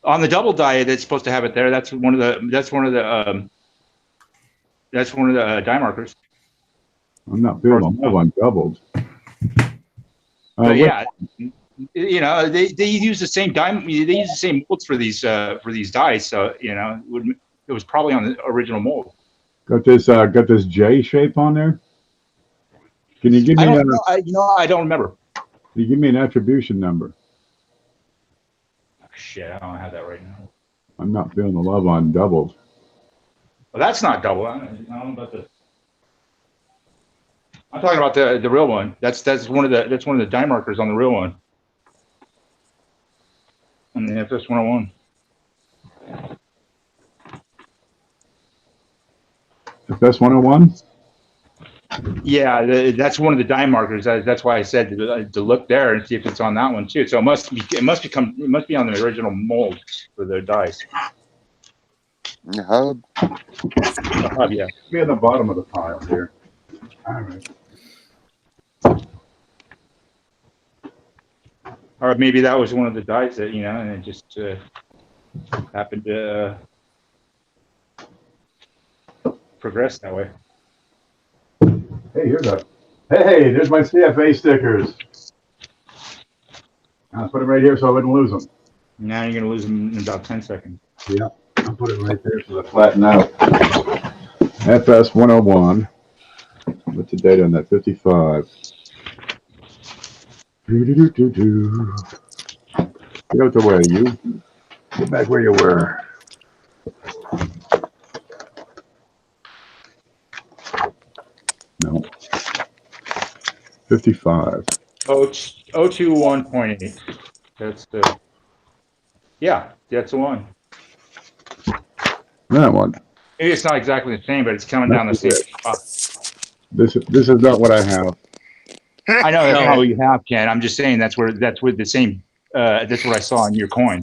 Speaker 5: On the double die, that's supposed to have it there. That's one of the die markers.
Speaker 1: I'm not feeling the love on doubled.
Speaker 5: But yeah, you know, they use the same they use the same molds for these dies. So you know, it was probably on the original mold.
Speaker 1: Got this J shape on there. Can you give me?
Speaker 5: I don't remember.
Speaker 1: Can you give me an attribution number?
Speaker 5: Shit, I don't have that right now.
Speaker 1: I'm not feeling the love on doubled.
Speaker 5: Well, that's not double. I don't know about the. I'm talking about the real one. That's one of the die markers on the real one. On the FS 101.
Speaker 1: FS 101.
Speaker 5: Yeah, that's one of the die markers. That's why I said to look there and see if it's on that one too. So it must be on the original mold for the dice.
Speaker 6: The hub.
Speaker 5: Yeah.
Speaker 1: Be at the bottom of the pile here. All right.
Speaker 5: Or maybe that was one of the dies that, and it just happened to progress that way.
Speaker 1: Hey, Hey, there's my CFA stickers. I'll put them right here so I wouldn't lose them.
Speaker 5: Now you're going to lose them in about 10 seconds.
Speaker 1: Yeah, I'll put it right there so they flatten out. FS 101. What's the date on that? 55. Do. Get out the way, you. Get back where you were. No. 55.
Speaker 5: 021.8. That's the. Yeah, that's the one.
Speaker 1: That one.
Speaker 5: Maybe it's not exactly the same, but it's coming down the same spot.
Speaker 1: This is not what I have.
Speaker 5: I know that's not what you have, Ken. I'm just saying that's with the same. That's what I saw on your coin.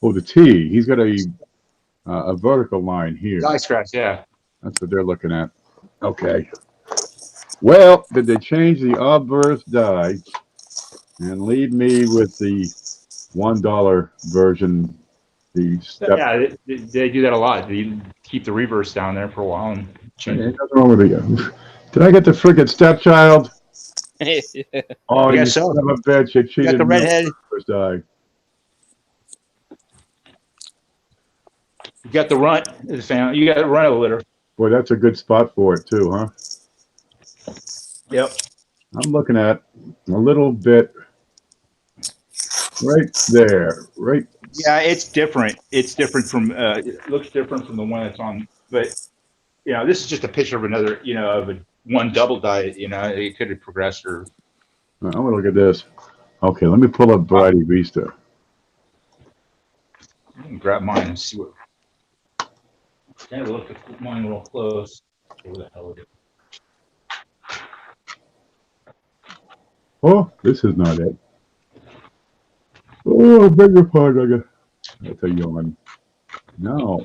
Speaker 1: Oh, the T. He's got a vertical line here.
Speaker 5: Die scratch, yeah.
Speaker 1: That's what they're looking at. Okay. Well, did they change the obverse die and leave me with the $1 version? The step.
Speaker 5: Yeah, they do that a lot. They keep the reverse down there for a while and change it.
Speaker 1: What's wrong with you? Did I get the frickin' stepchild? Oh,
Speaker 5: I
Speaker 1: you
Speaker 5: guess so.
Speaker 1: son of a bitch! You cheated.
Speaker 5: Got the redhead.
Speaker 1: First die.
Speaker 5: You got the runt. You got the runt of the litter.
Speaker 1: Boy, that's a good spot for it too, huh?
Speaker 5: Yep.
Speaker 1: I'm looking at a little bit right there, right.
Speaker 5: Yeah, it's different. It's different from. It looks different from the one that's on. But this is just a picture of another. Of a one double die. It could have progressed or.
Speaker 1: I'm gonna look at this. Okay, let me pull up Variety Vista.
Speaker 5: I can grab mine and see what. Kind of look at mine real close. Where the hell is it?
Speaker 1: Oh, this is not it. Oh, beg your pardon. That's a yawn. No.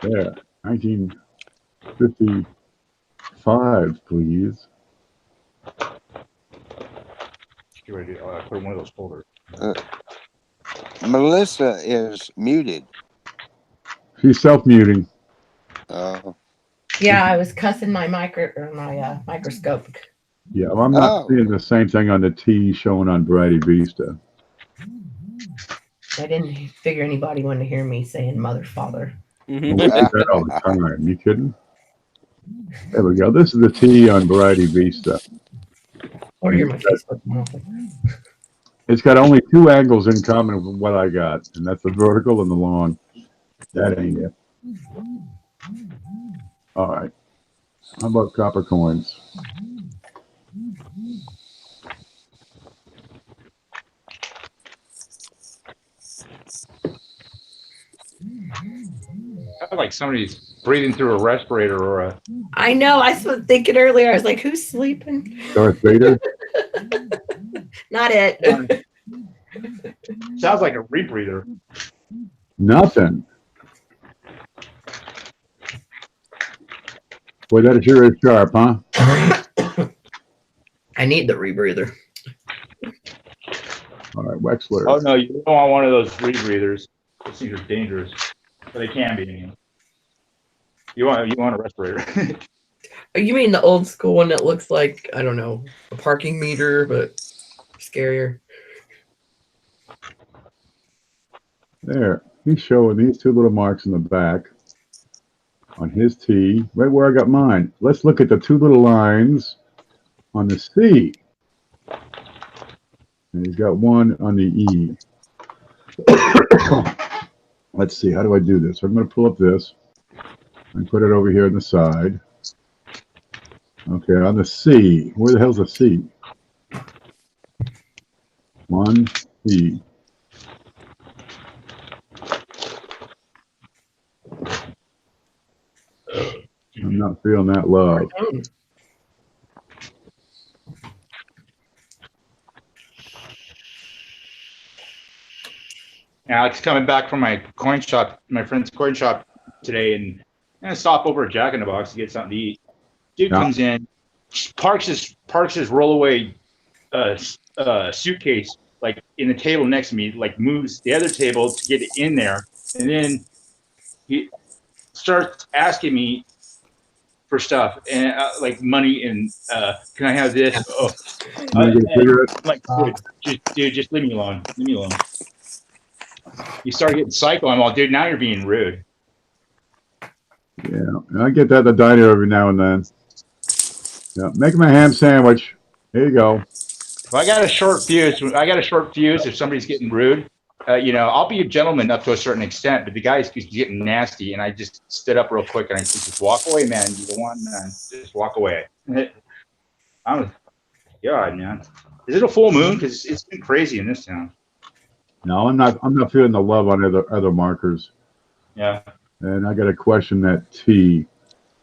Speaker 1: There. 1955, please.
Speaker 5: Get ready to put in one of those folders.
Speaker 6: Melissa is muted.
Speaker 1: She's self-muting.
Speaker 3: Yeah, I was cussing my microscope.
Speaker 1: Yeah, well, I'm not seeing the same thing on the T showing on Variety Vista.
Speaker 3: I didn't figure anybody wanted to hear me saying mother, father.
Speaker 1: All the time. You kidding? There we go. This is the T on Variety Vista.
Speaker 3: Or you're my Facebook.
Speaker 1: It's got only two angles in common with what I got, and that's the vertical and the long. That ain't it. All right. How about copper coins?
Speaker 5: Like somebody's breathing through a respirator or a.
Speaker 3: I know. I was thinking earlier. I was like, "Who's sleeping?"
Speaker 1: Darth Vader?
Speaker 3: Not it.
Speaker 5: Sounds like a rebreather.
Speaker 1: Nothing. Boy, that sure is sharp, huh?
Speaker 3: I need the rebreather.
Speaker 1: All right, Wexler.
Speaker 5: Oh no, you don't want one of those rebreathers. Those things are dangerous, but they can be. You want a respirator.
Speaker 3: You mean the old school one that looks like, I don't know, a parking meter, but scarier?
Speaker 1: There. He's showing these two little marks in the back on his T, right where I got mine. Let's look at the two little lines on the C. And he's got one on the E. let's see, how do I do this? I'm going to pull up this and put it over here on the side. Okay, on the C. Where the hell's the C? 1C. I'm not feeling that love.
Speaker 5: Alex coming back from my coin shop, my friend's coin shop today, and I stop over at Jack in the Box to get something to eat. Dude comes in, parks his rollaway suitcase like in the table next to me, like moves the other table to get it in there, and then he starts asking me for stuff and like money and can I have this? Oh, like dude, just leave me alone. Leave me alone. You start getting psycho. I'm all, dude, now you're being rude.
Speaker 1: Yeah, I get that at the diner every now and then. Yeah, making my ham sandwich. Here you go.
Speaker 5: If I got a short fuse, if somebody's getting rude, I'll be a gentleman up to a certain extent, but the guy's getting nasty, and I just stood up real quick and I said, just walk away, man. You don't want, man. Just walk away. God, man. Is it a full moon? Because it's been crazy in this town.
Speaker 1: No, I'm not feeling the love on other markers.
Speaker 5: Yeah.
Speaker 1: And I got to question that T,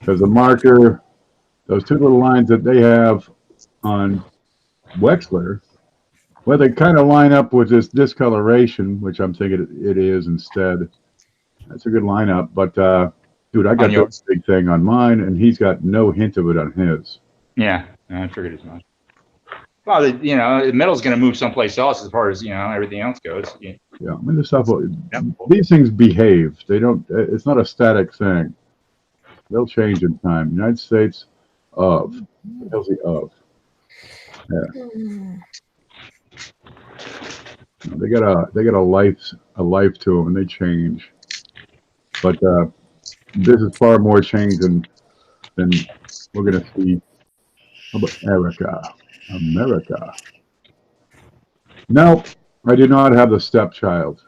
Speaker 1: because the marker, those two little lines that they have on Wexler, well, they kind of line up with this discoloration, which I'm thinking it is instead. That's a good lineup, but dude, I got this big thing on mine, and he's got no hint of it on his.
Speaker 5: Yeah, I figured as much. Well, the metal's going to move someplace else as far as everything else goes. Yeah,
Speaker 1: I mean, the stuff. These things behave. They don't. It's not a static thing. They'll change in time. United States of. What the hell's the of? Yeah. They got a life to them, and they change. But this is far more change than we're gonna see. How about America? No, I do not have the stepchild.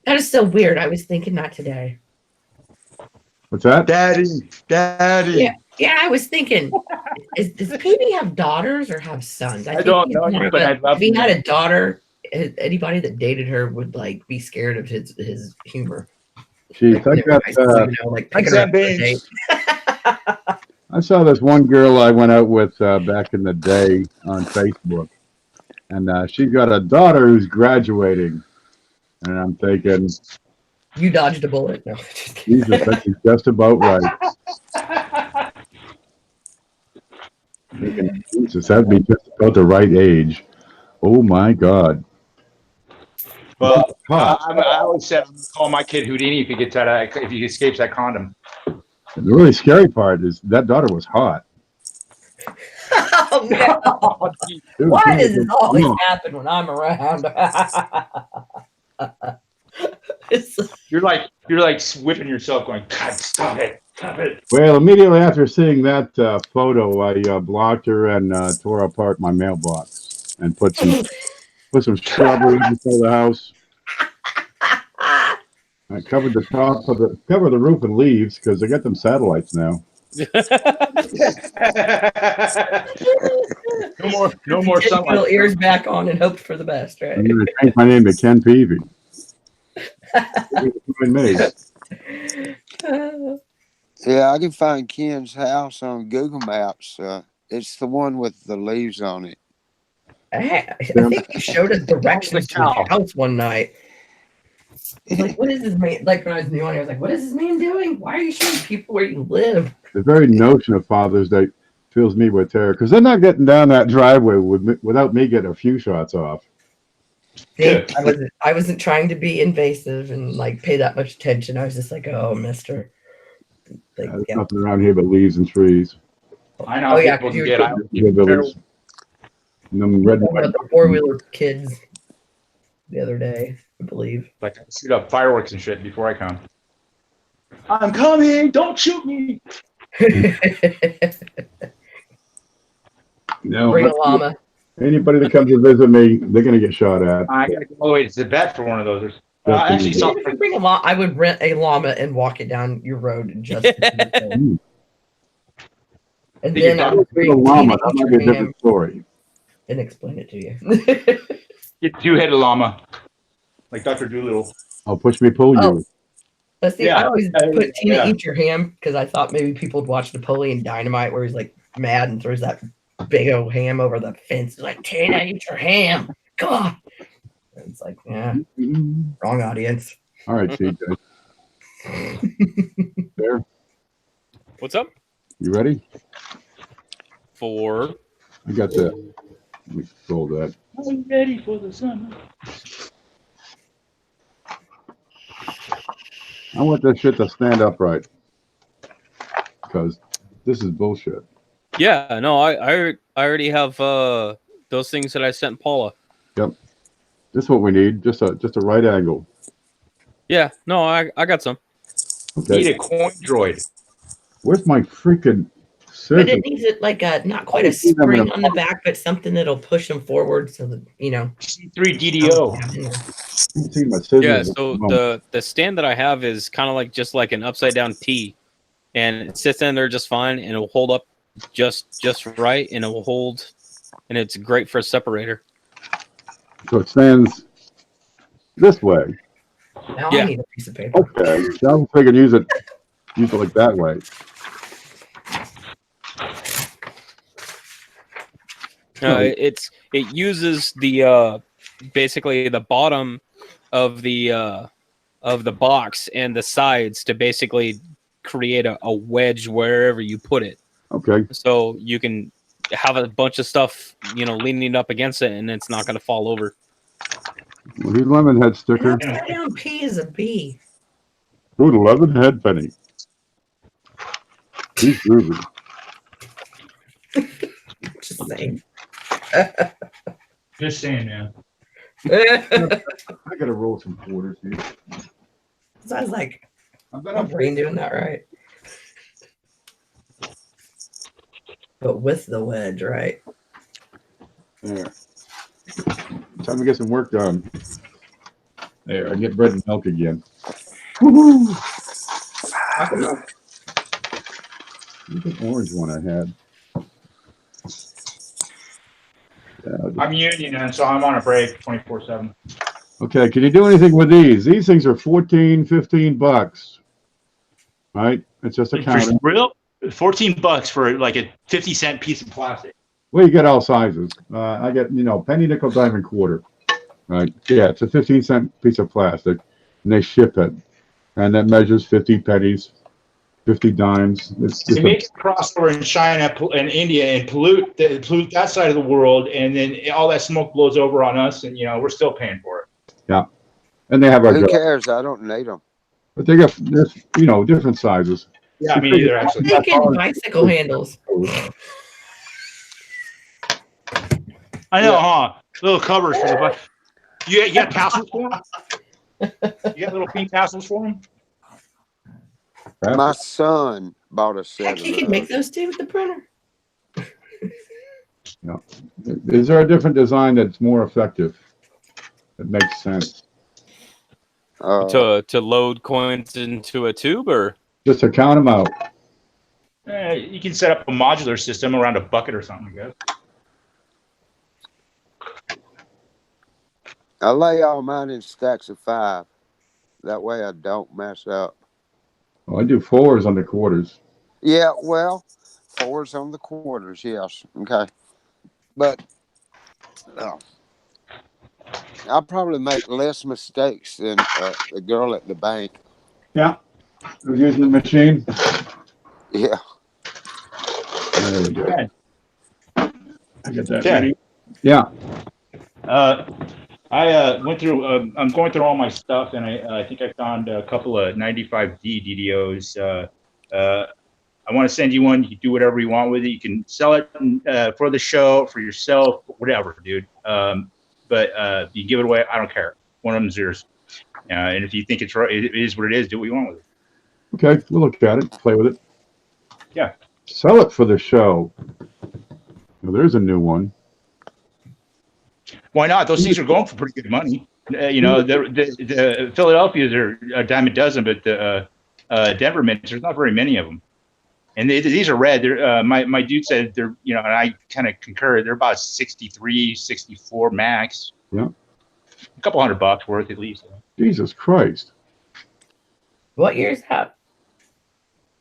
Speaker 3: That is so weird. I was thinking that today.
Speaker 1: What's that?
Speaker 5: Daddy.
Speaker 3: Yeah, I was thinking, does Peavy have daughters or have sons?
Speaker 5: I don't know, but I'd love
Speaker 3: if he
Speaker 5: to.
Speaker 3: had a daughter, anybody that dated her would like be scared of his humor.
Speaker 1: Jeez, I saw this one girl I went out with back in the day on Facebook, and she's got a daughter who's graduating, and I'm thinking,
Speaker 3: you dodged a bullet. No, just
Speaker 1: Jesus, that's just about right. Jesus, that'd be just about the right age. Oh my God.
Speaker 5: Well, I always said I'm gonna call my kid Houdini if he escapes that condom.
Speaker 1: The really scary part is that daughter was hot.
Speaker 3: Oh, no.
Speaker 1: Dude,
Speaker 3: Why does this always happen when I'm around?
Speaker 5: You're like whipping yourself, going, God, stop it.
Speaker 1: Well, immediately after seeing that photo, I blocked her and tore apart my mailbox and put some shrubbery inside the house. I covered the top of the roof in leaves because I got them satellites now.
Speaker 5: no more
Speaker 3: Take
Speaker 5: sunlight.
Speaker 3: little ears back on and hope for the best, right?
Speaker 1: I'm going to change my name to Ken Peavy.
Speaker 6: Yeah, I can find Ken's house on Google Maps. It's the one with the leaves on it.
Speaker 3: I think you showed us directions to his house one night. He's like, what is this man? Like when I was new on, I was like, what is this man doing? Why are you showing people where you live?
Speaker 1: The very notion of Father's Day fills me with terror because they're not getting down that driveway without me getting a few shots off.
Speaker 3: See, I wasn't trying to be invasive and like pay that much attention. I was just like, oh, mister. Like,
Speaker 1: There's nothing around here but leaves and trees.
Speaker 5: I know.
Speaker 3: Oh, yeah,
Speaker 5: People
Speaker 3: you
Speaker 5: can
Speaker 3: were
Speaker 5: get
Speaker 1: And them red and white.
Speaker 3: the 4-wheeler kids the other day, I believe.
Speaker 5: like shoot up fireworks and shit before I come. I'm coming! Don't shoot me!
Speaker 1: No,
Speaker 3: Bring a llama.
Speaker 1: anybody that comes to visit me, they're going to get shot at.
Speaker 5: I gotta go all the way to Tibet for one of those. I actually saw.
Speaker 3: If you bring a llama, I would rent a llama and walk it down your road and just. And
Speaker 5: They
Speaker 3: then
Speaker 5: get
Speaker 3: I would
Speaker 1: A
Speaker 3: bring
Speaker 1: llama,
Speaker 3: Tina
Speaker 1: that
Speaker 3: eat
Speaker 1: might be a
Speaker 3: your
Speaker 1: different
Speaker 3: ham
Speaker 1: story.
Speaker 3: and explain it to you.
Speaker 5: Get two-headed llama, like Dr. Doolittle.
Speaker 1: I'll push me, pull you.
Speaker 3: Let's see.
Speaker 5: Yeah.
Speaker 3: I always put Tina
Speaker 5: Yeah.
Speaker 3: eat your ham because I thought maybe people would watch Napoleon Dynamite where he's like mad and throws that big old ham over the fence. He's like, Tina, eat your ham. Come on. And it's like, yeah, wrong audience.
Speaker 1: All right, CJ. There.
Speaker 2: What's up?
Speaker 1: You ready?
Speaker 2: For
Speaker 1: I got that. Let me scroll that.
Speaker 5: I'm ready for the summer.
Speaker 1: I want that shit to stand upright. Because this is bullshit.
Speaker 2: yeah, no, I already have those things that I sent Paula.
Speaker 1: This is what we need. Just a right angle.
Speaker 2: Yeah, no, I got some.
Speaker 1: Okay.
Speaker 5: Need a coin droid.
Speaker 1: Where's my freaking
Speaker 3: But
Speaker 1: scissors?
Speaker 3: it needs it like a not quite a
Speaker 1: see them in
Speaker 3: spring
Speaker 1: a-
Speaker 3: on the back, but something that'll push them forward so that
Speaker 5: C3 DDO.
Speaker 1: I can see my scissors.
Speaker 2: Yeah, so the stand that I have is kind of like just like an upside down T, and it sits in there just fine, and it will hold up just right, and it will hold, and it's great for a separator.
Speaker 1: So it stands this way.
Speaker 3: Now
Speaker 2: Yeah.
Speaker 3: I need a piece of paper.
Speaker 1: Okay. So I was thinking use it like that way.
Speaker 2: It uses the basically the bottom of the box and the sides to basically create a wedge wherever you put it.
Speaker 1: Okay.
Speaker 2: So you can have a bunch of stuff, leaning up against it, and it's not going to fall over.
Speaker 1: Well, here's lemon head sticker.
Speaker 3: And upside down P is a B.
Speaker 1: Ooh, the lemon head penny. He's groovy.
Speaker 3: Just saying.
Speaker 5: Just saying, man.
Speaker 1: I gotta roll some quarters here.
Speaker 3: So I was like,
Speaker 1: I bet
Speaker 3: my
Speaker 1: I'm
Speaker 3: brain doing that right. But with the wedge, right?
Speaker 1: there. Time to get some work done. There, I get bread and milk again. Woohoo! Look at the orange one I had. Yeah,
Speaker 5: I'm union, and so I'm on a break 24/7.
Speaker 1: okay, can you do anything with these? These things are 14, 15 bucks. Right? It's just a counter.
Speaker 5: For real? $14 for like a 50-cent piece of plastic.
Speaker 1: Well, you get all sizes. I get, penny, nickel, dime, quarter. Right? Yeah, it's a 15-cent piece of plastic, and they ship it. And that measures 50 pennies, 50 dimes. It's just
Speaker 5: They make a crossover in China and India and pollute that side of the world, and then all that smoke blows over on us, and we're still paying for it.
Speaker 1: yeah. And they have our
Speaker 6: Who
Speaker 1: job.
Speaker 6: cares? I don't need them.
Speaker 1: But they got, different sizes.
Speaker 5: Yeah, me neither, actually.
Speaker 3: Making bicycle handles.
Speaker 5: I know, huh? Little covers for the bike. You got tassels for them? You got little pink tassels for them?
Speaker 6: My son bought a set
Speaker 3: Heck,
Speaker 6: of
Speaker 3: you can
Speaker 6: those.
Speaker 3: make those too with the printer.
Speaker 1: Is there a different design that's more effective? That makes sense.
Speaker 2: To load coins into a tube, or
Speaker 1: Just to count them out.
Speaker 5: You can set up a modular system around a bucket or something, I guess.
Speaker 6: I lay all mine in stacks of 5. That way I don't mess up.
Speaker 1: Well, I do 4s on the quarters.
Speaker 6: Yeah, well, 4s on the quarters, yes. Okay. But I'll probably make less mistakes than the girl at the bank.
Speaker 1: Yeah. Who's using the machine?
Speaker 6: Yeah.
Speaker 1: There we go.
Speaker 5: Okay.
Speaker 1: I get that
Speaker 5: Okay.
Speaker 1: ready. Yeah.
Speaker 5: I went through. I'm going through all my stuff, and I think I found a couple of 95D DDOs. I want to send you one. You can do whatever you want with it. You can sell it for the show, for yourself, whatever, dude. But you give it away. I don't care. One of them's yours. And if you think it's right, it is what it is. Do what you want with it.
Speaker 1: Okay, we'll look at it, play with it.
Speaker 5: Yeah.
Speaker 1: Sell it for the show. Well, there's a new one.
Speaker 5: Why not? Those things are going for pretty good money. You know, the Philadelphia's are a dime a dozen, but the Denver mints, there's not very many of them. And these are red. They're, my dude said they're, you know, and I kind of concur, they're about 63, 64 max.
Speaker 1: Yeah.
Speaker 5: A couple $100 worth at least.
Speaker 1: Jesus Christ.
Speaker 3: What year is that?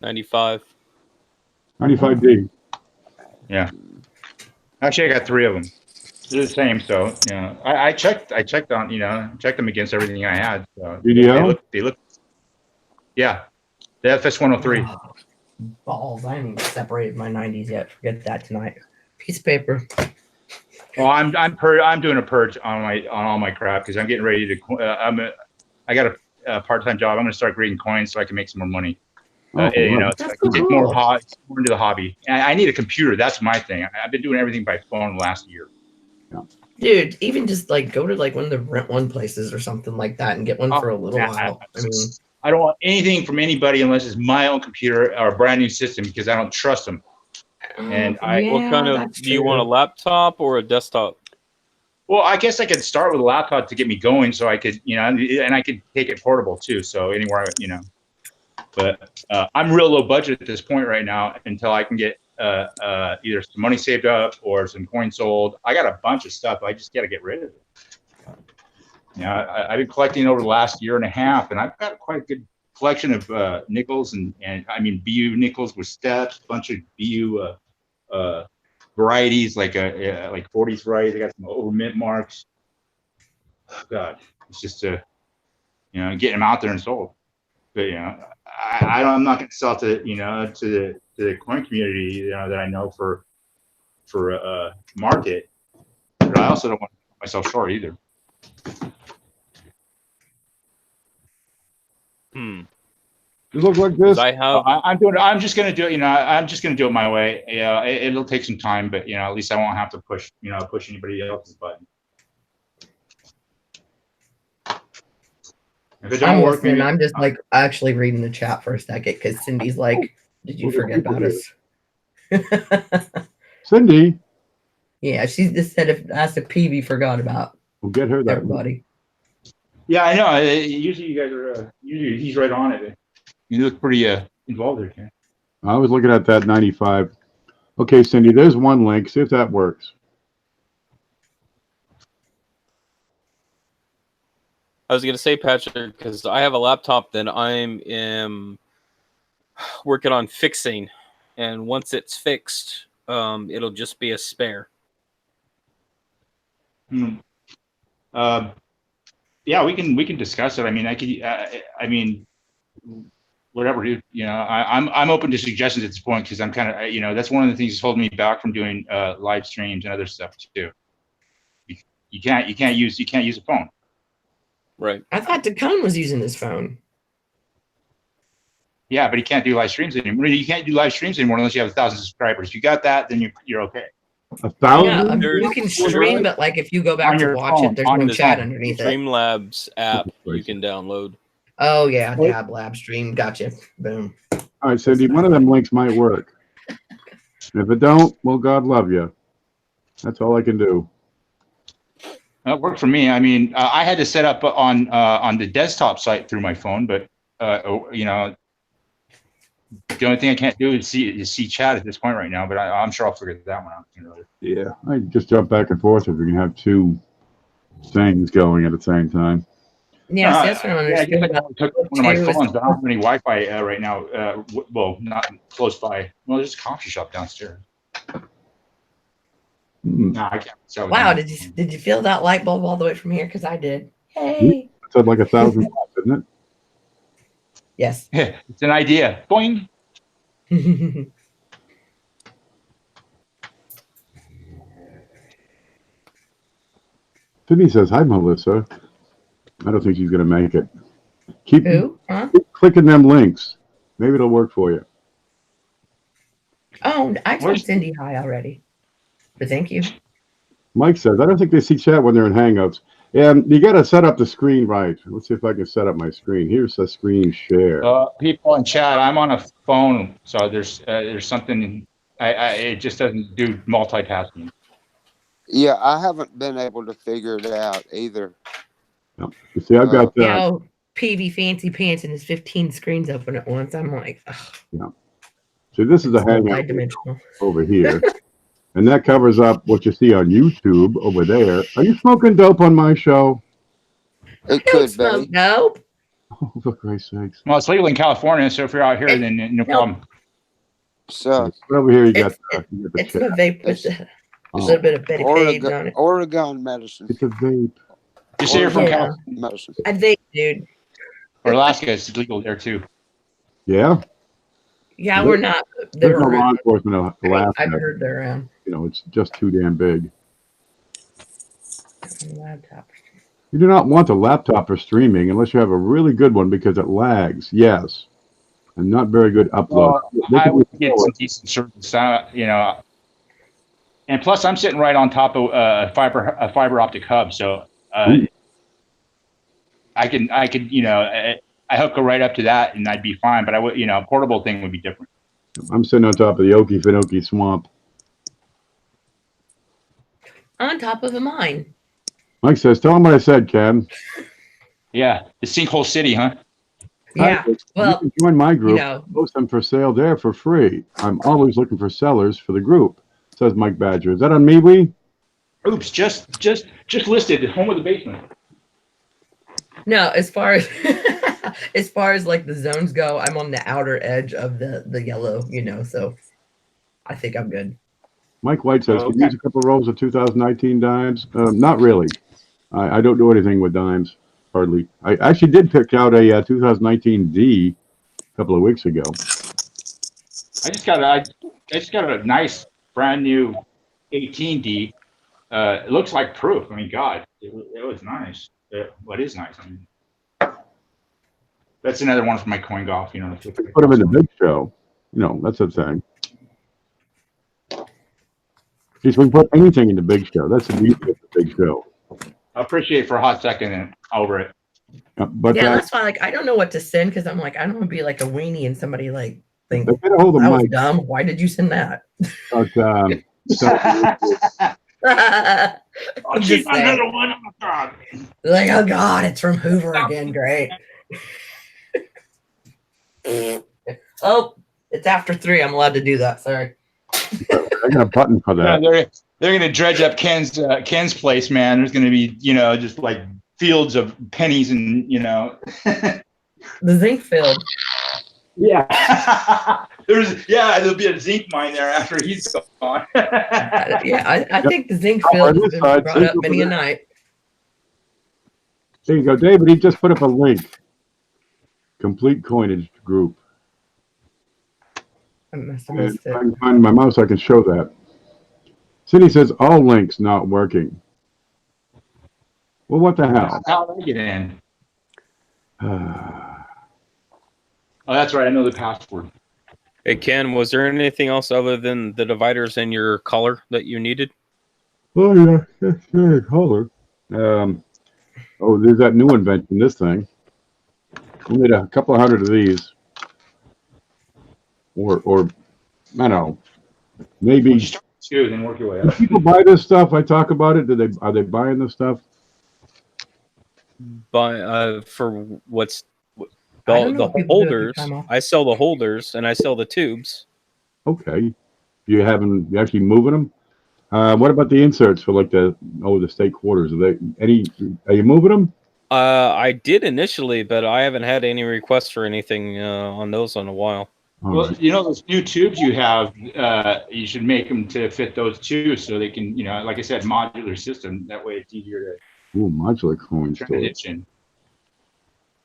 Speaker 2: 95.
Speaker 1: 95D.
Speaker 5: Yeah. Actually, I got 3 of them. They're the same, so you know, I checked on, you know, checked them against everything I had. So
Speaker 1: BDO?
Speaker 5: they look. Yeah, the FS103.
Speaker 3: Oh, balls! I haven't even separated my 90s yet. Forget that tonight. Piece of paper.
Speaker 5: Well, I'm doing a purge on all my crap because I'm getting ready to. I got a part-time job. I'm going to start grading coins so I can make some more money. You know,
Speaker 3: That's
Speaker 5: it's
Speaker 3: cool.
Speaker 5: more into the hobby. And I need a computer. That's my thing. I've been doing everything by phone the last year.
Speaker 3: Dude, even just like go to like one of the rent one places or something like that and get one for a little while. I mean,
Speaker 5: I don't want anything from anybody unless it's my own computer or a brand new system because I don't trust them. And
Speaker 2: What kind of, do you want a laptop or a desktop?
Speaker 5: Well, I guess I could start with a laptop to get me going so I could, you know, and I could take it portable too. So anywhere, you know, but I'm real low budget at this point right now until I can get either some money saved up or some coins sold. I got a bunch of stuff. I just got to get rid of it. You know, I've been collecting over the last year and a half, and I've got quite a good collection of nickels and I mean BU nickels with steps, a bunch of BU varieties like 40s varieties. I got some over mint marks. Oh, God, it's just you know, getting them out there and sold. But you know, I'm not going to sell to, you know, to the coin community, you know, that I know for market. But I also don't want to put myself short either.
Speaker 1: Does it look like this?
Speaker 2: I have.
Speaker 5: I'm just going to do it. You know, I'm just going to do it my way. Yeah, it'll take some time, but you know, at least I won't have to push anybody else's button. If it don't work, maybe
Speaker 3: I'm just like actually reading the chat for a second because Cindy's like, "Did you forget about us?"
Speaker 1: Cindy.
Speaker 3: Yeah, she just said if asked if PV forgot about
Speaker 1: We'll get her that.
Speaker 3: everybody.
Speaker 5: Yeah, I know. Usually you guys are. Usually he's right on it. You look pretty involved there, Ken.
Speaker 1: I was looking at that 95. Okay, Cindy, there's one link. See if that works.
Speaker 2: I was gonna say, Patrick, because I have a laptop that I'm working on fixing, and once it's fixed, it'll just be a spare.
Speaker 5: Yeah, we can discuss it. I mean, I mean, whatever, dude. You know, I'm open to suggestions at this point because I'm kind of, you know, that's one of the things that's holding me back from doing live streams and other stuff too. You can't use a phone.
Speaker 2: Right.
Speaker 3: I thought DeCon was using his phone.
Speaker 5: Yeah, but he can't do live streams anymore. You can't do live streams anymore unless you have 1,000 subscribers. If you got that, then you're okay.
Speaker 1: 1,000?
Speaker 3: Yeah, you can stream, but like if you go back to watch it, there's no chat underneath it.
Speaker 2: Streamlabs app you can download.
Speaker 3: Oh yeah, Dab Lab stream. Gotcha. Boom.
Speaker 1: All right, Cindy, one of them links might work. If it don't, well, God love you. That's all I can do.
Speaker 5: That worked for me. I mean, I had to set up on the desktop site through my phone, but you know, the only thing I can't do is see chat at this point right now. But I'm sure I'll figure that one out sooner or later.
Speaker 1: Yeah, I just jump back and forth if we can have two things going at the same time.
Speaker 3: Yeah, that's what I'm
Speaker 5: I guess
Speaker 3: understanding.
Speaker 5: I took one of my phones, but I don't have any Wi-Fi right now. Well, not close by. Well, there's a coffee shop downstairs. No, I can't.
Speaker 3: Wow, did you feel that light bulb all the way from here? Because I did. Hey.
Speaker 1: It's at like 1,000 watts, isn't it?
Speaker 3: Yes.
Speaker 5: It's an idea. Boing.
Speaker 1: Cindy says, hi, Melissa. I don't think she's going to make it. Keep clicking them links. Maybe it'll work for you.
Speaker 3: Oh, I told Cindy hi already. But thank you.
Speaker 1: Mike says, I don't think they see chat when they're in Hangouts. And you got to set up the screen right. Let's see if I can set up my screen. Here's the screen share.
Speaker 5: People in chat, I'm on a phone, so there's something. It just doesn't do multitasking.
Speaker 6: Yeah, I haven't been able to figure it out either.
Speaker 1: Yep. You see, I've got
Speaker 3: Now PV fancy pants and his 15 screens open at once. I'm like, ugh,
Speaker 1: see, this is a hangout
Speaker 3: high-dimensional.
Speaker 1: over here. And that covers up what you see on YouTube over there. Are you smoking dope on my show?
Speaker 6: It
Speaker 3: Don't
Speaker 6: could
Speaker 3: smoke
Speaker 6: be.
Speaker 3: dope.
Speaker 1: Oh, for Christ's sakes.
Speaker 5: Well, it's legal in California, so if you're out here, then no problem.
Speaker 6: So
Speaker 1: Over here, you got
Speaker 3: It's
Speaker 1: the
Speaker 3: my
Speaker 1: chat.
Speaker 3: vape with a
Speaker 1: Oh,
Speaker 3: little bit of Betty Page on it.
Speaker 6: Oregon medicine.
Speaker 1: it's a vape.
Speaker 5: You say you're from
Speaker 3: Yeah.
Speaker 5: California
Speaker 6: Medicine.
Speaker 3: I vape, dude.
Speaker 5: or Alaska, it's legal there too.
Speaker 1: Yeah?
Speaker 3: Yeah, we're not.
Speaker 1: There's
Speaker 3: They're
Speaker 1: no law
Speaker 3: around.
Speaker 1: enforcement in Alaska.
Speaker 3: I've heard they're around.
Speaker 1: You know, it's just too damn big.
Speaker 3: Laptop.
Speaker 1: You do not want a laptop for streaming unless you have a really good one because it lags, yes. And not very good upload. They
Speaker 5: I
Speaker 1: can
Speaker 5: would
Speaker 1: be
Speaker 5: get
Speaker 1: slower.
Speaker 5: some decent service, you know. And plus, I'm sitting right on top of a fiber optic hub, so I could, you know, I hook her right up to that, and I'd be fine. But I would, you know, a portable thing would be different.
Speaker 1: I'm sitting on top of the Okefenokee swamp.
Speaker 3: On top of a mine.
Speaker 1: Mike says, tell him what I said, Ken.
Speaker 5: Yeah, the Sinkhole City, huh?
Speaker 3: Yeah. Well,
Speaker 1: you can join my
Speaker 3: you
Speaker 1: group.
Speaker 3: know,
Speaker 1: Post them for sale there for free. I'm always looking for sellers for the group, says Mike Badger. Is that on MeWe?
Speaker 5: Oops, just listed home of the basement.
Speaker 3: no, as far as as far as like the zones go, I'm on the outer edge of the yellow, you know, so I think I'm good.
Speaker 1: Mike White says,
Speaker 5: Okay.
Speaker 1: can you use a couple of rolls of 2019 dimes? Not really. I don't do anything with dimes, hardly. I actually did pick out a 2019 D a couple of weeks ago.
Speaker 5: I just got a nice brand new 18D. It looks like proof. I mean, God, it was nice. What is nice? I mean, that's another one for my coin golf. You know,
Speaker 1: Put them in the big show. You know, that's the thing. Geez, we can put anything in the big show. That's the beauty of the big show.
Speaker 5: I appreciate it for a hot second and over it.
Speaker 1: But
Speaker 3: Yeah, that's why like I don't know what to send because I'm like, I don't want to be like a weenie and somebody like think
Speaker 1: they get a hold of
Speaker 3: I was
Speaker 1: Mike.
Speaker 3: dumb. Why did you send that?
Speaker 1: But,
Speaker 5: Oh,
Speaker 3: just saying.
Speaker 5: another one. Oh, God.
Speaker 3: Like, oh God, it's from Hoover again. Great. Oh, it's after 3. I'm allowed to do that. Sorry.
Speaker 1: I got a button for that.
Speaker 5: Yeah, they're gonna dredge up Ken's place, man. There's gonna be, you know, just like fields of pennies and, you know.
Speaker 3: The zinc field.
Speaker 5: Yeah. There'll be a zinc mine there after he's gone.
Speaker 3: Yeah, I think the zinc
Speaker 1: Oh,
Speaker 3: field
Speaker 1: on
Speaker 3: has
Speaker 1: this
Speaker 3: been
Speaker 1: side,
Speaker 3: brought
Speaker 1: zinc
Speaker 3: up
Speaker 1: over
Speaker 3: many a
Speaker 1: there.
Speaker 3: night.
Speaker 1: There you go, David. He just put up a link. Complete coinage group.
Speaker 3: I must have
Speaker 1: And
Speaker 3: missed
Speaker 1: if I
Speaker 3: it.
Speaker 1: can find my mouse, I can show that. Cindy says all links not working. Well, what the hell?
Speaker 5: How did I get in? Oh, that's right. I know the password.
Speaker 2: Hey Ken, was there anything else other than the dividers and your color that you needed?
Speaker 1: Oh yeah, sure, color. Oh, there's that new invention. This thing. We made a couple of hundred of these, or I don't know, maybe.
Speaker 5: You start with 2, then work your way
Speaker 1: Do
Speaker 5: up.
Speaker 1: people buy this stuff? I talk about it. Are they buying this stuff?
Speaker 2: For what's
Speaker 3: I don't know
Speaker 2: the
Speaker 3: what people do with their
Speaker 2: holders?
Speaker 3: time off.
Speaker 2: I sell the holders and I sell the tubes.
Speaker 1: Okay. You actually moving them? What about the inserts for like the state quarters? Are you moving them?
Speaker 2: I did initially, but I haven't had any requests for anything on those in a while.
Speaker 1: All
Speaker 5: Well,
Speaker 1: right.
Speaker 5: you know, those new tubes you have, you should make them to fit those too, so they can, you know, like I said, modular system. That way it's easier
Speaker 1: Ooh, modular coin
Speaker 5: to
Speaker 1: storage.
Speaker 5: transition.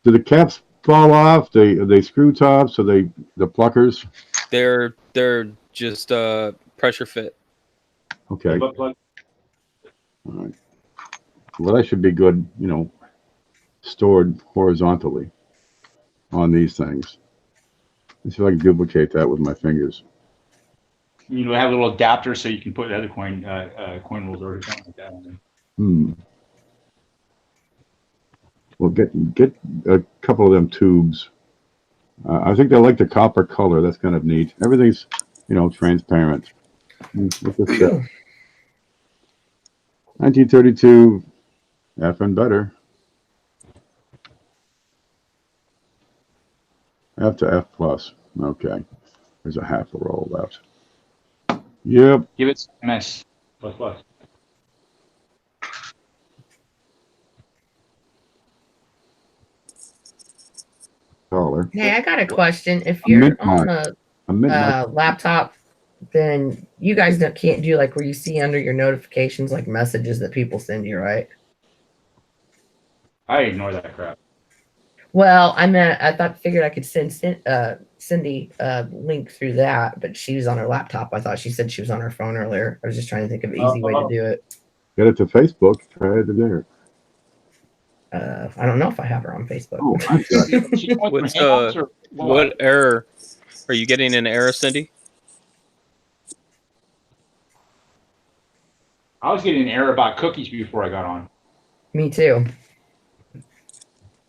Speaker 1: Do the caps fall off? Are they screw tops? Are they the pluckers?
Speaker 2: They're just pressure fit.
Speaker 1: Okay.
Speaker 5: Butt plug.
Speaker 1: All right. Well, that should be good, you know, stored horizontally on these things. Let's see if I can duplicate that with my fingers.
Speaker 5: You know, have a little adapter so you can put the other coin rolls or something like that on there.
Speaker 1: Well, get a couple of them tubes. I think they like the copper color. That's kind of neat. Everything's, you know, transparent. Look at this. 1932, effing better. F to F plus. Okay. There's a half a roll left. Yep.
Speaker 5: Give it MS plus plus.
Speaker 1: Dollar.
Speaker 3: Hey, I got a question. If
Speaker 1: A
Speaker 3: you're
Speaker 1: mint
Speaker 3: on
Speaker 1: mark.
Speaker 3: a
Speaker 1: A mint mark.
Speaker 3: laptop, then you guys can't do like where you see under your notifications like messages that people send you, right?
Speaker 5: I ignore that crap.
Speaker 3: Well, I figured I could send Cindy a link through that, but she was on her laptop. I thought she said she was on her phone earlier. I was just trying to think of an easy way to do it.
Speaker 1: Get it to Facebook. Try it there.
Speaker 3: I don't know if I have her on Facebook.
Speaker 1: Oh, I've got it.
Speaker 2: What error? Are you getting an error, Cindy?
Speaker 5: I was getting an error about cookies before I got on.
Speaker 3: Me too.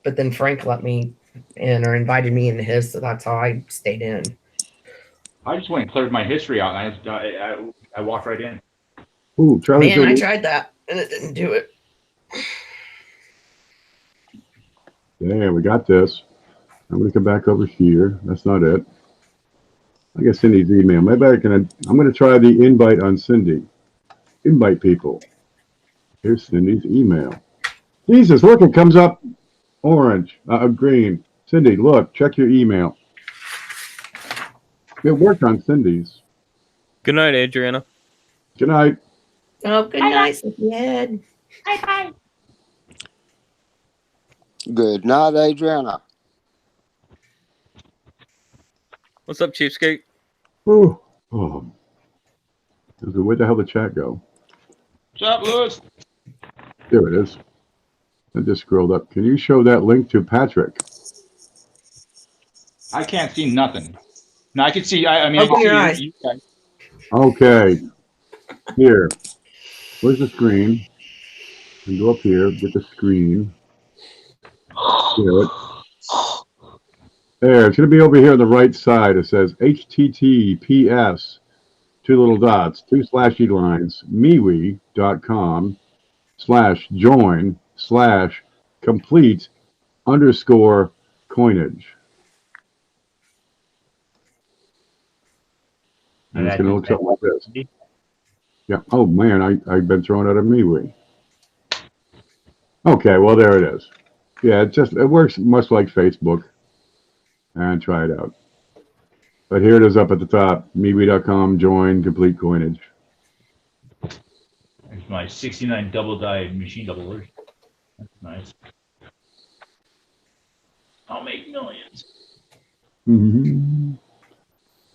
Speaker 3: But then Frank let me in or invited me into his, so that's how I stayed in.
Speaker 5: I just went and cleared my history out, and I walked right in.
Speaker 1: Ooh, Charlie.
Speaker 3: Man, I tried that and it didn't do it.
Speaker 1: Yeah, we got this. I'm going to come back over here. That's not it. I guess Cindy's email. Maybe I'm going to try the invite on Cindy. Invite people. Here's Cindy's email. Jesus, look, it comes up orange, green. Cindy, look, check your email. It worked on Cindy's.
Speaker 2: Good night, Adriana.
Speaker 1: Good night.
Speaker 3: Oh, good night, Sleepyhead.
Speaker 7: Bye.
Speaker 6: Good night, Adriana.
Speaker 2: What's up, Cheapskate?
Speaker 1: Ooh. Oh. Where the hell did the chat go?
Speaker 5: What's up, Lewis?
Speaker 1: There it is. I just scrolled up. Can you show that link to Patrick?
Speaker 5: I can't see nothing. No, I can see. I mean,
Speaker 3: Open your
Speaker 5: I
Speaker 3: eyes.
Speaker 5: can see you guys.
Speaker 1: Okay. Here. Where's the screen? And go up here, get the screen. Share it. There, it's going to be over here on the right side. It says HTTPS, 2 little dots, 2 slashy lines, MeWe.com/join/complete_coinage. And it's going to look something like this. Yeah. Oh, man, I've been thrown out of MeWe. Okay, well, there it is. Yeah, it works much like Facebook. And try it out. But here it is up at the top. MeWe.com, join, complete coinage.
Speaker 5: There's my 69 double die machine doubler. That's nice. I'll make millions.
Speaker 1: Mm-hmm.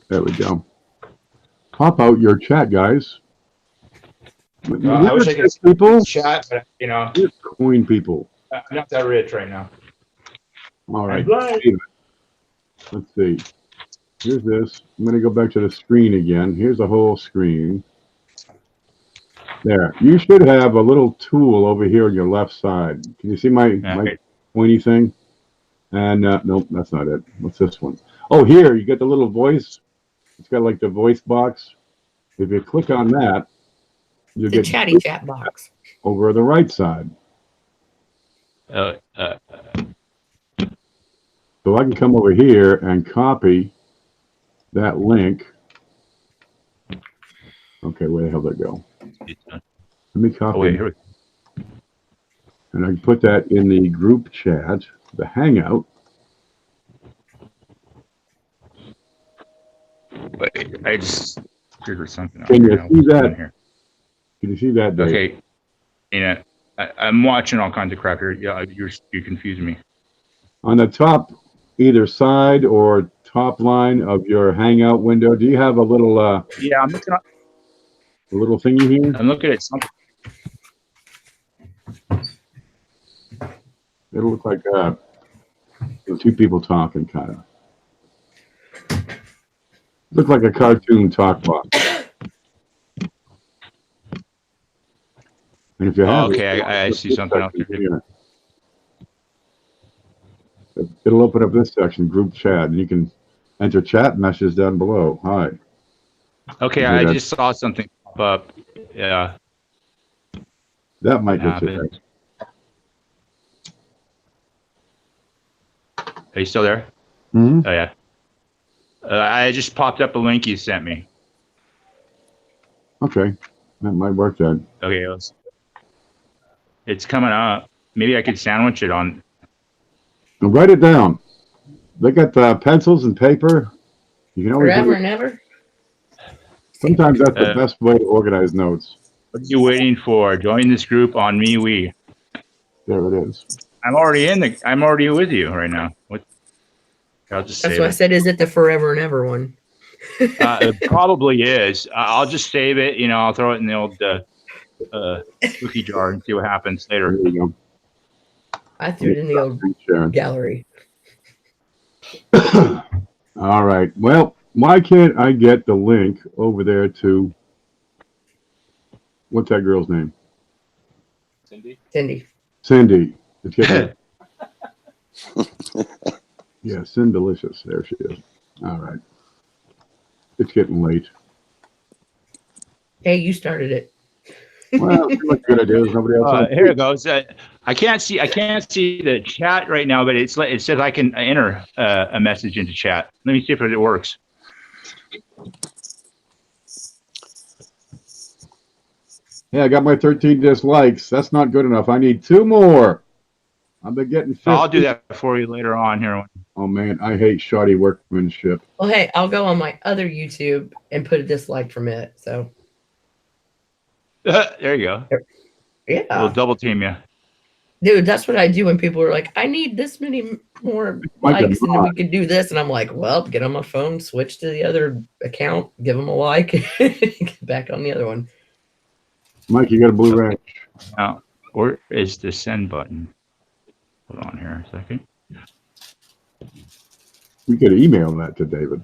Speaker 1: There we go. Pop out your chat, guys.
Speaker 5: I wish I could
Speaker 1: people.
Speaker 5: Chat, but you know,
Speaker 1: We're coin people.
Speaker 5: I'm not that rich right now.
Speaker 1: All right. Let's see. Here's this. I'm going to go back to the screen again. Here's the whole screen. There. You should have a little tool over here on your left side. Can you see my pointy thing? And nope, that's not it. What's this one? Oh, here, you get the little voice. It's got like the voice box. If you click on that, you get
Speaker 3: the chatty chat box
Speaker 1: over the right side. So I can come over here and copy that link. Okay, where the hell did it go? Let me copy it. And I can put that in the group chat, the Hangout.
Speaker 5: Wait, I just figured something out.
Speaker 1: Can you see that? Can you see that, Dave?
Speaker 5: Okay. Yeah, I'm watching all kinds of crap here. Yeah, you're confusing me.
Speaker 1: On the top, either side or top line of your Hangout window, do you have a little
Speaker 5: yeah, I'm looking at
Speaker 1: a little thingy here?
Speaker 5: I'm looking at something.
Speaker 1: It'll look like 2 people talking, kind of. Look like a cartoon talk box. And if you have
Speaker 5: I see something else here.
Speaker 1: It'll open up this section, group chat, and you can enter chat messages down below. Hi.
Speaker 5: Okay, I just saw something pop up. Yeah.
Speaker 1: That might get you right.
Speaker 5: Are you still there?
Speaker 1: Hmm.
Speaker 5: Oh yeah. I just popped up a link you sent me.
Speaker 1: Okay, that might work then.
Speaker 5: Okay, it's coming up. Maybe I could sandwich it on.
Speaker 1: Now write it down. They got pencils and paper. You can always.
Speaker 3: Forever and ever.
Speaker 1: Sometimes that's the
Speaker 5: Uh,
Speaker 1: best way to organize notes.
Speaker 5: What are you waiting for? Join this group on MeWe.
Speaker 1: There it is.
Speaker 5: I'm already with you right now. What? I'll just
Speaker 3: That's
Speaker 5: save
Speaker 3: why I
Speaker 5: it.
Speaker 3: said, is it the forever and ever one?
Speaker 5: It probably is. I'll just save it. I'll throw it in the old cookie jar and see what happens later.
Speaker 1: There you
Speaker 3: I threw it in the old
Speaker 1: go. Sharon.
Speaker 3: gallery.
Speaker 1: All right. Well, why can't I get the link over there to what's that girl's name?
Speaker 3: Cindy.
Speaker 1: Cindy. It's getting, yeah, Sin Delicious. There she is. All right. It's getting late.
Speaker 3: Hey, you started it.
Speaker 1: Well, seems like a good idea. There's nobody else.
Speaker 5: Here it goes. I can't see the chat right now, but it says I can enter a message into chat. Let me see if it works.
Speaker 1: Yeah, I got my 13 dislikes. That's not good enough. I need 2 more. I've been getting 50.
Speaker 5: I'll do that for you later on here.
Speaker 1: Oh man, I hate shoddy workmanship.
Speaker 3: Well, hey, I'll go on my other YouTube and put a dislike from it. So
Speaker 5: There you go.
Speaker 3: yeah,
Speaker 5: We'll double team you.
Speaker 3: dude, that's what I do when people are like, I need this many more
Speaker 1: Like a
Speaker 3: likes and then we
Speaker 1: mod.
Speaker 3: can do this. And I'm like, well, get on my phone, switch to the other account, give them a like, get back on the other one.
Speaker 1: Mike, you got a blue ranch.
Speaker 5: Now, where is the send button? Hold on here a second.
Speaker 1: You could email that to David.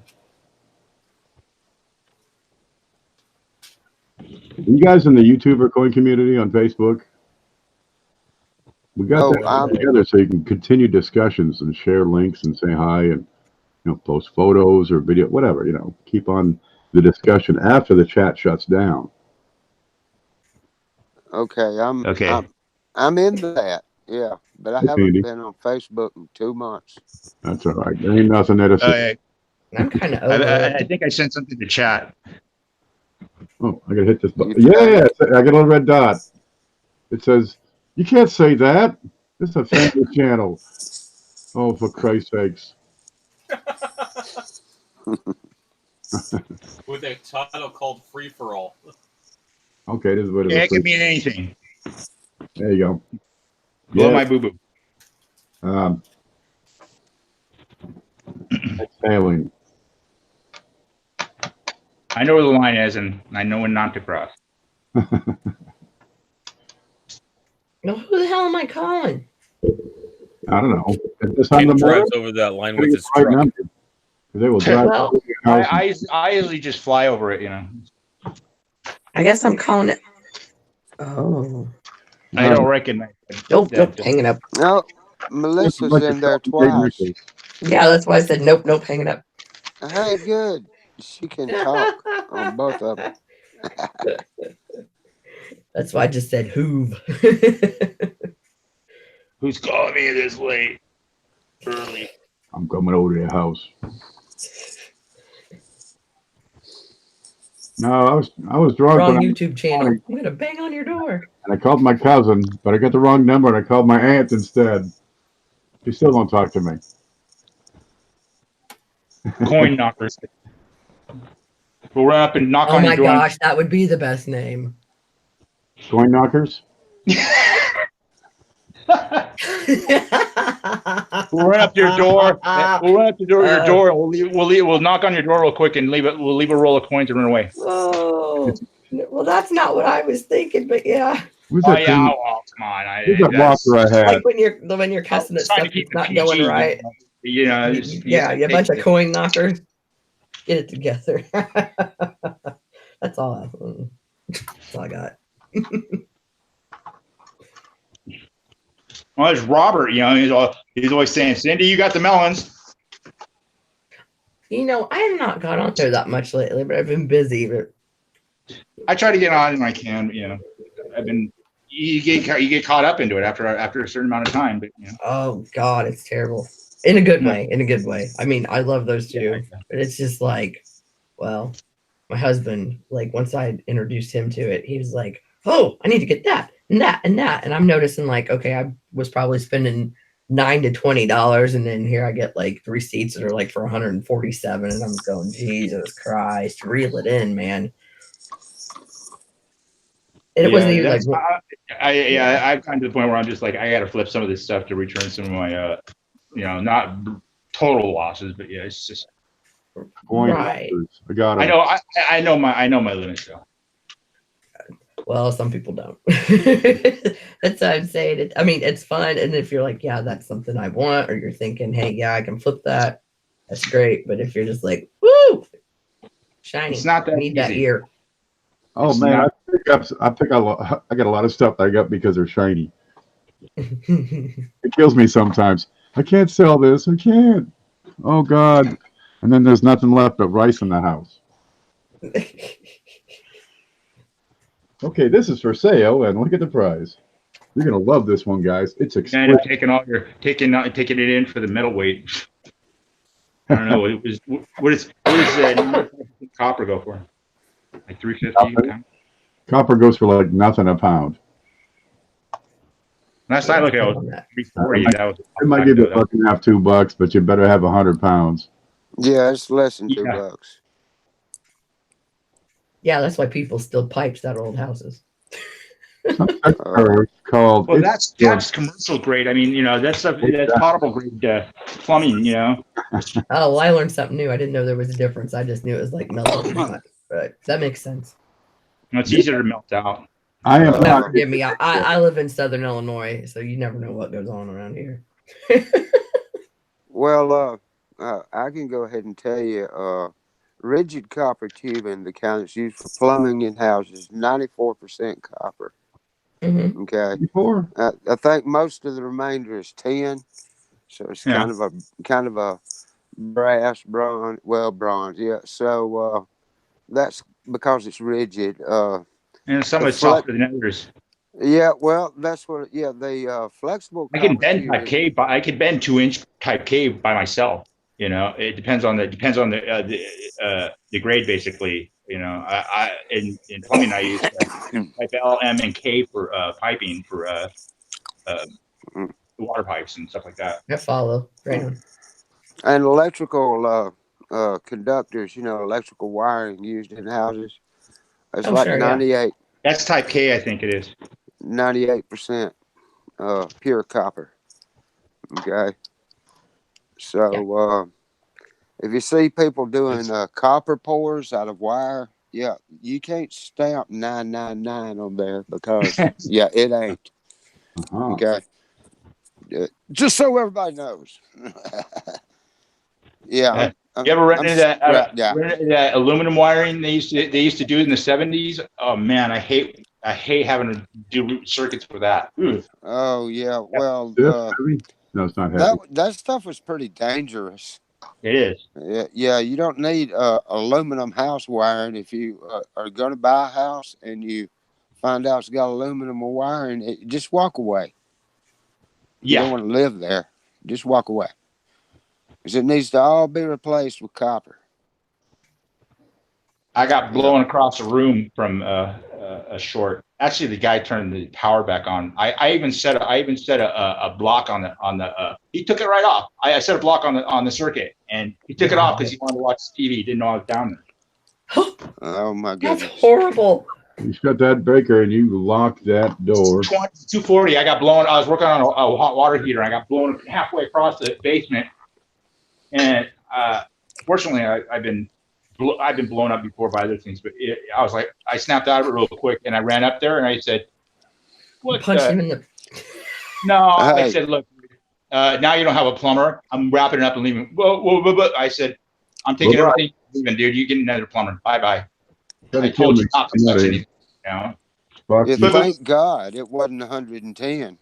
Speaker 1: You guys in the YouTuber coin community on Facebook? We got that together so you can continue discussions and share links and say hi and post photos or video, whatever, keep on the discussion after the chat shuts down.
Speaker 6: Okay,
Speaker 5: Okay.
Speaker 6: I'm into that. Yeah, but I haven't been on Facebook in 2 months.
Speaker 1: That's all right. There ain't nothing there to say.
Speaker 3: I'm kind of over
Speaker 5: I
Speaker 3: it.
Speaker 5: think I sent something to chat.
Speaker 1: Oh, I gotta hit this button.
Speaker 6: You
Speaker 1: Yeah, I got a little red dot. It says, you can't say that. This is a family channel. Oh, for Christ's sakes.
Speaker 7: With a title called Freeforall.
Speaker 1: Okay, this is what
Speaker 5: Yeah, it can mean anything.
Speaker 1: There you go.
Speaker 5: Blow my boo-boo.
Speaker 1: Exhaling.
Speaker 5: I know where the line is, and I know when not to cross.
Speaker 3: No, who the hell am I calling?
Speaker 1: I don't know. It's
Speaker 7: He
Speaker 1: on the
Speaker 7: drives over that line with his truck.
Speaker 1: number. They will drive
Speaker 3: Well,
Speaker 1: over your house.
Speaker 5: I usually just fly over it,
Speaker 3: I guess I'm calling it. Oh.
Speaker 5: I don't recognize it.
Speaker 3: Nope, hang it up.
Speaker 6: No, Melissa's in there twice.
Speaker 3: Yeah, that's why I said nope, hang it up.
Speaker 6: Hey, good. She can talk on both of them.
Speaker 3: That's why I just said hoove.
Speaker 5: Who's calling me this late? Early.
Speaker 1: I'm coming over to your house. No, I was drunk.
Speaker 3: Wrong
Speaker 1: when
Speaker 3: YouTube channel. I'm gonna bang on your door.
Speaker 1: And I called my cousin, but I got the wrong number and I called my aunt instead. She still won't talk to me.
Speaker 5: Coin knockers. We'll run up and knock
Speaker 3: Oh
Speaker 5: on
Speaker 3: my
Speaker 5: your door.
Speaker 3: gosh, that would be the best name.
Speaker 1: Coin knockers?
Speaker 5: We'll run up to your door. We'll run up to your door. And we'll knock on your door real quick and leave it. We'll leave a roll of coins and run away.
Speaker 3: Oh, well, that's not what I was thinking, but yeah.
Speaker 1: Who's
Speaker 5: Oh
Speaker 1: that
Speaker 5: yeah,
Speaker 1: thing?
Speaker 5: well, come on.
Speaker 1: Who's that blocker I had?
Speaker 3: Like when you're cussing at
Speaker 5: Trying
Speaker 3: stuff
Speaker 5: to keep
Speaker 3: that's
Speaker 5: it
Speaker 3: not
Speaker 5: PG,
Speaker 3: going right.
Speaker 5: Yeah,
Speaker 3: Yeah, you bunch of coin knockers. Get it together. That's all. That's all I got.
Speaker 5: Well, there's Robert. He's always saying, "Cindy, you got the melons."
Speaker 3: I have not got on there that much lately, but I've been busy. But
Speaker 5: I try to get on when I can. I've been. You get caught up into it after a certain amount of time, but
Speaker 3: oh God, it's terrible. in a good way. In a good way. I mean, I love those two, but it's just like, well, my husband, like once I introduced him to it, he was like, "Oh, I need to get that and that and that," and I'm noticing like, okay, I was probably spending $9 to $20, and then here I get like 3 seats that are like for 147, and I'm going, Jesus Christ, reel it in, man. And it wasn't even like,
Speaker 5: I've gotten to the point where I'm just like, I got to flip some of this stuff to return some of my, not total losses, but yeah, it's just.
Speaker 3: right.
Speaker 1: I got it.
Speaker 5: I know my limits though.
Speaker 3: Well, some people don't. That's what I'm saying. I mean, it's fun. And if you're like, yeah, that's something I want, or you're thinking, hey, yeah, I can flip that, that's great. But if you're just like, woo, shiny,
Speaker 5: It's not that
Speaker 3: I need that
Speaker 5: easy.
Speaker 3: ear.
Speaker 1: Oh
Speaker 5: It's
Speaker 1: man,
Speaker 5: not-
Speaker 1: I got a lot of stuff that I got because they're shiny. It kills me sometimes. I can't sell this. I can't. Oh God. And then there's nothing left but rice in the house. Okay, this is for sale, and look at the price. You're gonna love this one, guys. It's
Speaker 5: You end up
Speaker 1: exquisite.
Speaker 5: taking it in for the metal weight. I don't know. What is copper go for? Like 350 pounds?
Speaker 1: Copper goes for like nothing a pound.
Speaker 5: Last time I looked at it was 340. That was.
Speaker 1: It might give you $1.50, $2, but you better have 100 pounds.
Speaker 6: Yeah, it's less than
Speaker 5: Yeah.
Speaker 6: $2.
Speaker 3: Yeah, that's why people still pipes out of old houses.
Speaker 1: It's called.
Speaker 5: Well,
Speaker 1: it's
Speaker 5: that's commercial grade. I mean, that's stuff that's potable grade plumbing.
Speaker 3: Oh, well, I learned something new. I didn't know there was a difference. I just knew it was like melted. But that makes sense.
Speaker 5: It's easier to melt out.
Speaker 1: I am
Speaker 3: Now,
Speaker 1: not.
Speaker 3: forgive me. I live in Southern Illinois, so you never know what goes on around here.
Speaker 6: Well, I can go ahead and tell you, rigid copper tubing, the kind that's used for plumbing in houses, 94% copper.
Speaker 3: Mm-hmm.
Speaker 6: Okay.
Speaker 1: Before.
Speaker 6: I think most of the remainder is tin, so it's kind of a brass, bronze. Yeah. So that's because it's rigid.
Speaker 5: And some of it's softer than others.
Speaker 6: Yeah. Well, that's what. Yeah. The flexible.
Speaker 5: I can
Speaker 6: copper
Speaker 5: bend
Speaker 6: tubing-
Speaker 5: type K, but I can bend 2-inch type K by myself. It depends on the grade basically. In plumbing I use type L, M, and K for piping for water pipes and stuff like that.
Speaker 3: I follow. Right on.
Speaker 6: And electrical conductors, electrical wiring used in houses. It's like
Speaker 3: sure, yeah.
Speaker 5: That's type K, I think it is.
Speaker 6: 98% pure copper. Okay. So if you see people doing copper pours out of wire, yeah, you can't stamp 999 on there because yeah, it ain't.
Speaker 1: Uh-huh.
Speaker 6: Okay. Just so everybody knows. Yeah.
Speaker 5: You ever run into that?
Speaker 6: Yeah.
Speaker 5: Run into that aluminum wiring they used to do in the 70s? Oh man, I hate having to do circuits for that. Ugh.
Speaker 6: Oh yeah. Well,
Speaker 1: Heavy? No, it's not heavy.
Speaker 6: that stuff was pretty dangerous.
Speaker 5: It is.
Speaker 6: Yeah, you don't need aluminum house wiring if you are going to buy a house and you find out it's got aluminum wiring. Just walk away. You don't want to live there. Just walk away. Because it needs to all be replaced with copper.
Speaker 5: I got blown across a room from a short. Actually, the guy turned the power back on. I even set a block on the. He took it right off. I set a block on the circuit, and he took it off because he wanted to watch TV. He didn't know I was down there.
Speaker 6: Oh my goodness!
Speaker 3: That's horrible.
Speaker 1: You shut that breaker and you lock that door.
Speaker 5: 240. I got blown. I was working on a hot water heater. I got blown halfway across the basement, and fortunately, I've been blown up before by other things. But I was like, I snapped out of it real quick, and I ran up there and I said, "What?"
Speaker 3: Punch him in the.
Speaker 5: No,
Speaker 6: Hey.
Speaker 5: I said, "Look, now you don't have a plumber. I'm wrapping it up and leaving." Whoa. I said, "I'm taking
Speaker 1: Bye-bye.
Speaker 5: everything, leaving, dude. You get another plumber. Bye."
Speaker 1: Gotta
Speaker 5: I told
Speaker 1: kill
Speaker 5: you
Speaker 1: me.
Speaker 5: not to touch anything.
Speaker 1: Fuck
Speaker 6: Yeah,
Speaker 1: you.
Speaker 6: thank God it wasn't 110.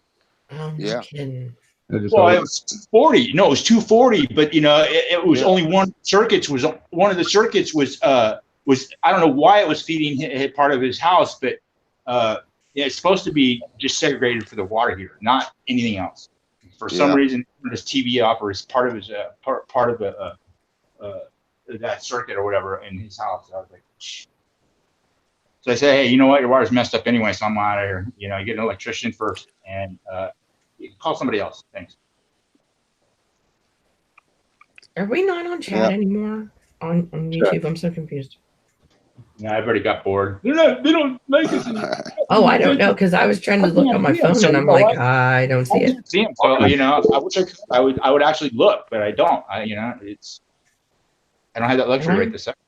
Speaker 3: Oh, no
Speaker 6: Yeah.
Speaker 3: kidding.
Speaker 1: I just
Speaker 5: Well,
Speaker 1: hope-
Speaker 5: it was 240. No, it was 240, but it was
Speaker 6: Yeah.
Speaker 5: only one of the circuits was I don't know why it was feeding part of his house, but it's supposed to be just segregated for the water heater, not anything else. for some reason, this TV offers part of his part of that circuit or whatever in his house. I was like, shh. So I said, hey, you know what? Your wire's messed up anyway, so I'm out of here. You know, you get an electrician first, and you can call somebody else. Thanks.
Speaker 3: Are we not on chat anymore on YouTube? I'm so confused.
Speaker 5: Yeah, I've already got bored. They don't like us.
Speaker 3: Oh, I don't know, because I was trying to look on my phone and I'm like, I don't see it.
Speaker 5: See him. So you know, I wish I would actually look, but I don't. I don't have that luxury right this second.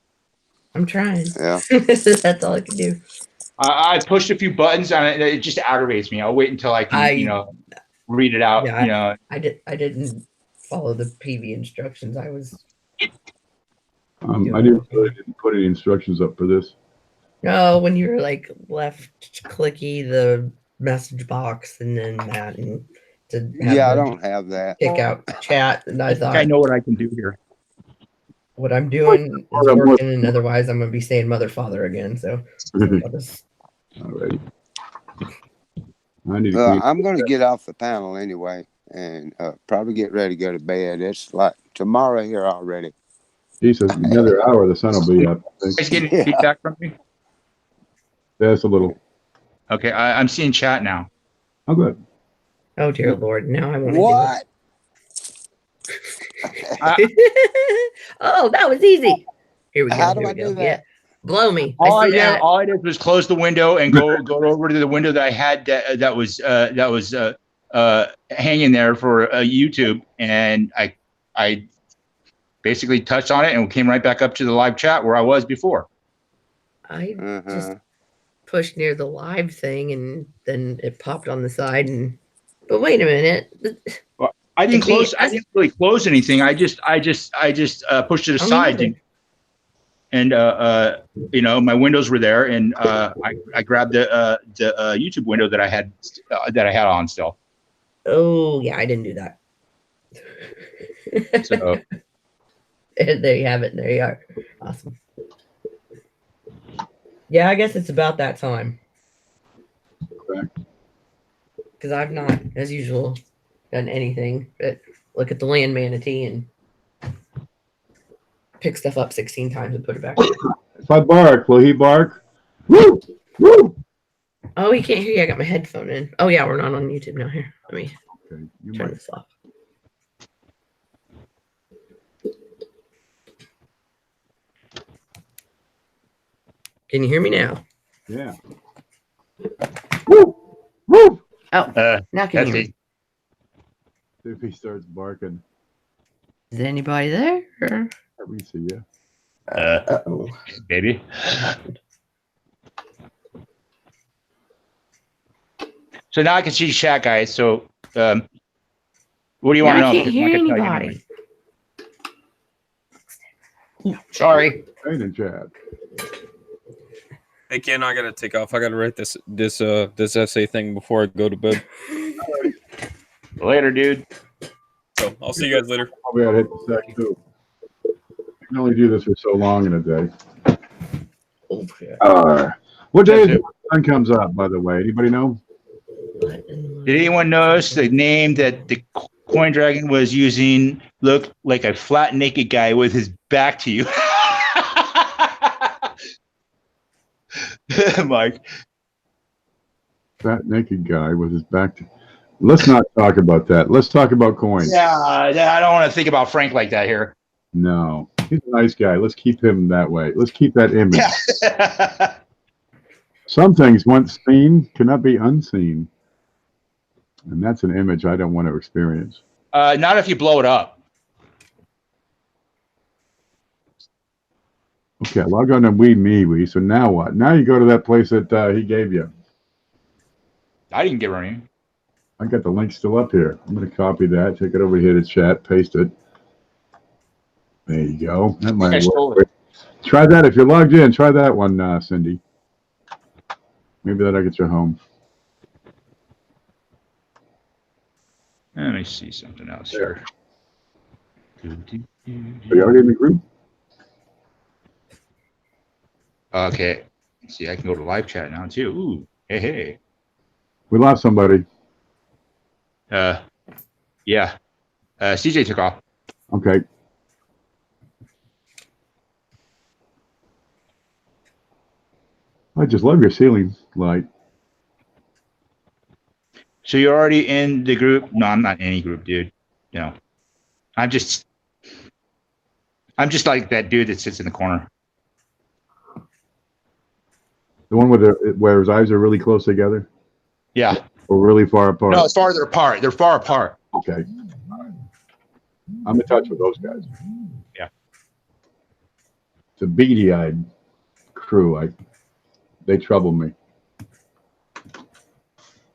Speaker 3: I'm trying.
Speaker 6: Yeah.
Speaker 3: That's all I can do.
Speaker 5: I pushed a few buttons and it just aggravates me. I'll wait until I can, read it out.
Speaker 3: Yeah, I didn't follow the PV instructions. I was.
Speaker 1: I didn't put any instructions up for this.
Speaker 3: No, when you were like left clicky the message box and then that and to
Speaker 6: I don't have that.
Speaker 3: Kick out chat, and I thought
Speaker 5: I know what I can do here.
Speaker 3: What I'm doing is working, and otherwise I'm gonna be saying mother father again. So I'll just...
Speaker 1: Alrighty. I need to
Speaker 6: I'm gonna get off the panel anyway, and probably get ready to go to bed. It's like tomorrow here already.
Speaker 1: He says another hour, the sun will be up.
Speaker 5: Guys getting feedback from me?
Speaker 1: That's a little.
Speaker 5: Okay, I'm seeing chat now.
Speaker 1: Oh, good.
Speaker 3: Oh dear Lord! Now I want
Speaker 6: What?
Speaker 3: Oh, that was easy. Here we go.
Speaker 6: How do
Speaker 3: Here
Speaker 6: I
Speaker 3: we go.
Speaker 6: do that?
Speaker 3: Yeah. Blow me.
Speaker 5: All
Speaker 3: I see that.
Speaker 5: all I did was close the window and go over to the window that I had that was hanging there for YouTube, and I basically touched on it and came right back up to the live chat where I was before.
Speaker 3: I just pushed near the live thing, and then it popped on the side. But wait a minute.
Speaker 5: Well, I didn't close. I didn't really close anything. I just pushed it aside, and my windows were there, and I grabbed the YouTube window that I had on still.
Speaker 3: Oh yeah, I didn't do that.
Speaker 5: So
Speaker 3: there you have it. There you are. Awesome. Yeah, I guess it's about that time.
Speaker 1: Correct.
Speaker 3: Because I've not, as usual, done anything but look at the land manatee and pick stuff up 16 times and put it back.
Speaker 1: If I bark, will he bark? Woo! Woo!
Speaker 3: Oh, he can't hear you. I got my headphone in. Oh, yeah, we're not on YouTube now. Here, let me turn this off. Can you hear me now?
Speaker 1: Yeah. Woo! Woo!
Speaker 3: Oh, now can you hear me?
Speaker 1: If he starts barking.
Speaker 3: Is anybody there? Or?
Speaker 1: We see you.
Speaker 3: Uh-oh.
Speaker 5: Baby. So now I can see chat, guys. So what do you want to know?
Speaker 3: I can't hear anybody. Sorry.
Speaker 1: Hey, in chat.
Speaker 2: Hey Ken, I gotta take off. I gotta write this essay thing before I go to bed.
Speaker 5: Later, dude.
Speaker 2: So I'll see you guys later.
Speaker 1: Probably gotta hit the sack too. You can only do this for so long in a day.
Speaker 3: Oh, yeah.
Speaker 1: What day is it when the sun comes up, by the way? Anybody know?
Speaker 5: Did anyone notice the name that the Coin Dragon was using looked like a flat naked guy with his back to you? Mike.
Speaker 1: Fat naked guy with his back to... Let's not talk about that. Let's talk about coins.
Speaker 5: Yeah, I don't want to think about Frank like that here.
Speaker 1: No. He's a nice guy. Let's keep him that way. Let's keep that image. Some things once seen cannot be unseen. And that's an image I don't want to experience.
Speaker 5: Not if you blow it up.
Speaker 1: Okay, log on to WeMeWe. So now what? Now you go to that place that he gave you.
Speaker 5: I didn't give her any.
Speaker 1: I got the link still up here. I'm going to copy that, take it over here to chat, paste it. There you go. That might work. Try that. If you're logged in, try that one, Cindy. Maybe that'll get you home.
Speaker 5: Let me see something else here.
Speaker 1: Are you already in the group?
Speaker 5: Okay. See, I can go to live chat now too. Ooh, hey.
Speaker 1: We lost somebody.
Speaker 5: Yeah. CJ took off.
Speaker 1: Okay. I just love your ceiling light.
Speaker 5: So you're already in the group? No, I'm not in any group, dude. No. I'm just like that dude that sits in the corner.
Speaker 1: The one where his eyes are really close together?
Speaker 5: Yeah.
Speaker 1: Or really far apart?
Speaker 5: No, it's farther apart. They're far apart.
Speaker 1: Okay. I'm in touch with those guys.
Speaker 5: Yeah.
Speaker 1: It's a beady-eyed crew. They trouble me.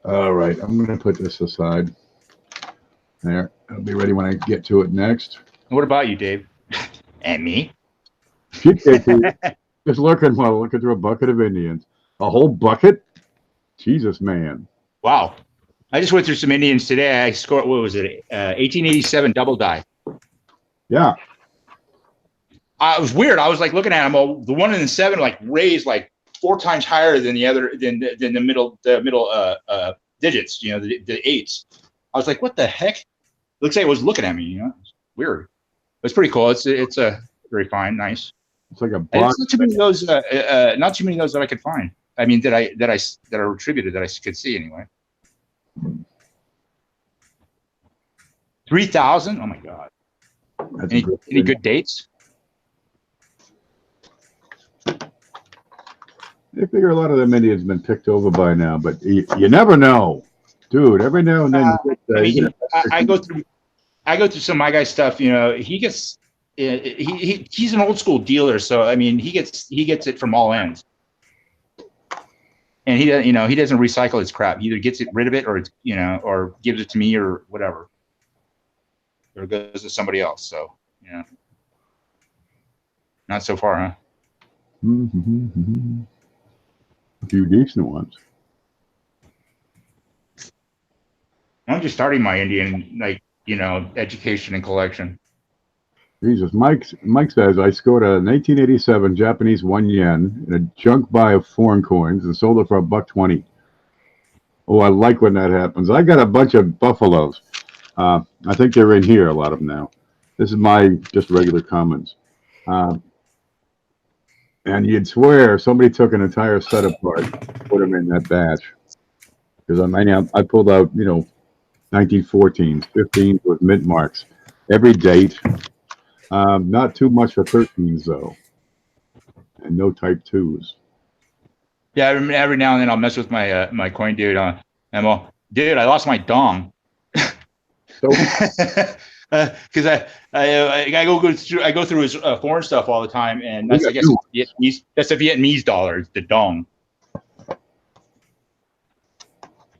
Speaker 1: All right, I'm going to put this aside. There. I'll be ready when I get to it next.
Speaker 5: What about you, Dave? And me?
Speaker 1: Just looking through a bucket of Indians. A whole bucket? Jesus, man.
Speaker 5: Wow. I just went through some Indians today. I scored, what was it? 1887 double die.
Speaker 1: Yeah.
Speaker 5: It was weird. I was like looking at them. Oh, the 1 and the 7 like raised like 4 times higher than the other than the middle digits. You know, the 8s. I was like, what the heck? Looks like it was looking at me. You know, it's weird. It's pretty cool. It's very fine, nice.
Speaker 1: It's like a
Speaker 5: box. Not too many of those. Not too many of those that I could find. I mean, that are retributed that I could see anyway. 3,000. Oh my god. Any good dates?
Speaker 1: I figure a lot of them Indians have been picked over by now, but you never know, dude. Every now and then,
Speaker 5: I go through some of my guy's stuff. You know, he gets he's an old school dealer, so I mean, he gets it from all ends, and he doesn't recycle his crap. He either gets rid of it, or or gives it to me, or whatever, or goes to somebody else. So yeah, not so far, huh?
Speaker 1: A few decent ones.
Speaker 5: I'm just starting my Indian, education and collection.
Speaker 1: Jesus, Mike says I scored a 1987 Japanese 1 yen in a junk buy of foreign coins and sold it for $1.20. Oh, I like when that happens. I got a bunch of buffaloes. I think they're in here, a lot of them now. This is my just regular commons. And you'd swear somebody took an entire set apart, put them in that batch. Because I pulled out, 1914s, 15s with mint marks, every date. Not too much for 13s though, and no type 2s.
Speaker 5: Yeah, every now and then I'll mess with my my coin dude on Emma. Dude, I lost my dong. Because I go through his foreign stuff all the time, and that's I guess that's the Vietnamese dollar, the dong.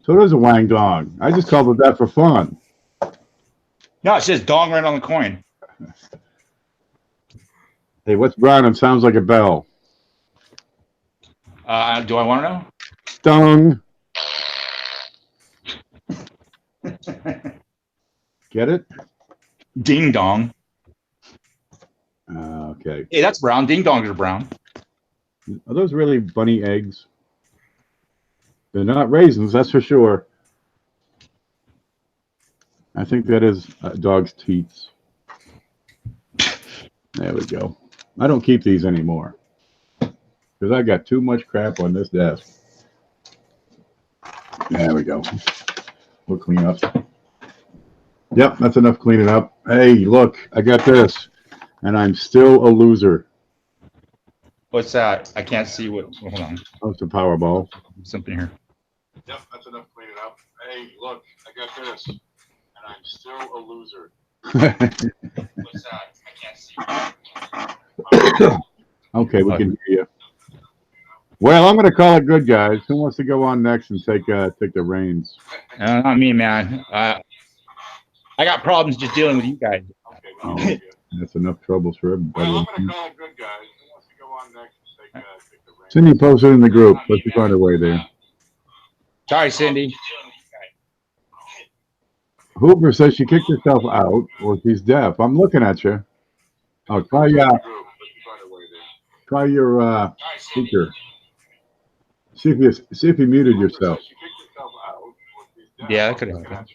Speaker 1: So there's a wang dong. I just called it that for fun.
Speaker 5: No, it says dong right on the coin.
Speaker 1: Hey, what's brown and sounds like a bell?
Speaker 5: Do I want to know?
Speaker 1: Dong. Get it?
Speaker 5: Ding dong.
Speaker 1: Okay.
Speaker 5: Hey, that's brown. Ding dongs are brown.
Speaker 1: Are those really bunny eggs? They're not raisins, that's for sure. I think that is a dog's teats. There we go. I don't keep these anymore because I got too much crap on this desk. There we go. We'll clean up. Yep, that's enough cleaning up. Hey, look, I got this, and I'm still a loser.
Speaker 5: What's that? I can't see what. Hold on.
Speaker 1: Oh, it's a Powerball.
Speaker 5: Something here.
Speaker 1: Yep, that's enough cleaning up. Hey, look, I got this, and I'm still a loser.
Speaker 5: What's that? I can't see.
Speaker 1: Okay, we can hear you. Well, I'm going to call it good, guys. Who wants to go on next and take the reins?
Speaker 5: Not me, man. I got problems just dealing with you guys.
Speaker 1: Oh, that's enough troubles for everybody.
Speaker 8: Well, I'm going to call it good, guys. Who wants to go on next and take the reins?
Speaker 1: Cindy posted in the group. Let's find our way there.
Speaker 5: Sorry, Cindy.
Speaker 1: Hoover says she kicked herself out, or she's deaf. I'm looking at you. Oh, try your speaker. See if you muted yourself.
Speaker 5: Yeah, that could have happened.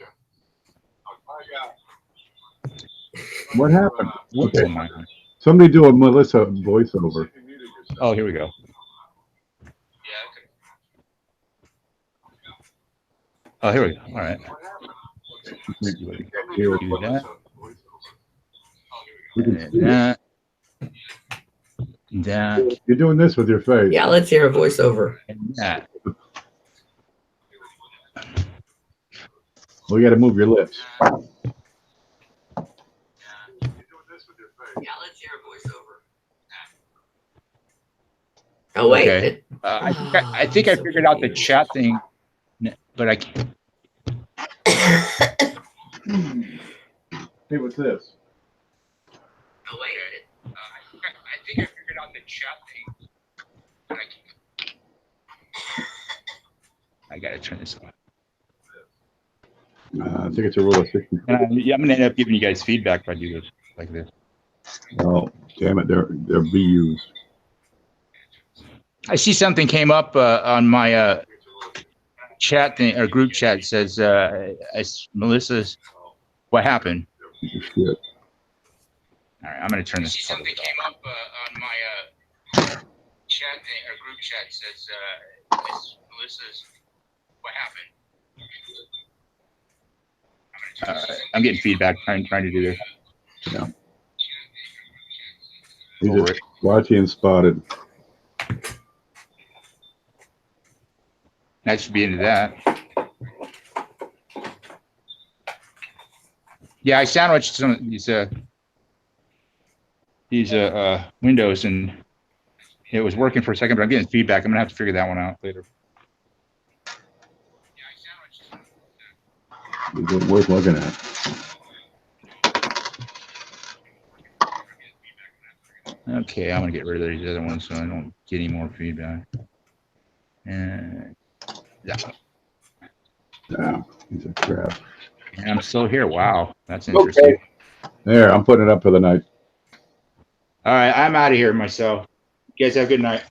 Speaker 1: What happened?
Speaker 5: Whoops,
Speaker 1: Okay.
Speaker 5: on my-
Speaker 1: Somebody do a Melissa voiceover.
Speaker 5: Oh, here we go. Oh, here we go. All right.
Speaker 1: Here,
Speaker 5: Do that.
Speaker 1: we can
Speaker 5: And
Speaker 1: see it.
Speaker 5: that. That.
Speaker 1: You're doing this with your face.
Speaker 3: Yeah, let's hear a voiceover.
Speaker 5: And that.
Speaker 1: Well, you got to move your lips.
Speaker 3: Yeah, let's hear a voiceover. Oh wait.
Speaker 5: Okay. I think I figured out the chat thing, but I can't.
Speaker 1: Hey, what's this?
Speaker 3: Oh wait.
Speaker 5: I think I figured out the chat thing, but I can't. I gotta turn this on.
Speaker 1: I think it's a rule of 60.
Speaker 5: Yeah, I'm gonna end up giving you guys feedback if I do this like this.
Speaker 1: Oh, damn it. They're VUs.
Speaker 5: I see something came up on my chat thing or group chat. It says Melissa's. What happened?
Speaker 1: Shit.
Speaker 5: All right, I'm gonna turn this. I see something came up on my chat thing or group chat. It says Melissa's. What happened? I'm getting feedback trying to do this.
Speaker 1: Yeah. He's just watching and spotted.
Speaker 5: That should be into that. Yeah, I sandwiched some of these windows and it was working for a second, but I'm getting feedback. I'm gonna have to figure that one out later.
Speaker 1: Is it worth looking at?
Speaker 5: Okay, I'm gonna get rid of these other ones so I don't get any more feedback. And yeah,
Speaker 1: Yeah, he's a crap.
Speaker 5: and I'm still here. Wow, that's interesting.
Speaker 1: Okay. There, I'm putting it up for the night.
Speaker 5: All right, I'm out of here myself. You guys have a good night.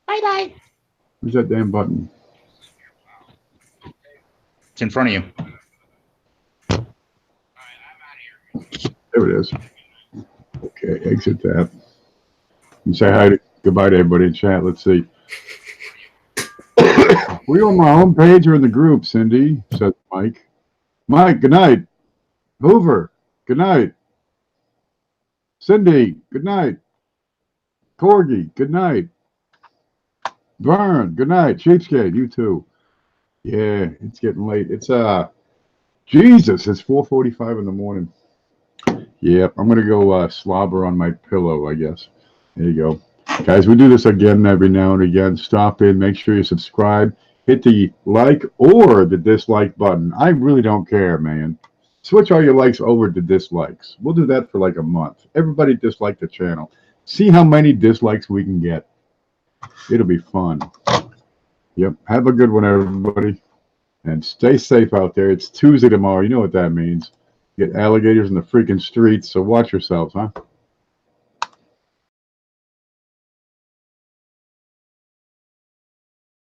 Speaker 5: Bye bye.
Speaker 1: Where's that damn button?
Speaker 5: It's in front of you.
Speaker 1: There it is. Okay, exit that. And say hi to goodbye to everybody in chat. Let's see. Were you on my home page or in the group, Cindy? Said Mike. Mike, good night. Hoover, good night. Cindy, good night. Corgi, good night. Vern, good night. Cheapskate, you too. Yeah, it's getting late. It's Jesus, it's 4:45 in the morning. Yep, I'm gonna go slobber on my pillow, I guess. There you go. Guys, we do this again every now and again. Stop in, make sure you subscribe, hit the like or the dislike button. I really don't care, man. Switch all your likes over to dislikes. We'll do that for like a month. Everybody dislike the channel. See how many dislikes we can get. It'll be fun. Yep, have a good one, everybody. And stay safe out there. It's Tuesday tomorrow. You know what that means. Get alligators in the freaking streets, so watch yourselves, huh?